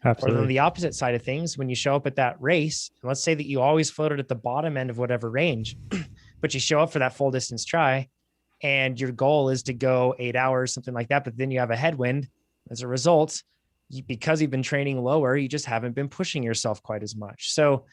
Absolutely. Or on the opposite side of things, when you show up at that race, and let's say that you always floated at the bottom end of whatever range, but you show up for that full distance try and your goal is to go 8 hours, something like that. But then you have a headwind as a result. Because you've been training lower, you just haven't been pushing yourself quite as much. So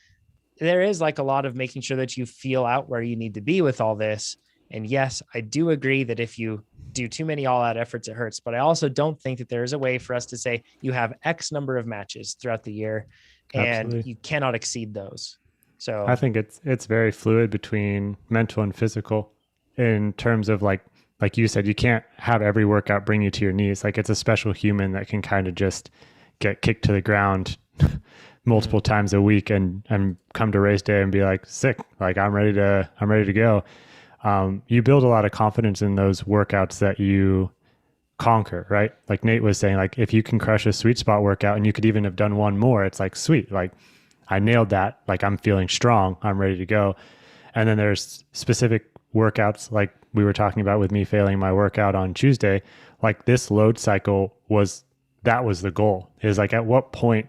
there is like a lot of making sure that you feel out where you need to be with all this. And yes, I do agree that if you do too many all out efforts, it hurts. But I also don't think that there is a way for us to say you have X number of matches throughout the year and you cannot exceed those. So I think it's very fluid between mental and physical in terms of like you said, you can't have every workout bring you to your knees. Like it's a special human that can kind of just get kicked to the ground multiple times a week and come to race day and be like sick. Like I'm ready to go. You build a lot of confidence in those workouts that you conquer, right? Like Nate was saying, like if you can crush a sweet spot workout and you could even have done one more, it's like, sweet. Like I nailed that. Like I'm feeling strong. I'm ready to go. And then there's specific workouts like we were talking about with me failing my workout on Tuesday, like this load cycle that was the goal, is like, at what point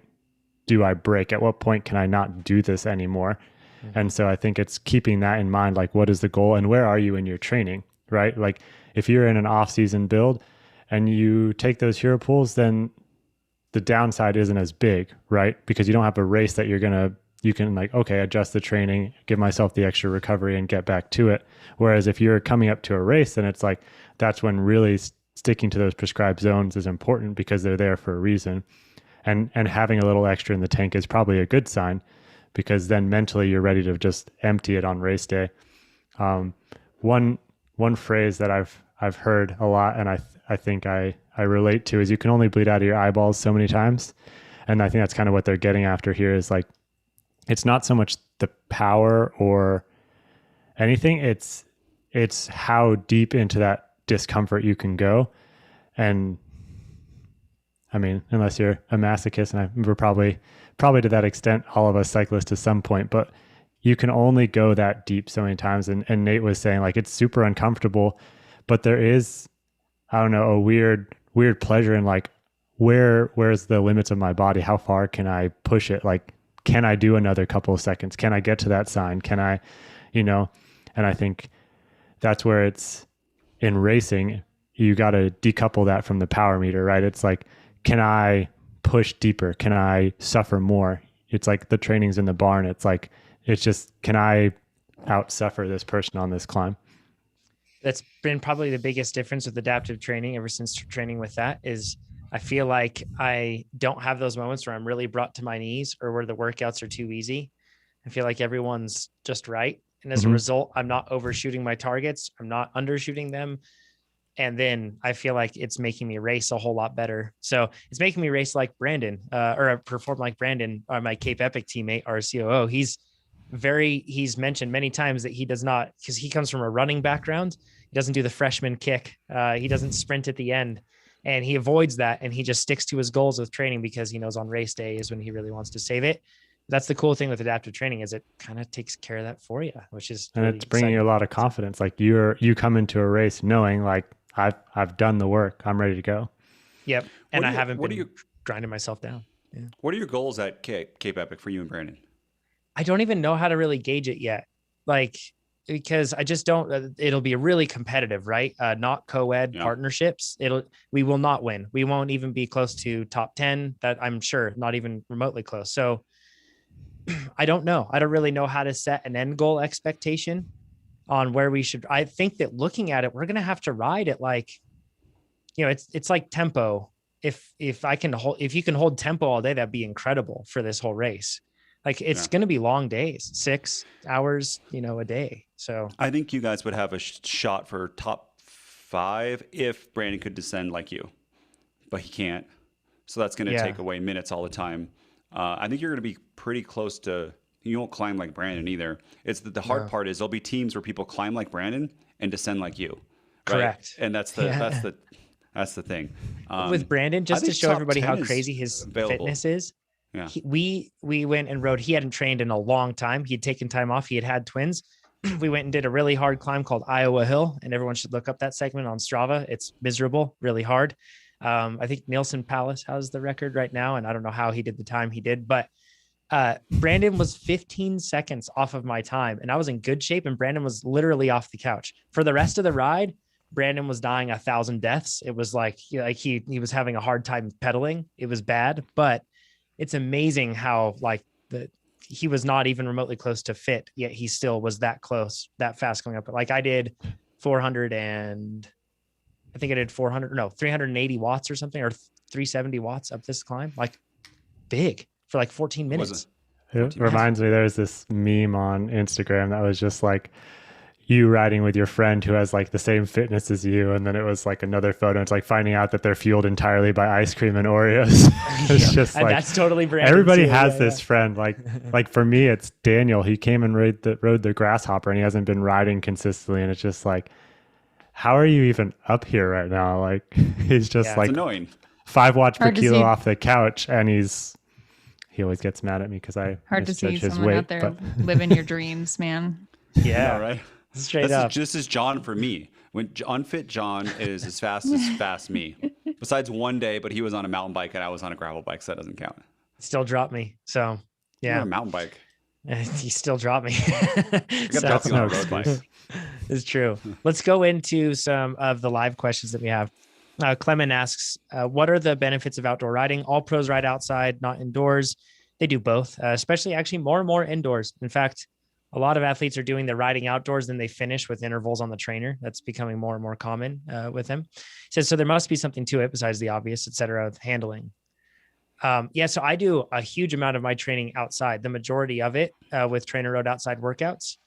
do I break? At what point can I not do this anymore? And so I think it's keeping that in mind, like, what is the goal and where are you in your training, right? Like if you're in an off-season build and you take those hero pulls, then the downside isn't as big, right? Because you don't have a race that you can like, okay, adjust the training, give myself the extra recovery and get back to it. Whereas if you're coming up to a race, then it's like, that's when really sticking to those prescribed zones is important because they're there for a reason. And having a little extra in the tank is probably a good sign, because then mentally you're ready to just empty it on race day. One phrase that I've heard a lot, and I think I relate to, is you can only bleed out of your eyeballs so many times. And I think that's kind of what they're getting after here, is like, it's not so much the power or anything, it's how deep into that discomfort you can go. And I mean, unless you're a masochist, and we're probably to that extent, all of us cyclists to some point, but you can only go that deep so many times. And Nate was saying, like, it's super uncomfortable, but there is, I don't know, a weird pleasure in like, where's the limits of my body? How far can I push it? Like, can I do another couple of seconds? Can I get to that sign? Can I, and I think that's where it's in racing, you got to decouple that from the power meter, right? It's like, can I push deeper? Can I suffer more? It's like the training's in the barn. It's like, it's just, can I out suffer this person on this climb? That's been probably the biggest difference with adaptive training ever since training with that, is I feel like I don't have those moments where I'm really brought to my knees or where the workouts are too easy. I feel like everyone's just right. And as a result, I'm not overshooting my targets. I'm not undershooting them. And then I feel like it's making me race a whole lot better. So it's making me race like Brandon, or perform like Brandon, or my Cape Epic teammate, our COO. He's mentioned many times that he does not, because he comes from a running background. He doesn't do the freshman kick. He doesn't sprint at the end, and he avoids that. And he just sticks to his goals with training because he knows on race day is when he really wants to save it. That's the cool thing with adaptive training, is it kind of takes care of that for you, which is, and really it's bringing you a lot of confidence. Like you come into a race knowing, like, I've done the work. I'm ready to go. Yep. And I haven't been grinding myself down. Yeah. What are your goals at Cape Epic for you and Brandon? I don't even know how to really gauge it yet. Like, because I just don't, it'll be really competitive, right? Not co-ed partnerships. We will not win. We won't even be close to top 10, that I'm sure, not even remotely close. So I don't know. I don't really know how to set an end goal expectation on where we should. I think that looking at it, we're going to have to ride it like, it's like tempo. If you can hold tempo all day, that'd be incredible for this whole race. Like, it's going to be long days, 6 hours, a day. So I think you guys would have a shot for top 5 if Brandon could descend like you, but he can't. So that's going to take away minutes all the time. I think you're going to be pretty close to, you won't climb like Brandon either. It's the hard part is there'll be teams where people climb like Brandon and descend like you. Right? Correct. And that's the thing. With Brandon, just to show everybody how crazy his fitness is. Yeah. We went and rode. He hadn't trained in a long time. He had taken time off. He had twins. We went and did a really hard climb called Iowa Hill, and everyone should look up that segment on Strava. It's miserable, really hard. I think Nielsen Palace has the record right now, and I don't know how he did the time he did, but Brandon was 15 seconds off of my time, and I was in good shape, and Brandon was literally off the couch. For the rest of the ride, Brandon was dying 1,000 deaths. It was like he was having a hard time pedaling. It was bad, but it's amazing how he was not even remotely close to fit, yet he still was that close, that fast going up. Like I did 380 watts or something, or 370 watts up this climb, like big for like 14 minutes. It reminds me, there's this meme on Instagram that was just like you riding with your friend who has like the same fitness as you, and then it was like another photo. It's like finding out that they're fueled entirely by ice cream and Oreos. It's just like, that's totally Brandon everybody too. has this friend. Like for me, it's Daniel. He came and rode the Grasshopper, and he hasn't been riding consistently. And it's just like, how are you even up here right now? Like he's just like annoying. 5 watts per kilo off the couch, and he always gets mad at me because I hard to see his someone weight, out there living your dreams, man. Yeah, right. Straight up. This is John for me. When unfit John is as fast me. Besides one day, but he was on a mountain bike and I was on a gravel bike, so that doesn't count. Still dropped me. So You're yeah, on a mountain bike. he still dropped me. I got dropped you on a road bike. It's true. Let's go into some of the live questions that we have. Clement asks, what are the benefits of outdoor riding? All pros ride outside, not indoors. They do both, especially actually more and more indoors. In fact, a lot of athletes are doing the riding outdoors, then they finish with intervals on the trainer. That's becoming more and more common with them. He says, so there must be something to it besides the obvious, et cetera, of handling. Yeah, so I do a huge amount of my training outside, the majority of it with TrainerRoad outside workouts.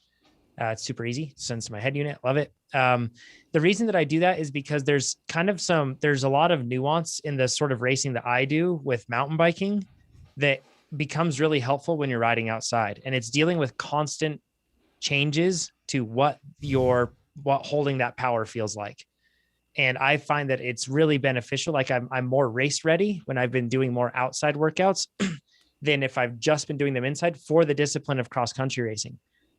It's super easy. Sends to my head unit. Love it. The reason that I do that is because there's a lot of nuance in the sort of racing that I do with mountain biking that becomes really helpful when you're riding outside, and it's dealing with constant changes to what holding that power feels like. And I find that it's really beneficial. Like I'm more race ready when I've been doing more outside workouts than if I've just been doing them inside for the discipline of cross country racing.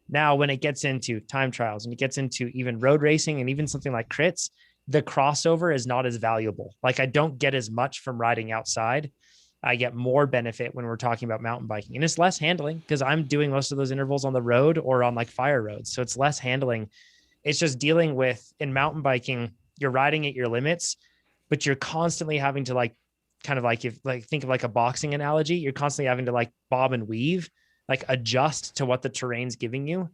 Now, when it gets into time trials and it gets into even road racing and even something like crits, the crossover is not as valuable. Like I don't get as much from riding outside. I get more benefit when we're talking about mountain biking, and it's less handling because I'm doing most of those intervals on the road or on like fire roads. So it's less handling. It's just dealing with, in mountain biking, you're riding at your limits, but you're constantly having to like, kind of like, if like, think of like a boxing analogy, you're constantly having to like bob and weave, like adjust to what the terrain's giving you.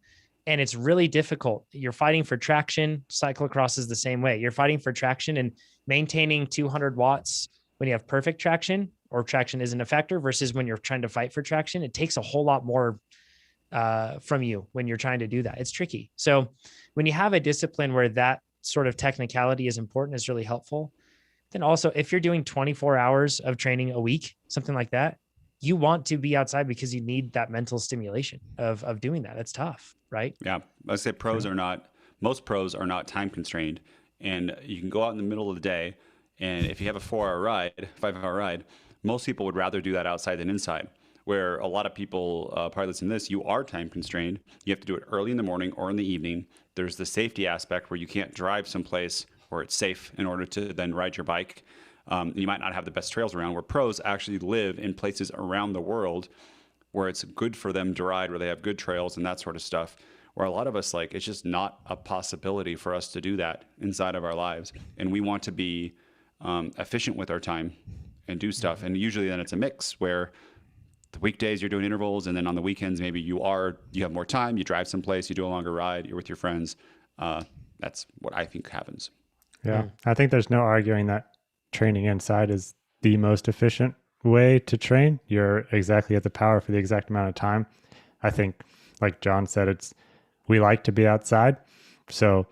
And it's really difficult. You're fighting for traction. Cyclocross is the same way. You're fighting for traction and maintaining 200 watts when you have perfect traction or traction isn't a factor versus when you're trying to fight for traction. It takes a whole lot more from you when you're trying to do that. It's tricky. So when you have a discipline where that sort of technicality is important, is really helpful. Then also, if you're doing 24 hours of training a week, something like that, you want to be outside because you need that mental stimulation of doing that. It's tough, right? Yeah. I say most pros are not time constrained, and you can go out in the middle of the day. And if you have a 5-hour ride, most people would rather do that outside than inside. Where a lot of people probably listen to this, you are time constrained. You have to do it early in the morning or in the evening. There's the safety aspect where you can't drive someplace where it's safe in order to then ride your bike. You might not have the best trails around, where pros actually live in places around the world where it's good for them to ride, where they have good trails and that sort of stuff. Where a lot of us, like, it's just not a possibility for us to do that inside of our lives. And we want to be efficient with our time and do stuff. And usually then it's a mix where the weekdays you're doing intervals, and then on the weekends maybe you have more time, you drive someplace, you do a longer ride, you're with your friends. That's what I think happens. Yeah. I think there's no arguing that training inside is the most efficient way to train. You're exactly at the power for the exact amount of time. I think, like John said, we like to be outside. So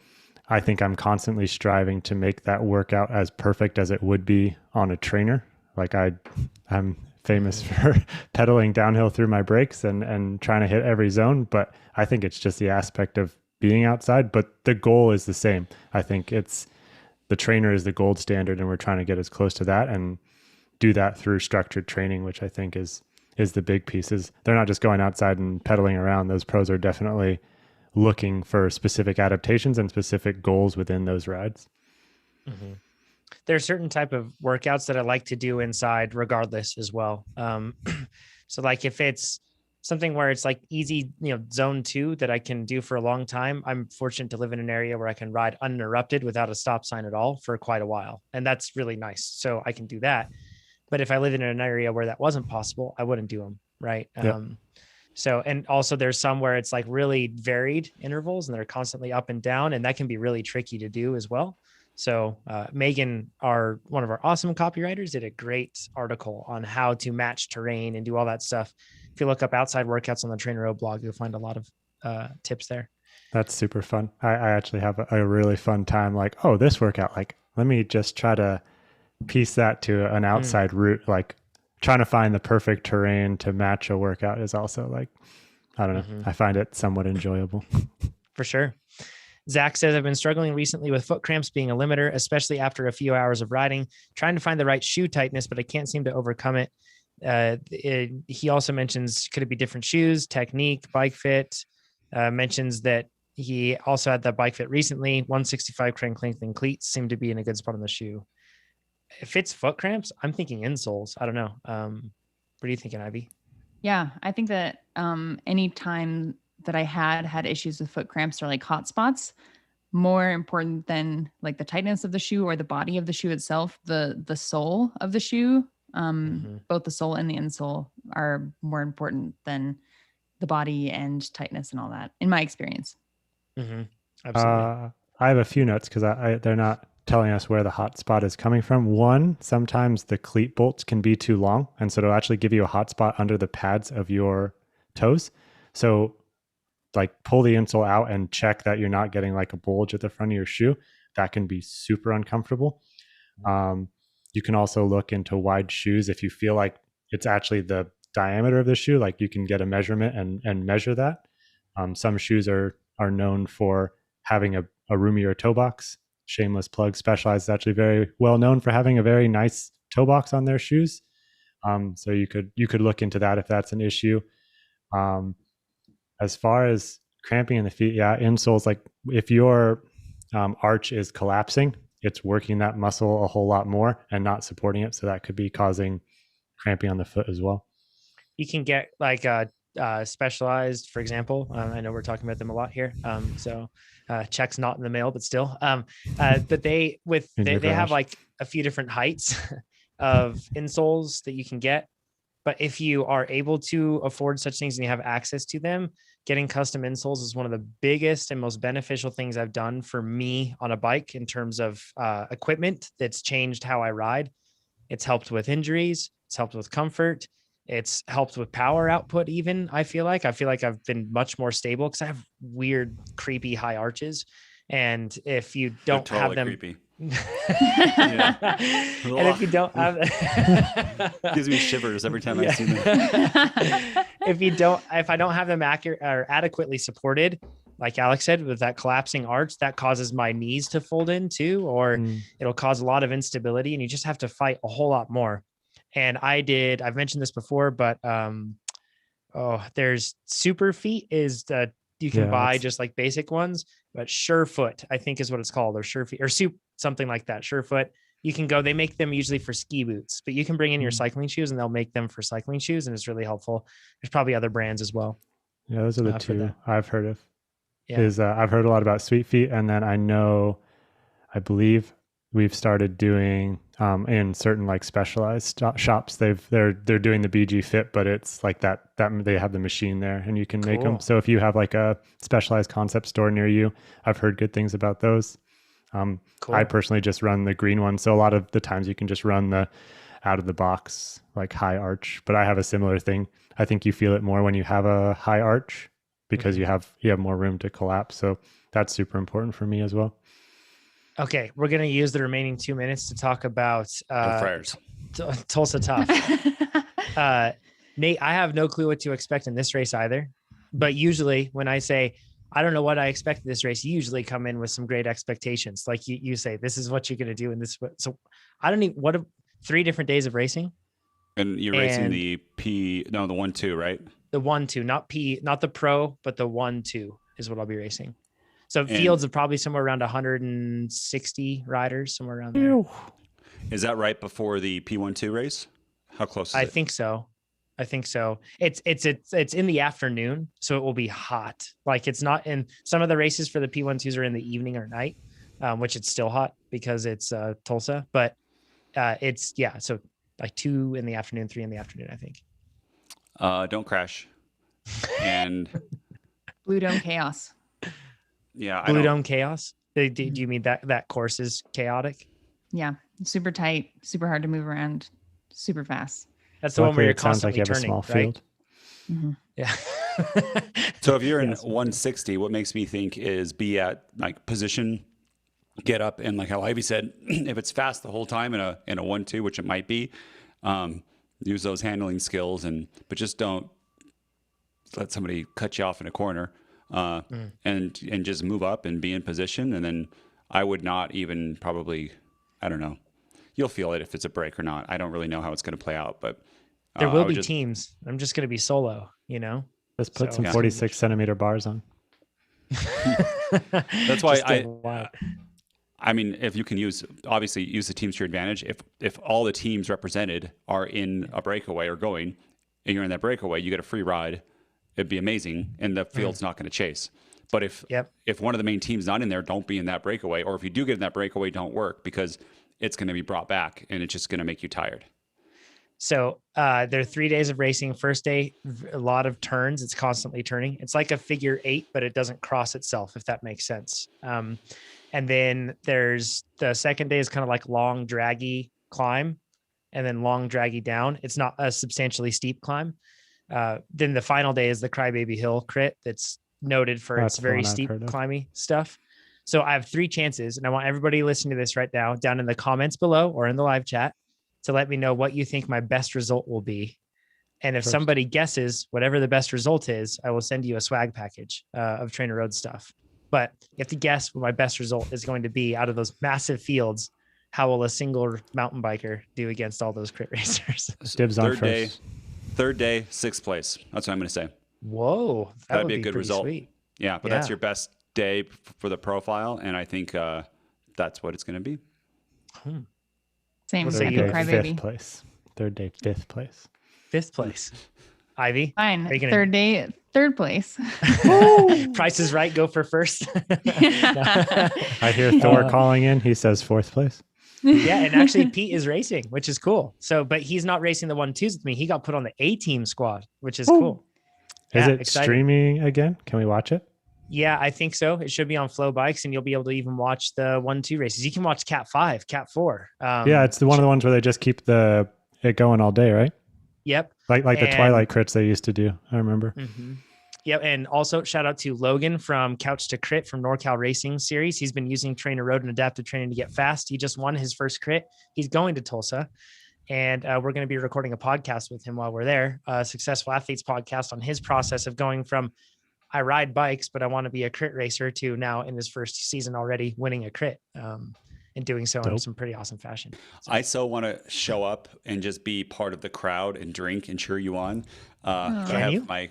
I think I'm constantly striving to make that workout as perfect as it would be on a trainer. Like I'm famous for pedaling downhill through my brakes and trying to hit every zone. But I think it's just the aspect of being outside, but the goal is the same. I think the trainer is the gold standard, and we're trying to get as close to that and do that through structured training, which I think is the big pieces. They're not just going outside and pedaling around. Those pros are definitely looking for specific adaptations and specific goals within those rides. Mm-hmm. There are certain type of workouts that I like to do inside regardless as well. So like if it's something where it's like easy, zone 2 that I can do for a long time, I'm fortunate to live in an area where I can ride uninterrupted without a stop sign at all for quite a while. And that's really nice. So I can do that. But if I lived in an area where that wasn't possible, I wouldn't do them. Right. Yep. So, and also there's some where it's like really varied intervals and they're constantly up and down, and that can be really tricky to do as well. So Megan, one of our awesome copywriters, did a great article on how to match terrain and do all that stuff. If you look up outside workouts on the TrainerRoad blog, you'll find a lot of tips there. That's super fun. I actually have a really fun time. Like, oh, this workout, like, let me just try to piece that to an outside route. Like trying to find the perfect terrain to match a workout is also like, I don't know. Mm-hmm. I find it somewhat enjoyable. For sure. Zach says, I've been struggling recently with foot cramps being a limiter, especially after a few hours of riding, trying to find the right shoe tightness, but I can't seem to overcome it. He also mentions, could it be different shoes, technique, bike fit? Mentions that He also had that bike fit recently. 165 crank length and cleats seem to be in a good spot on the shoe. If it's foot cramps, I'm thinking insoles. I don't know. What are you thinking, Ivy? Yeah, I think that any time that I had issues with foot cramps or like hot spots, more important than like the tightness of the shoe or the body of the shoe itself, the sole of the shoe, both the sole and the insole are more important than the body and tightness and all that, in my experience. Absolutely. I have a few notes because they're not telling us where the hot spot is coming from. One, sometimes the cleat bolts can be too long, and so it'll actually give you a hot spot under the pads of your toes. So like pull the insole out and check that you're not getting like a bulge at the front of your shoe. That can be super uncomfortable. You can also look into wide shoes if you feel like it's actually the diameter of the shoe. Like you can get a measurement and measure that. Some shoes are known for having a roomier toe box. Shameless plug. Specialized is actually very well known for having a very nice toe box on their shoes. So you could look into that if that's an issue. As far as cramping in the feet, yeah, insoles, like if your arch is collapsing, it's working that muscle a whole lot more and not supporting it. So that could be causing cramping on the foot as well. You can get like Specialized, for example. I know we're talking about them a lot here. So check's not in the mail, but still. But they have like a few different heights of insoles that you can get. But if you are able to afford such things and you have access to them, getting custom insoles is one of the biggest and most beneficial things I've done for me on a bike in terms of equipment that's changed how I ride. It's helped with injuries. It's helped with comfort. It's helped with power output. Even I feel like I've been much more stable because I have weird, creepy high arches. And if you don't totally have them, creepy. And if you don't have gives me shivers every time I see them. If I don't have them accurate or adequately supported, like Alex said, with that collapsing arch, that causes my knees to fold in too, or it'll cause a lot of instability, and you just have to fight a whole lot more. And I've mentioned this before, but there's Super Feet is that you can buy just like basic ones, but Surefoot, I think is what it's called, or Surefeet or something like that. Surefoot. You can go, they make them usually for ski boots, but you can bring in your cycling shoes and they'll make them for cycling shoes. And it's really helpful. There's probably other brands as well. Yeah, those are the two I've heard of. Yeah. I've heard a lot about Sweet Feet. And then I believe we've started doing in certain like specialized shops. They're doing the BG Fit, but it's like that they have the machine there and you can make them. So if you have like a specialized concept store near you, I've heard good things about those. I personally just run the green one. So a lot of the times you can just run the out of the box, like high arch, but I have a similar thing. I think you feel it more when you have a high arch because you have more room to collapse. So that's super important for me as well. Okay. We're going to use the remaining 2 minutes to talk about Tulsa Tough. Nate, I have no clue what to expect in this race either, but usually when I say, I don't know what I expect in this race, you usually come in with some great expectations. Like you say, this is what you're going to do. And so I don't even, 3 different days of racing. And you're racing the 1-2, right? The 1-2, not the pro, but the 1-2 is what I'll be racing. So fields of probably somewhere around 160 riders, somewhere around there. Is that right before the P12 race? How close is it? I think so. It's in the afternoon, so it will be hot. Like it's not in some of the races for the P12s are in the evening or night, which it's still hot because it's Tulsa, but so like 2 in the afternoon, 3 in the afternoon, I think. Don't crash. And Blue Dome Chaos. Yeah. Blue Dome Chaos. Do you mean that course is chaotic? Yeah. Super tight, super hard to move around, super fast. That's the one where you're constantly turning, a small right? Field. Mm-hmm. Yeah. So if you're in 160, what makes me think is be at like position, get up, and like how Ivy said, if it's fast the whole time in a 1-2, which it might be, use those handling skills but just don't let somebody cut you off in a corner, and just move up and be in position. And then I would not even probably, I don't know. You'll feel it if it's a break or not. I don't really know how it's going to play out, but there will be teams. I'm just going to be solo, Just put some 46 centimeter bars on. That's why Just a wild- I mean, if you can use the teams to your advantage, if all the teams represented are in a breakaway or going, and you're in that breakaway, you get a free ride. It'd be amazing, and the field's not going to chase. But if one of the main teams not in there, don't be in that breakaway, or if you do get in that breakaway, don't work because it's going to be brought back, and it's just going to make you tired. So there are 3 days of racing. First day, a lot of turns. It's constantly turning. It's like a figure 8, but it doesn't cross itself, if that makes sense. And then there's the second day is kind of like long, draggy climb, and then long, draggy down. It's not a substantially steep climb. Then the final day is the Crybaby Hill crit. That's noted for its very steep, climby stuff. So I have 3 chances, and I want everybody listening to this right now down in the comments below or in the live chat to let me know what you think my best result will be. And if somebody guesses whatever the best result is, I will send you a swag package of TrainerRoad stuff. But you have to guess what my best result is going to be out of those massive fields. How will a single mountain biker do against all those crit racers? Dibs on first. Third day, 6th place. That's what I'm going to say. Whoa, that'd be a good result. Sweet. Yeah, but that's your best day for the profile, and I think that's what it's going to be. Same. So I you think Crybaby. 5th place. Third day, 5th place. 5th place. Ivy? Fine. Gonna... Third day, 3rd place. Price is Right. Go for first. I hear Thor calling in. He says 4th place. Yeah, and actually Pete is racing, which is cool. So, but he's not racing the 1-2s with me. He got put on the A-team squad, which is cool. Is it exciting. Streaming again? Can we watch it? Yeah, I think so. It should be on Flow Bikes, and you'll be able to even watch the 1-2 races. You can watch Cat 5, Cat 4. Yeah, it's one of the ones where they just keep it going all day, right? Yep. Like the Twilight crits they used to do. I remember. Mm-hmm. Yep. And also shout out to Logan from Couch to Crit from NorCal Racing Series. He's been using TrainerRoad and adaptive training to get fast. He just won his first crit. He's going to Tulsa. And we're going to be recording a podcast with him while we're there, a Successful Athletes podcast on his process of going from I ride bikes, but I want to be a crit racer to now in his first season already winning a crit and doing so in some pretty awesome fashion. So. I so want to show up and just be part of the crowd and drink and cheer you on. I have my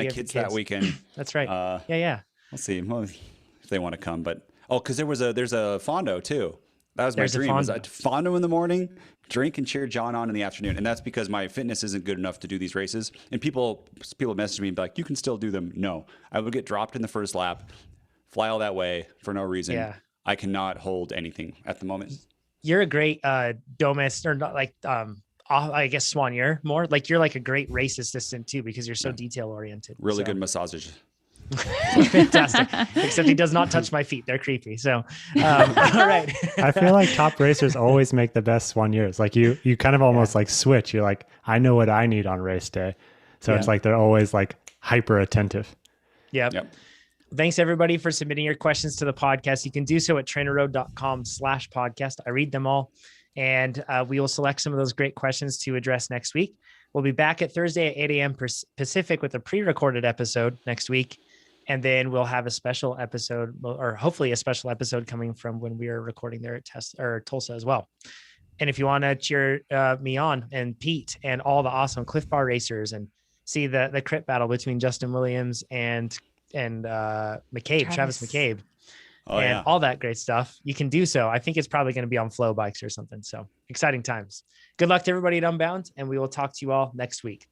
kids that weekend. That's right. Yeah. We'll see if they want to come, but because there's a Fondo too. That was my dream. Was a Fondo in the morning, drink and cheer John on in the afternoon. And that's because my fitness isn't good enough to do these races. And people message me and be like, you can still do them. No, I would get dropped in the first lap, fly all that way for no reason. Yeah. I cannot hold anything at the moment. You're a great domist, or not like I guess soigneur more. Like you're like a great race assistant too, because you're so detail oriented. Really good massages. Fantastic. Except he does not touch my feet. They're creepy. So all right. I feel like top racers always make the best soigneurs. Like you kind of almost like switch. You're like, I know what I need on race day. So it's like they're always like hyper attentive. Yep. Thanks everybody for submitting your questions to the podcast. You can do so at trainerroad.com/podcast. I read them all, and we will select some of those great questions to address next week. We'll be back at Thursday at 8 a.m. Pacific with a pre-recorded episode next week. And then we'll have a special episode, or hopefully a special episode coming from when we are recording there at Tulsa as well. And if you want to cheer me on and Pete and all the awesome Cliff Bar racers and see the crit battle between Justin Williams and McCabe, Travis McCabe, all that great stuff, you can do so. I think it's probably going to be on Flow Bikes or something. So exciting times. Good luck to everybody at Unbound, and we will talk to you all next week.